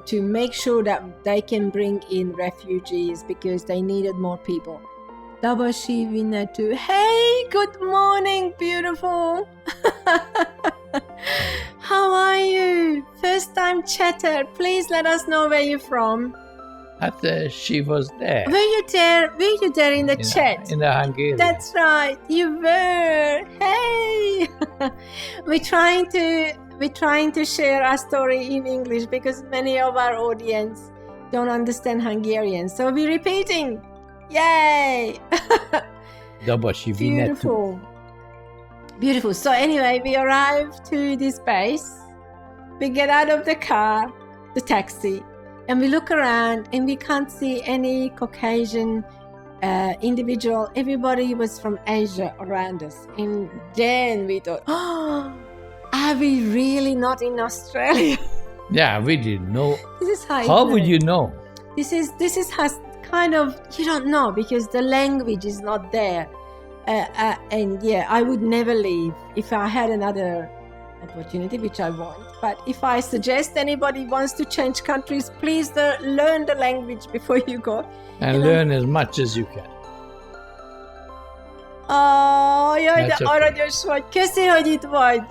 to make sure that they can bring in refugees because they needed more people. Dabashi Vinatu, hey, good morning, beautiful. How are you? First time chatter. Please let us know where you're from. She was there. Were you there in the chat? In the Hungarian. That's right, you were. Hey, we're trying to share our story in English because many of our audience don't understand Hungarian. So we're repeating. Yay! Beautiful. Beautiful. So anyway, we arrived to this base. We get out of the car, the taxi, and we look around and we can't see any Caucasian individual. Everybody was from Asia around us. And then we thought, oh, are we really not in Australia? Yeah, we didn't know. This is how would you know? This is kind of, you don't know because the language is not there. And yeah, I would never leave if I had another opportunity, which I won't. But if I suggest anybody wants to change countries, please learn the language before you go. And learn as much as you can. Jaj, de aranyos vagy. Köszi, hogy itt vagy.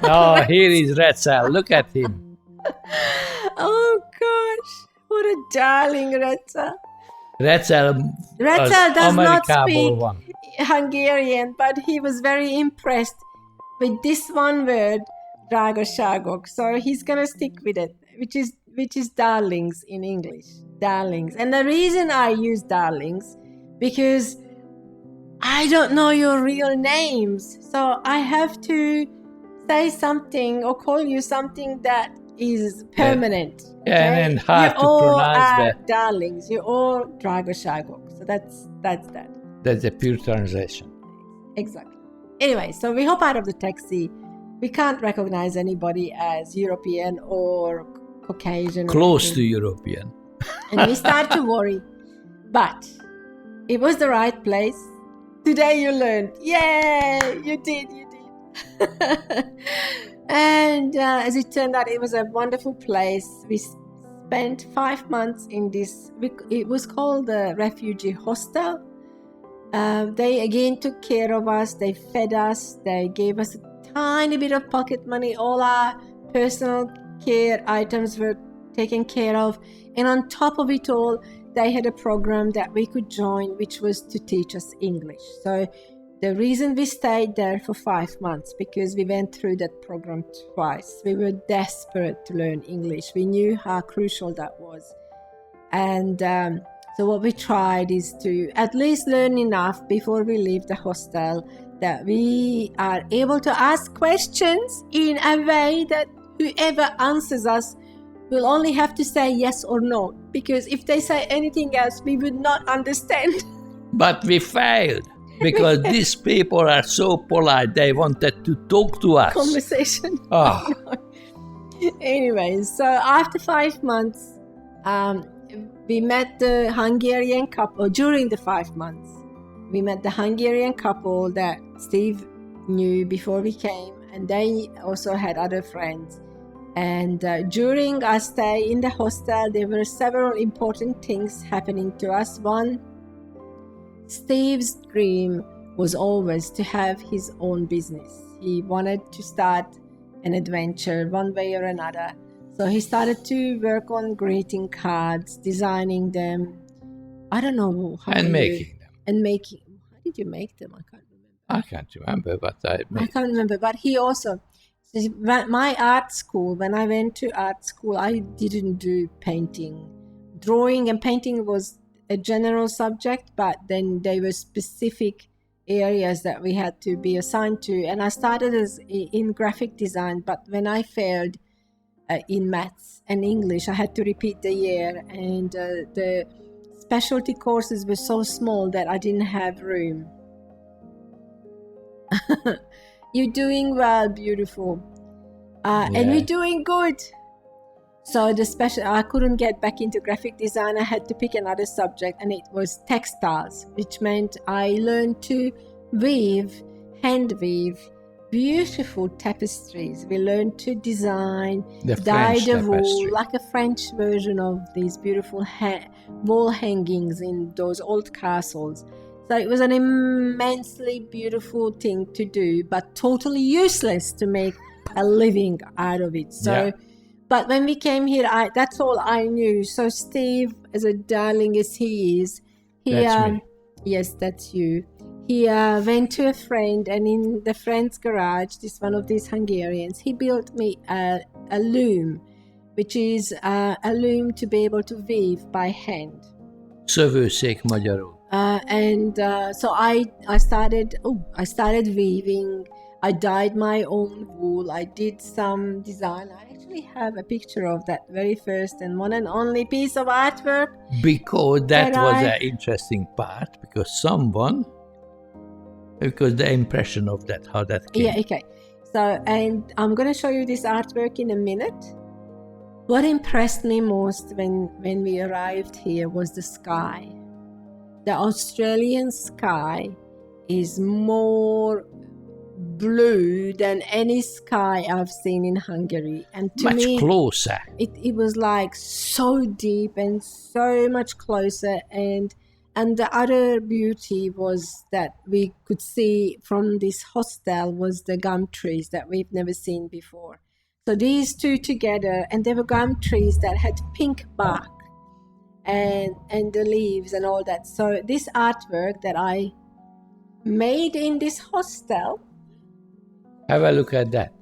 Oh, here is Retzel. Look at him. Oh gosh, what a darling Retzel. Retzel does not speak Hungarian, but he was very impressed with this one word, drágaságok. So he's gonna stick with it, which is darlings in English, darlings. And the reason I use darlings because I don't know your real names, so I have to say something or call you something that is permanent. Yeah, okay? And hard to pronounce that. Darlings, you're all drágaságok. So that's that. That's a pure translation. Exactly. Anyway, so we hop out of the taxi. We can't recognize anybody as European or Caucasian. Close to European. And we start to worry. But it was the right place. Today you learned. Yay! You did. And as it turned out, it was a wonderful place. We spent 5 months in this. It was called the refugee hostel. They again took care of us. They fed us. They gave us a tiny bit of pocket money. All our personal care items were taken care of. And on top of it all, they had a program that we could join, which was to teach us English. So the reason we stayed there for 5 months, because we went through that program twice. We were desperate to learn English. We knew how crucial that was. And so what we tried is to at least learn enough before we leave the hostel that we are able to ask questions in a way that whoever answers us will only have to say yes or no. Because if they say anything else, we would not understand. But we failed. Because these people are so polite, they wanted to talk to us. Conversation. Oh. Anyway, so after 5 months, we met the Hungarian couple. During the 5 months, we met the Hungarian couple that Steve knew before we came, and they also had other friends. And during our stay in the hostel, there were several important things happening to us. One, Steve's dream was always to have his own business. He wanted to start an adventure one way or another. So he started to work on greeting cards, designing them. I don't know how. And making them. And making. How did you make them? I can't remember. I can't remember, but I can't remember. But he also, my art school, when I went to art school, I didn't do painting. Drawing and painting was a general subject, but then there were specific areas that we had to be assigned to. And I started in graphic design, but when I failed in maths and English, I had to repeat the year. And the specialty courses were so small that I didn't have room. You're doing well, beautiful. And we're doing good. So I couldn't get back into graphic design. I had to pick another subject, and it was textiles, which meant I learned to hand weave beautiful tapestries. We learned to design, dye the wool, like a French version of these beautiful wall hangings in those old castles. So it was an immensely beautiful thing to do, but totally useless to make a living out of it. So, but when we came here, that's all I knew. So Steve, as a darling as he is, that's me. Yes, that's you. He went to a friend, and in the friend's garage, one of these Hungarians, he built me a loom, which is a loom to be able to weave by hand. Szövőszék magyarul. So I started weaving. I dyed my own wool. I did some design. I actually have a picture of that very first and one and only piece of artwork. Because that was an interesting part, because the impression of that, how that came. Yeah, okay. So, and I'm going to show you this artwork in a minute. What impressed me most when we arrived here was the sky. The Australian sky is more blue than any sky I've seen in Hungary. And to much me, closer. It was like so deep and so much closer. And the other beauty was that we could see from this hostel was the gum trees that we've never seen before. So these two together, and there were gum trees that had pink bark and the leaves and all that. So this artwork that I made in this hostel. Have a look at that.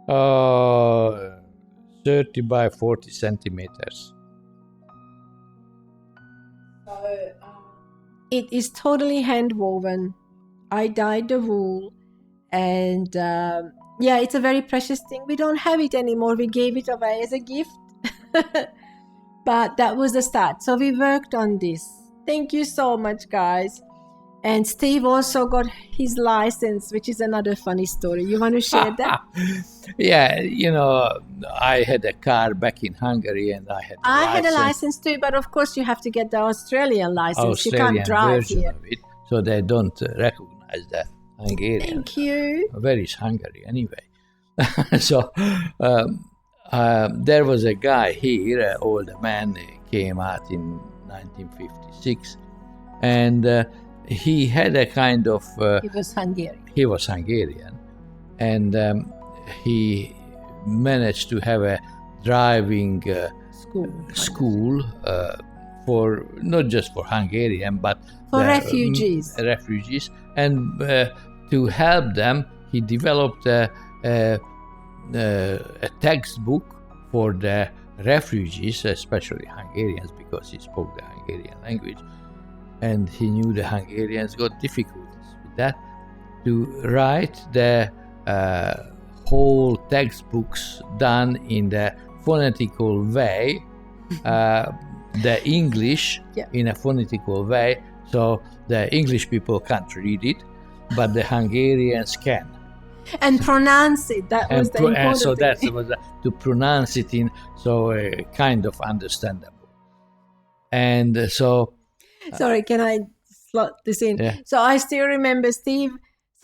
Oh, 30 by 40 centimeters. So it is totally hand woven. I dyed the wool, and it's a very precious thing. We don't have it anymore. We gave it away as a gift. But that was the start. So we worked on this. Thank you so much, guys. And Steve also got his license, which is another funny story. You want to share that? Yeah, I had a car back in Hungary, and I had a license too, but of course you have to get the Australian license. You can't drive here. Of it, so they don't recognize the Hungarian. Thank you. Where is Hungary anyway? So there was a guy here, an older man, came out in 1956, and he had a kind of... he was Hungarian. He was Hungarian, and he managed to have a driving school for not just for Hungarian, but for refugees. Refugees, and to help them, he developed a textbook for the refugees, especially Hungarians, because he spoke the Hungarian language, and he knew the Hungarians got difficulties with that, to write the whole textbooks done in the phonetical way, the English in a phonetical way, so the English people can't read it, but the Hungarians can. And pronounce it. That was the important so that thing. was to pronounce it in kind of understandable. And so... Sorry, can I slot this in? Yeah. So I still remember Steve.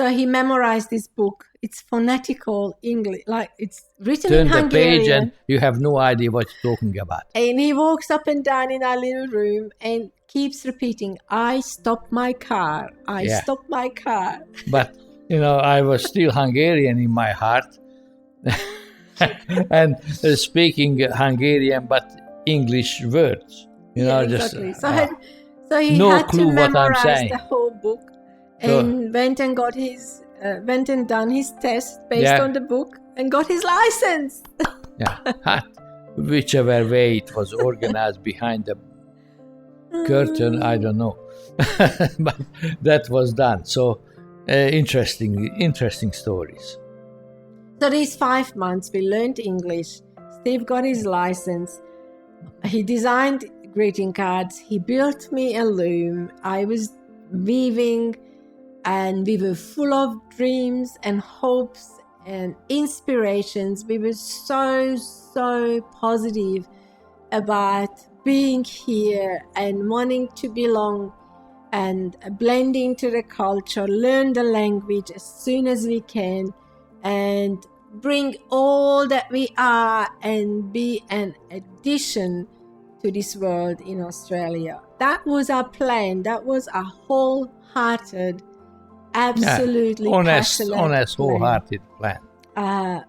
So he memorized this book. It's phonetical English, like it's written Turn in the Hungarian. page and you have no idea what you're talking about. And he walks up and down in our little room and keeps repeating, I stopped my car. I stopped my car. But, I was still Hungarian in my heart. And speaking Hungarian, but English words. Exactly. Just so he no had clue to what I'm memorize saying. the whole book and went and done his test based on the book and got his license. Whichever way it was organized behind the curtain, I don't know. But that was done. So interesting stories. So these 5 months, we learned English. Steve got his license. He designed greeting cards. He built me a loom. I was weaving, and we were full of dreams and hopes and inspirations. We were so positive about being here and wanting to belong and blending to the culture, learn the language as soon as we can, and bring all that we are and be an addition to this world in Australia. That was our plan. That was a wholehearted, absolutely honest, plan. wholehearted plan.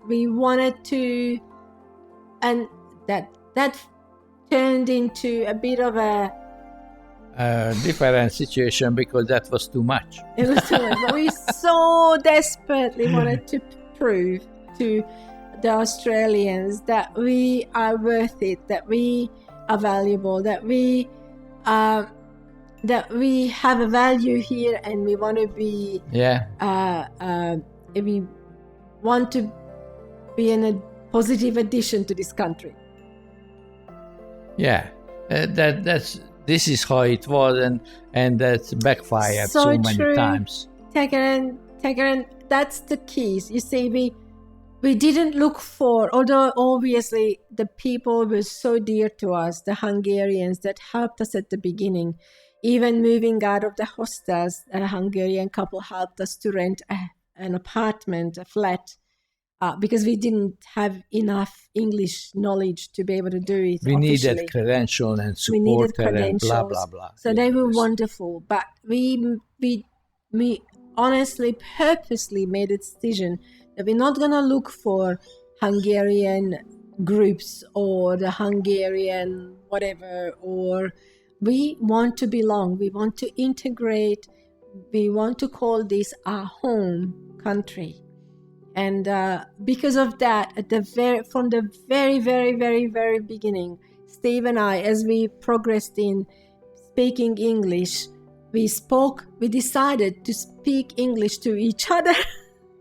We wanted to, and that turned into a bit of a different situation because that was too much. It was too much, but we so desperately wanted to prove to the Australians that we are worth it, that we are valuable, that we have a value here, and we want to be we want to be a positive addition to this country. This is how it was, and that's backfired so many times. Tagaran, that's the keys. You see, we didn't look for, although obviously the people were so dear to us, the Hungarians that helped us at the beginning. Even moving out of the hostels, a Hungarian couple helped us to rent an apartment, a flat, because we didn't have enough English knowledge to be able to do it. We officially. needed credentials and support and blah, blah, blah. So they were wonderful. But we honestly, purposely made a decision that we're not going to look for Hungarian groups or the Hungarian whatever, or we want to belong. We want to integrate. We want to call this our home country. And because of that, from the very beginning, Steve and I, as we progressed in speaking English, we decided to speak English to each other.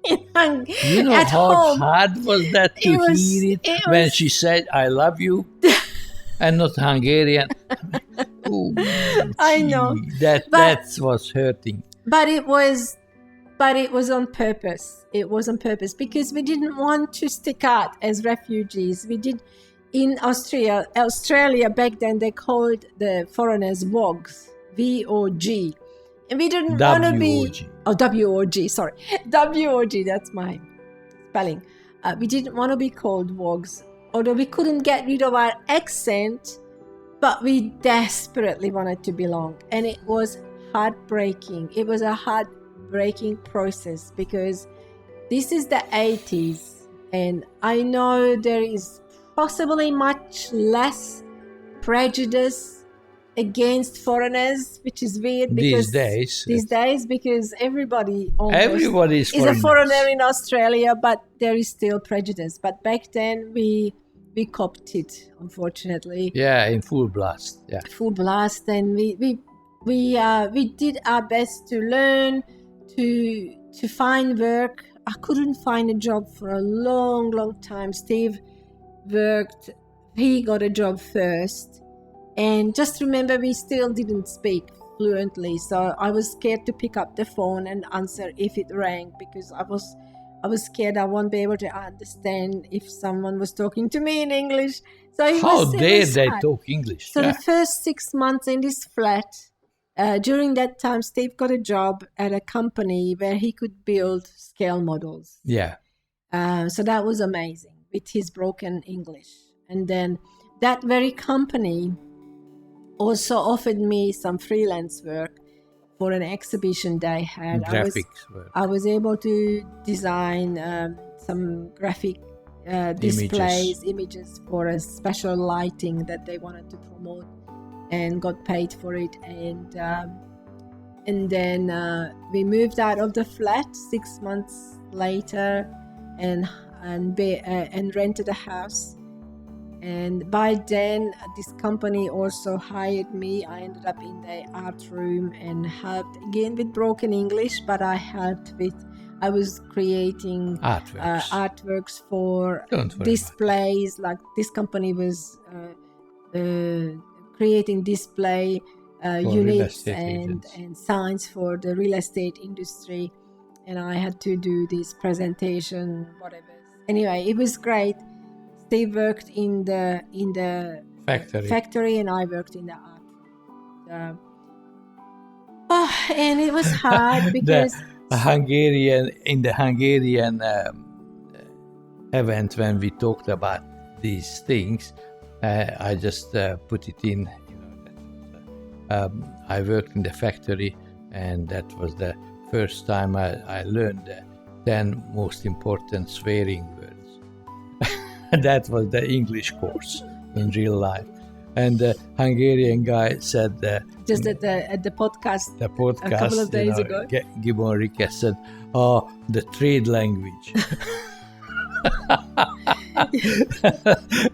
You know how hard was that to hear it when she said, I love you, and not Hungarian. Oh, I know. That was hurting. But it was on purpose. It was on purpose because we didn't want to stick out as refugees. We did in Australia back then. They called the foreigners WOGs, V-O-G, and we didn't want to be W-O-G. Sorry, W-O-G. That's my spelling. We didn't want to be called WOGs, although we couldn't get rid of our accent, but we desperately wanted to belong, and it was heartbreaking. It was a heartbreaking process because this is the 80s, and I know there is possibly much less prejudice against foreigners, which is weird because these days because everybody is a foreigner in Australia, but there is still prejudice. But back then we copped it, unfortunately. Yeah, in full blast. Yeah, full blast, and we did our best to learn, to find work. I couldn't find a job for a long time. Steve worked. He got a job first. And just remember, we still didn't speak fluently. So I was scared to pick up the phone and answer if it rang because I was scared I won't be able to understand if someone was talking to me in English. So how dare they talk English? So the first 6 months in this flat, during that time, Steve got a job at a company where he could build scale models. Yeah. So that was amazing with his broken English. And then that very company also offered me some freelance work for an exhibition they had. Graphics work. I was able to design some graphic displays, images for a special lighting that they wanted to promote, and got paid for it. And then we moved out of the flat 6 months later, and rented a house. And by then, this company also hired me. I ended up in the art room and helped again with broken English, but I was creating artworks for displays. Like this company was creating display units and signs for the real estate industry. And I had to do this presentation, whatever. Anyway, it was great. Steve worked in the factory, and I worked in the art room. And it was hard because the Hungarian event, when we talked about these things, I just put it in. I worked in the factory, and that was the first time I learned the 10 most important swearing words. That was the English course in real life. And the Hungarian guy said just at the podcast a couple of days ago, Gibbon Rickes said, "Oh, the trade language."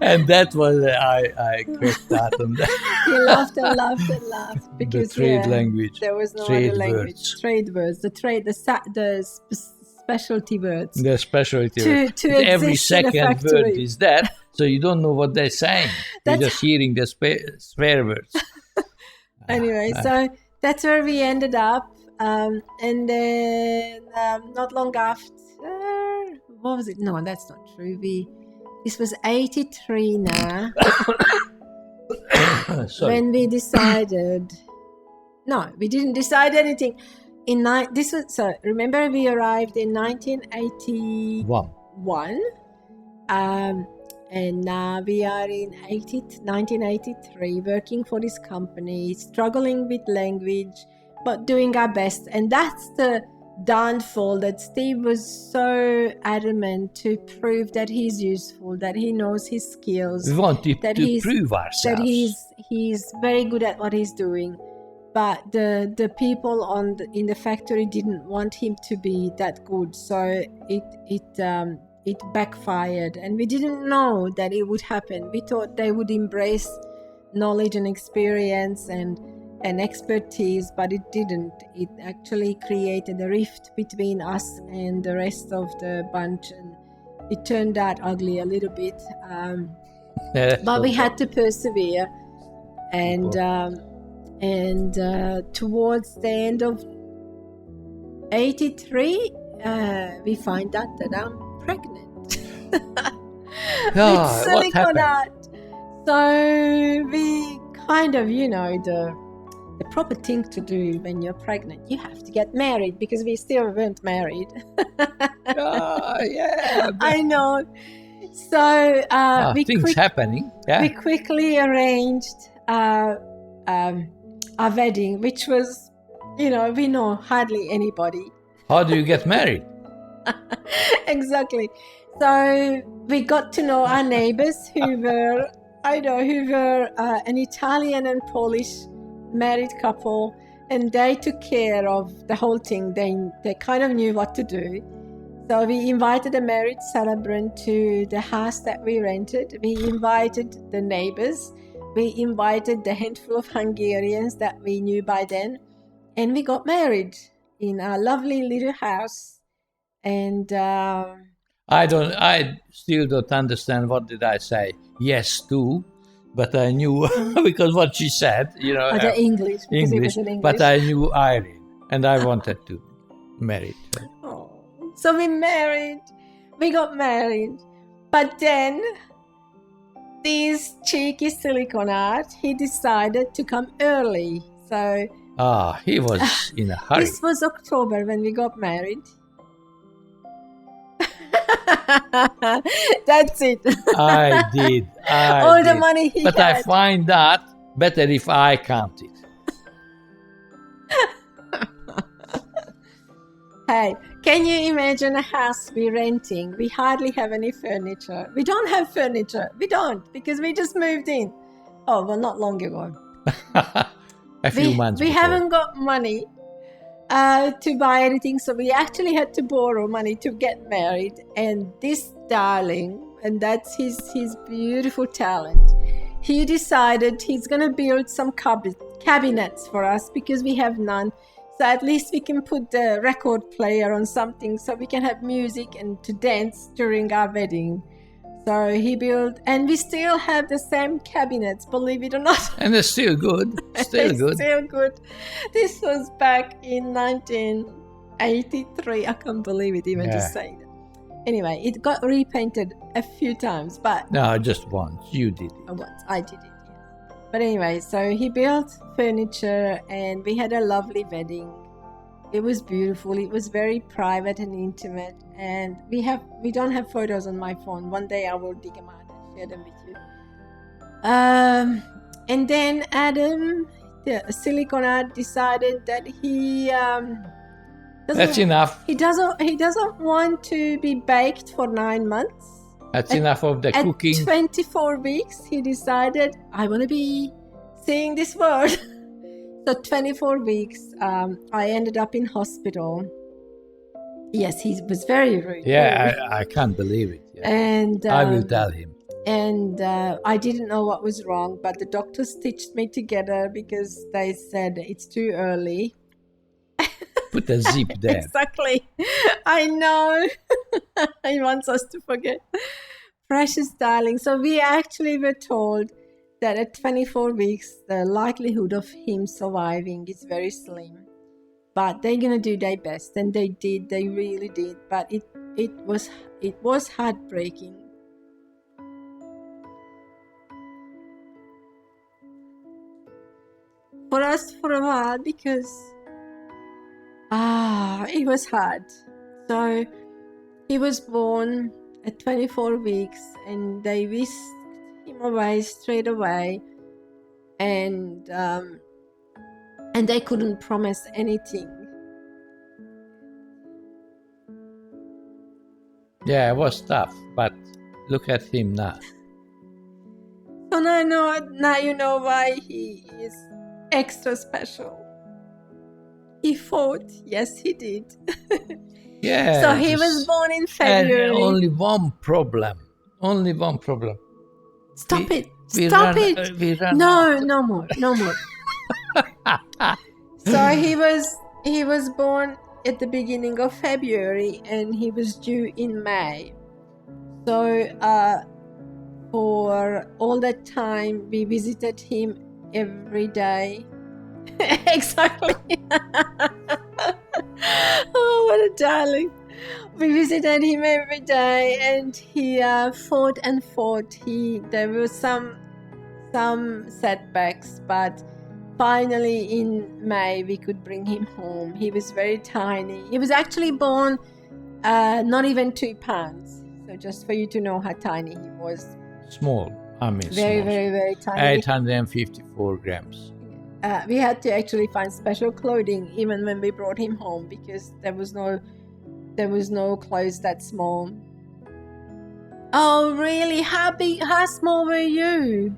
And that was I cracked out on that. He laughed and laughed and laughed because the trade language. There was no trade other language. Words. Trade words. The specialty words. The specialty words. To every second word is that, so you don't know what they're saying. You're just hearing the swear words. Anyway, so that's where we ended up. And then not long after, what was it? No, that's not true. This was 83 now. When we decided, no, we didn't decide anything. Remember we arrived in 1981. And now we are in 1983, working for this company, struggling with language, but doing our best. And that's the downfall, that Steve was so adamant to prove that he's useful, that he knows his skills. We wanted to prove ourselves. That he's very good at what he's doing. But the people in the factory didn't want him to be that good. So it backfired, and we didn't know that it would happen. We thought they would embrace knowledge and experience and expertise, but it didn't. It actually created a rift between us and the rest of the bunch, and it turned out ugly a little bit. But we had to persevere, and towards the end of 83, we find out that I'm pregnant. With silicone art. So we kind of, the proper thing to do when you're pregnant, you have to get married, because we still weren't married. Yeah. I know. So happening. Yeah. We quickly arranged our wedding, which was, we know hardly anybody. How do you get married? Exactly. So we got to know our neighbors who were an Italian and Polish married couple, and they took care of the whole thing. They kind of knew what to do. So we invited a marriage celebrant to the house that we rented. We invited the neighbors. We invited the handful of Hungarians that we knew by then, and we got married in a lovely little house. And I still don't understand, what did I say yes to, but I knew because what she said, the English, because it was in English. But I knew Irene, and I wanted to marry her. Oh. So we got married, but then this cheeky silicone art, he decided to come early. So He was in a hurry. This was October when we got married. That's it. I did. All the money he but had. I find that better if I count it. Hey, can you imagine a house we're renting? We hardly have any furniture. We don't have furniture. We don't, because we just moved in. Oh, well, not long ago. A few months We before. haven't got money to buy anything, so we actually had to borrow money to get married. And this darling, and that's his beautiful talent, he decided he's going to build some cabinets for us because we have none. So at least we can put the record player on something so we can have music and to dance during our wedding. So he built, and we still have the same cabinets, believe it or not. And they're still good. Still good. Still good. This was back in 1983. I can't believe it even to say that. Anyway, it got repainted a few times, but... No, just once. You did it. Once. I did it, yes. But anyway, so he built furniture and we had a lovely wedding. It was beautiful. It was very private and intimate. And we don't have photos on my phone. One day I will dig them out and share them with you. And then Adam, the Siliconad, decided that he That's enough. He doesn't want to be baked for 9 months. That's enough of the cooking. At 24 weeks, he decided, I want to be seeing this world. So 24 weeks, I ended up in hospital. Yes, he was very rude. Yeah, I can't believe it. Yeah. And I will tell him. And I didn't know what was wrong, but the doctors stitched me together because they said it's too early. Put a zip there. Exactly. I know. He wants us to forget. Precious darling. So we actually were told that at 24 weeks, the likelihood of him surviving is very slim. But they're going to do their best. And they did. They really did. But it was heartbreaking. For us for a while because it was hard. So he was born at 24 weeks and they whisked him away straight away, and they couldn't promise anything. Yeah, it was tough, but look at him now. So now you know why he is extra special. He fought. Yes, he did. Yeah. So he was born in February. And only one problem. Stop it. We Stop ran- it. we ran No more. So he was born at the beginning of February and he was due in May. So for all that time we visited him every day. Exactly. Oh, what a darling. We visited him every day and he fought and fought. There were some setbacks, but finally in May we could bring him home. He was very tiny. He was actually born not even 2 pounds. So just for you to know how tiny he was. Small. I mean, very, small. very, very tiny. 854 grams. We had to actually find special clothing even when we brought him home because there was no clothes that small. Oh, really? How small were you?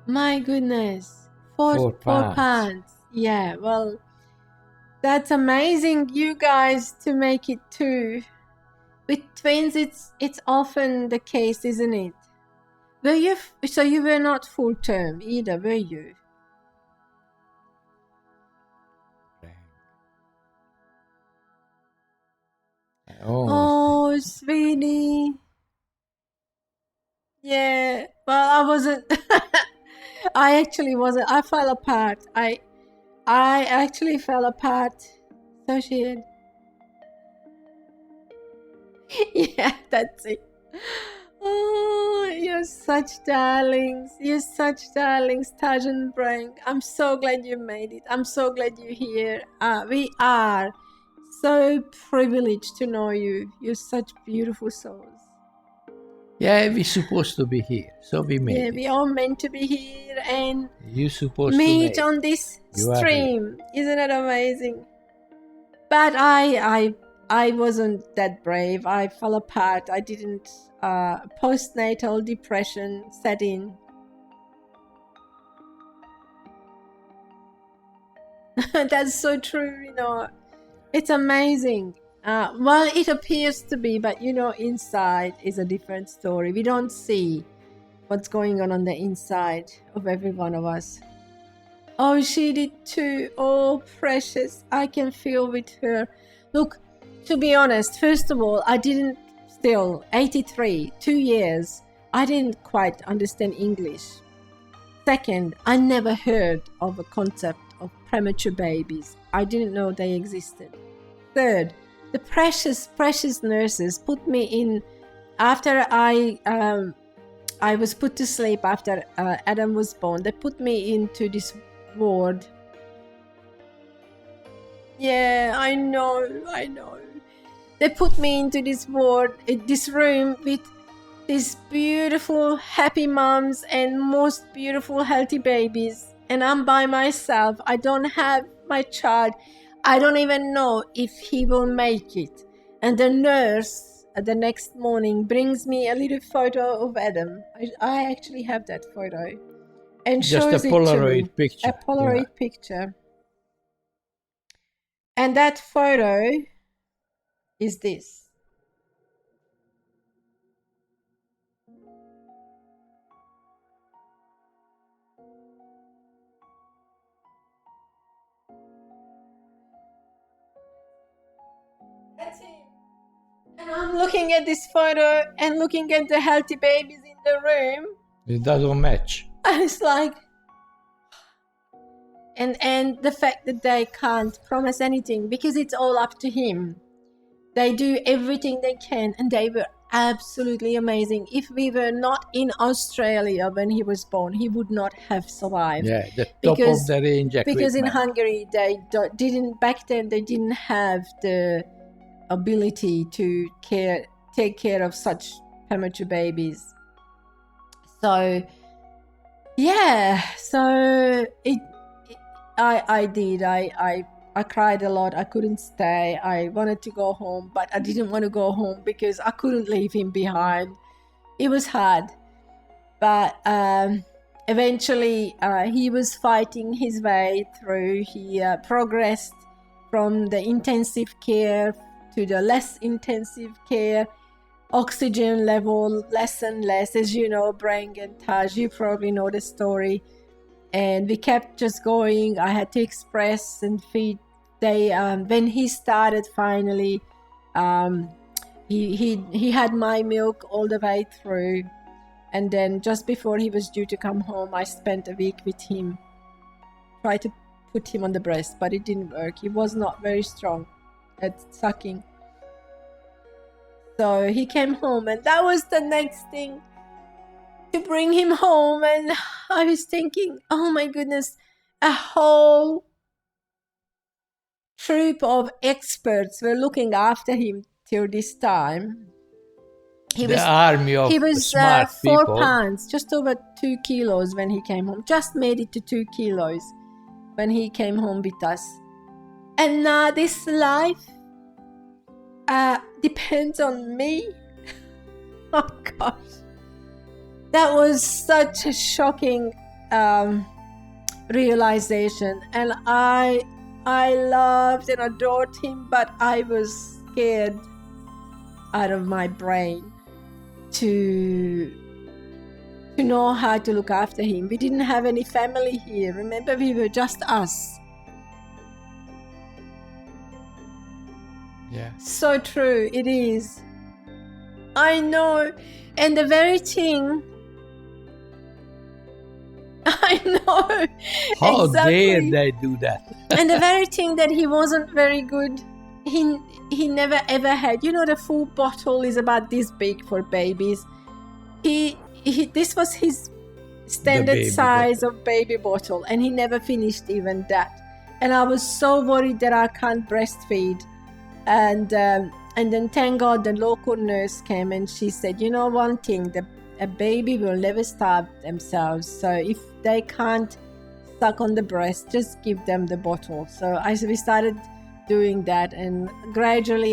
My goodness. 4 pounds. Yeah, well, that's amazing, you guys, to make it too. With twins, it's often the case, isn't it? Were you? So you were not full term either, were you? Oh, sweetie. Yeah. Well, I wasn't. I actually wasn't. I fell apart. I actually fell apart. So she did. Yeah, that's it. Oh, you're such darlings. You're such darlings, Taj and Brang. I'm so glad you made it. I'm so glad you're here. We are so privileged to know you. You're such beautiful souls. Yeah, we're supposed to be here, so we made it. Yeah, we are meant to be here and you're supposed meet to on this you stream. Isn't it amazing? But I wasn't that brave. I fell apart. I didn't. Postnatal depression set in. That's so true. You know, it's amazing. Well, it appears to be, but you know, inside is a different story. We don't see what's going on the inside of every one of us. Oh, she did too. Oh, precious. I can feel with her. Look, to be honest, first of all, I didn't still, 83, 2 years, I didn't quite understand English. Second, I never heard of a concept of premature babies. I didn't know they existed. Third, the precious nurses put me in after I was put to sleep after Adam was born. They put me into this ward. Yeah, I know. They put me into this ward, this room with these beautiful, happy moms and most beautiful, healthy babies. And I'm by myself. I don't have my child. I don't even know if he will make it. And the nurse the next morning brings me a little photo of Adam. I actually have that photo. And just shows a Polaroid it to me. picture. A Polaroid picture. And that photo is this. That's him. And I'm looking at this photo and looking at the healthy babies in the room. It doesn't match. And it's like, and the fact that they can't promise anything because it's all up to him. They do everything they can, and they were absolutely amazing. If we were not in Australia when he was born, he would not have survived. Yeah, the top of the range equipment. Because in Hungary, they didn't, back then, they didn't have the ability to take care of such premature babies. So, yeah, so I cried a lot. I couldn't stay. I wanted to go home, but I didn't want to go home because I couldn't leave him behind. It was hard. But eventually he was fighting his way through. He progressed from the intensive care to the less intensive care. Oxygen level less and less. As you know, Brang and Taj, you probably know the story. And we kept just going. I had to express and feed. When he started finally, he had my milk all the way through, and then just before he was due to come home, I spent a week with him, tried to put him on the breast, but it didn't work. He was not very strong at sucking. So he came home, and that was the next thing, to bring him home. And I was thinking, oh my goodness, a whole troop of experts were looking after him till this time. He was 4 pounds, just over 2 kilos when he came home. Just made it to 2 kilos when he came home with us. And now this life depends on me. Oh gosh. That was such a shocking realization. And I loved and adored him, but I was scared out of my brain to know how to look after him. We didn't have any family here. Remember, we were just us. Yeah. So true, it is. I know. And the very thing, I know. How exactly. dare they do that? And the very thing that he wasn't very good, he never ever had. You know, the full bottle is about this big for babies. this was his standard size of baby bottle, and he never finished even that. And I was so worried that I can't breastfeed. And then thank God the local nurse came and she said, you know one thing, a baby will never starve themselves. So if they can't suck on the breast, just give them the bottle. So we started doing that, and gradually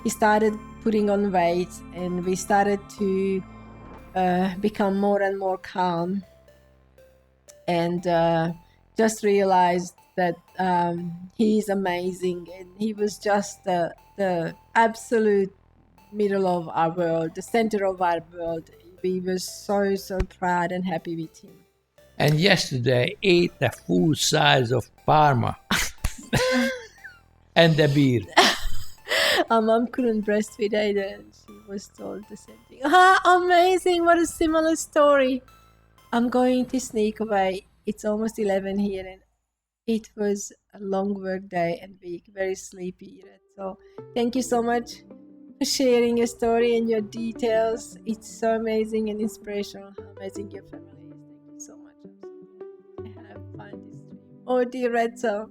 he started putting on weight, and we started to become more and more calm, and just realized that he's amazing, and he was just the absolute middle of our world, the center of our world. We were so proud and happy with him. And yesterday I ate a full size of Parma and the beer. Our mom couldn't breastfeed either, and she was told the same thing. Amazing, what a similar story. I'm going to sneak away. It's almost 11 here, and it was a long work day and week, very sleepy. So thank you so much for sharing your story and your details. It's so amazing and inspirational how amazing your family is. Thank you so much. I'm so glad I have found this stream. Oh dear Retzel,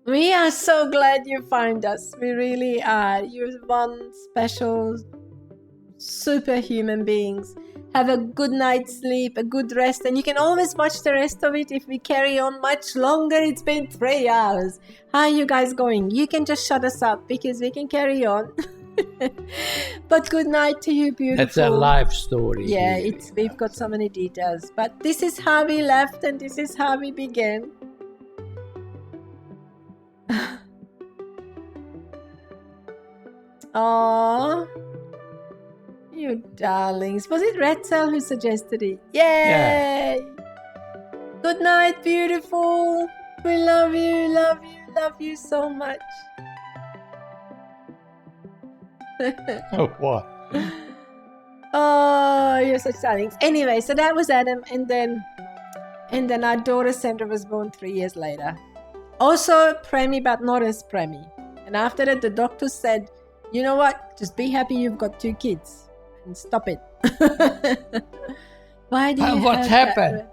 we are so glad you find us. We really are. You're one special superhuman beings. Have a good night's sleep, a good rest, and you can always watch the rest of it if we carry on much longer. It's been 3 hours. How are you guys going? You can just shut us up because we can carry on. But good night to you, beautiful. That's a life story. Yeah, we've got so many details. But this is how we left and this is how we began. Aww. You darlings. Was it Retzel who suggested it? Yay! Yeah. Good night, beautiful. We love you so much. Oh, what? Oh, you're such darlings. Anyway, so that was Adam, and then our daughter Sandra was born 3 years later. Also preemie, but not as preemie. And after that, the doctor said, you know what? Just be happy you've got 2 kids. And stop it. Why do you what happened?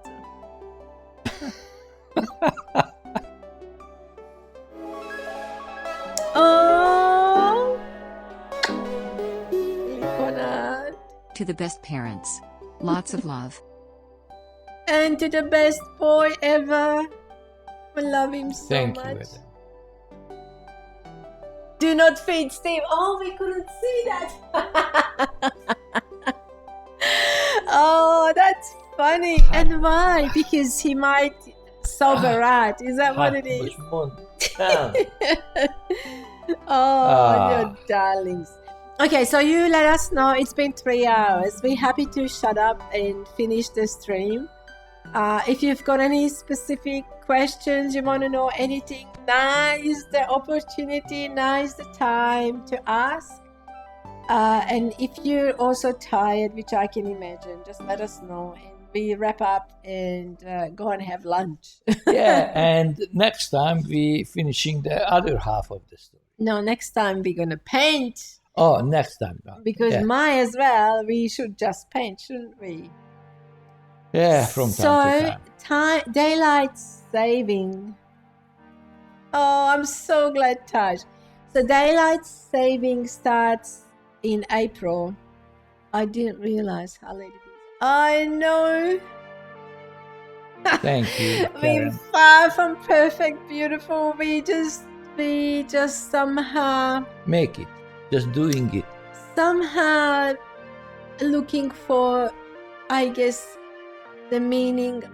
Oh, to the best parents, lots of love. And to the best boy ever. We love him so Thank much. You, do not feed Steve. Oh, we couldn't see that. Oh, that's funny. And why? Because he might sober out. Is that what it is? Your darlings. Okay, so you let us know. It's been 3 hours. We're happy to shut up and finish the stream. If you've got any specific questions, you want to know anything, now is the opportunity, now is the time to ask. And if you're also tired, which I can imagine, just let us know and we wrap up and go and have lunch. Yeah, and next time we finishing the other half of the story. No, next time we're going to paint. Oh, next time. Because Mai as well, we should just paint, shouldn't we? Yeah, from time to time. Daylight saving. Oh, I'm so glad, Taj. So daylight saving starts in April. I didn't realize how late it is. I know. Thank you, We're far from perfect, beautiful. We just somehow make it. Just doing it. Somehow looking for, I guess, the meaning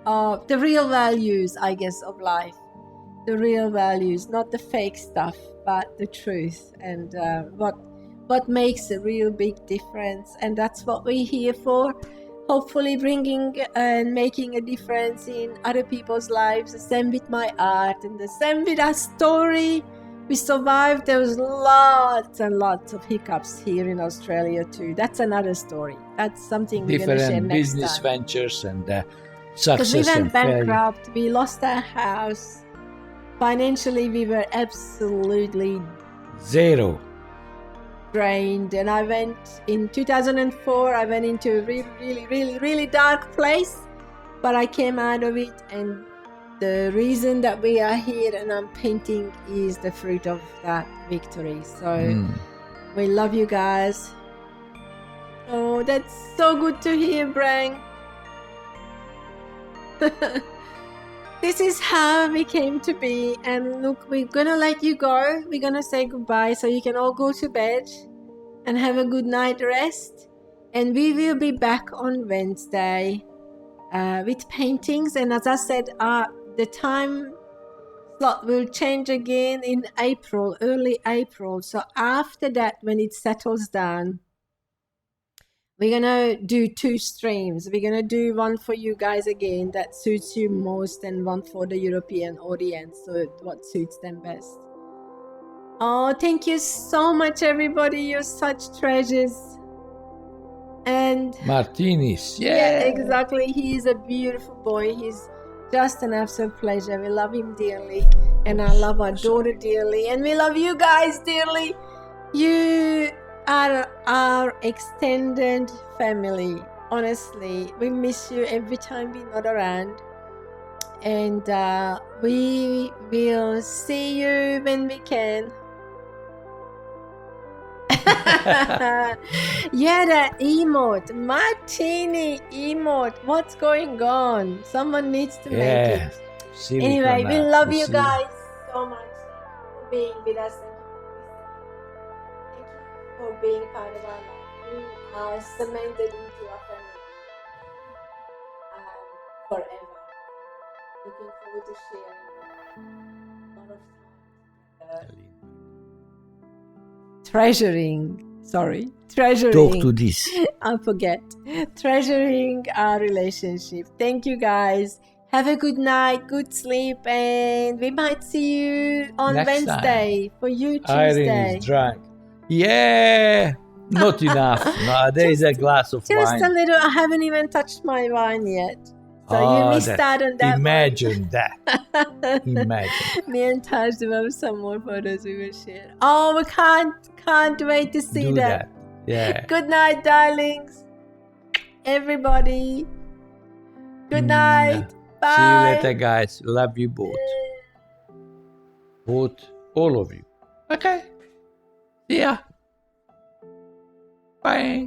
of the real values, I guess, of life. The real values, not the fake stuff, but the truth, and what makes a real big difference. And that's what we're here for. Hopefully bringing and making a difference in other people's lives. The same with my art and the same with our story. We survived. There was lots and lots of hiccups here in Australia too. That's another story. That's something we're going to share next time. Different business ventures and success. Because we went and bankrupt. failure. We lost our house. Financially, we were absolutely zero. drained. And I went in 2004, I went into a really dark place, but I came out of it, and the reason that we are here and I'm painting is the fruit of that victory. So we love you guys. Oh, that's so good to hear, Brang. This is how we came to be. And look, we're gonna let you go. We're gonna say goodbye so you can all go to bed and have a good night rest. And we will be back on Wednesday with paintings. And as I said, the time slot will change again in April, early April. So after that, when it settles down, we're gonna do 2 streams. We're gonna do one for you guys again that suits you most, and one for the European audience, so what suits them best. Oh, thank you so much, everybody. You're such treasures. And Martinis, yeah, exactly. He's a beautiful boy. He's just an absolute pleasure. We love him dearly, and I love our daughter dearly, and we love you guys dearly. You are our extended family. Honestly, we miss you every time we're not around, and we will see you when we can. Yeah, that emote, Martini emote. What's going on? Someone needs to make it. Anyway, we love you guys so much for being with us. Thank you for being part of our life. You are cemented into our family forever. Looking forward to sharing a lot of time. Treasuring. Talk to this. I forget. Treasuring our relationship. Thank you guys. Have a good night, good sleep, and we might see you on Next Wednesday. time. For you, Tuesday. Irene is drunk. Yeah, not enough. No, there is a glass of wine. Just a little. I haven't even touched my wine yet. So you missed out on that. Imagine that. Imagine. Me and Taj will have some more photos we will share. Oh, we can't wait to see that. Yeah. Good night, darlings. Everybody. Good night. Bye. See you later, guys. Love you both. Both, all of you. Okay. See ya. Bye.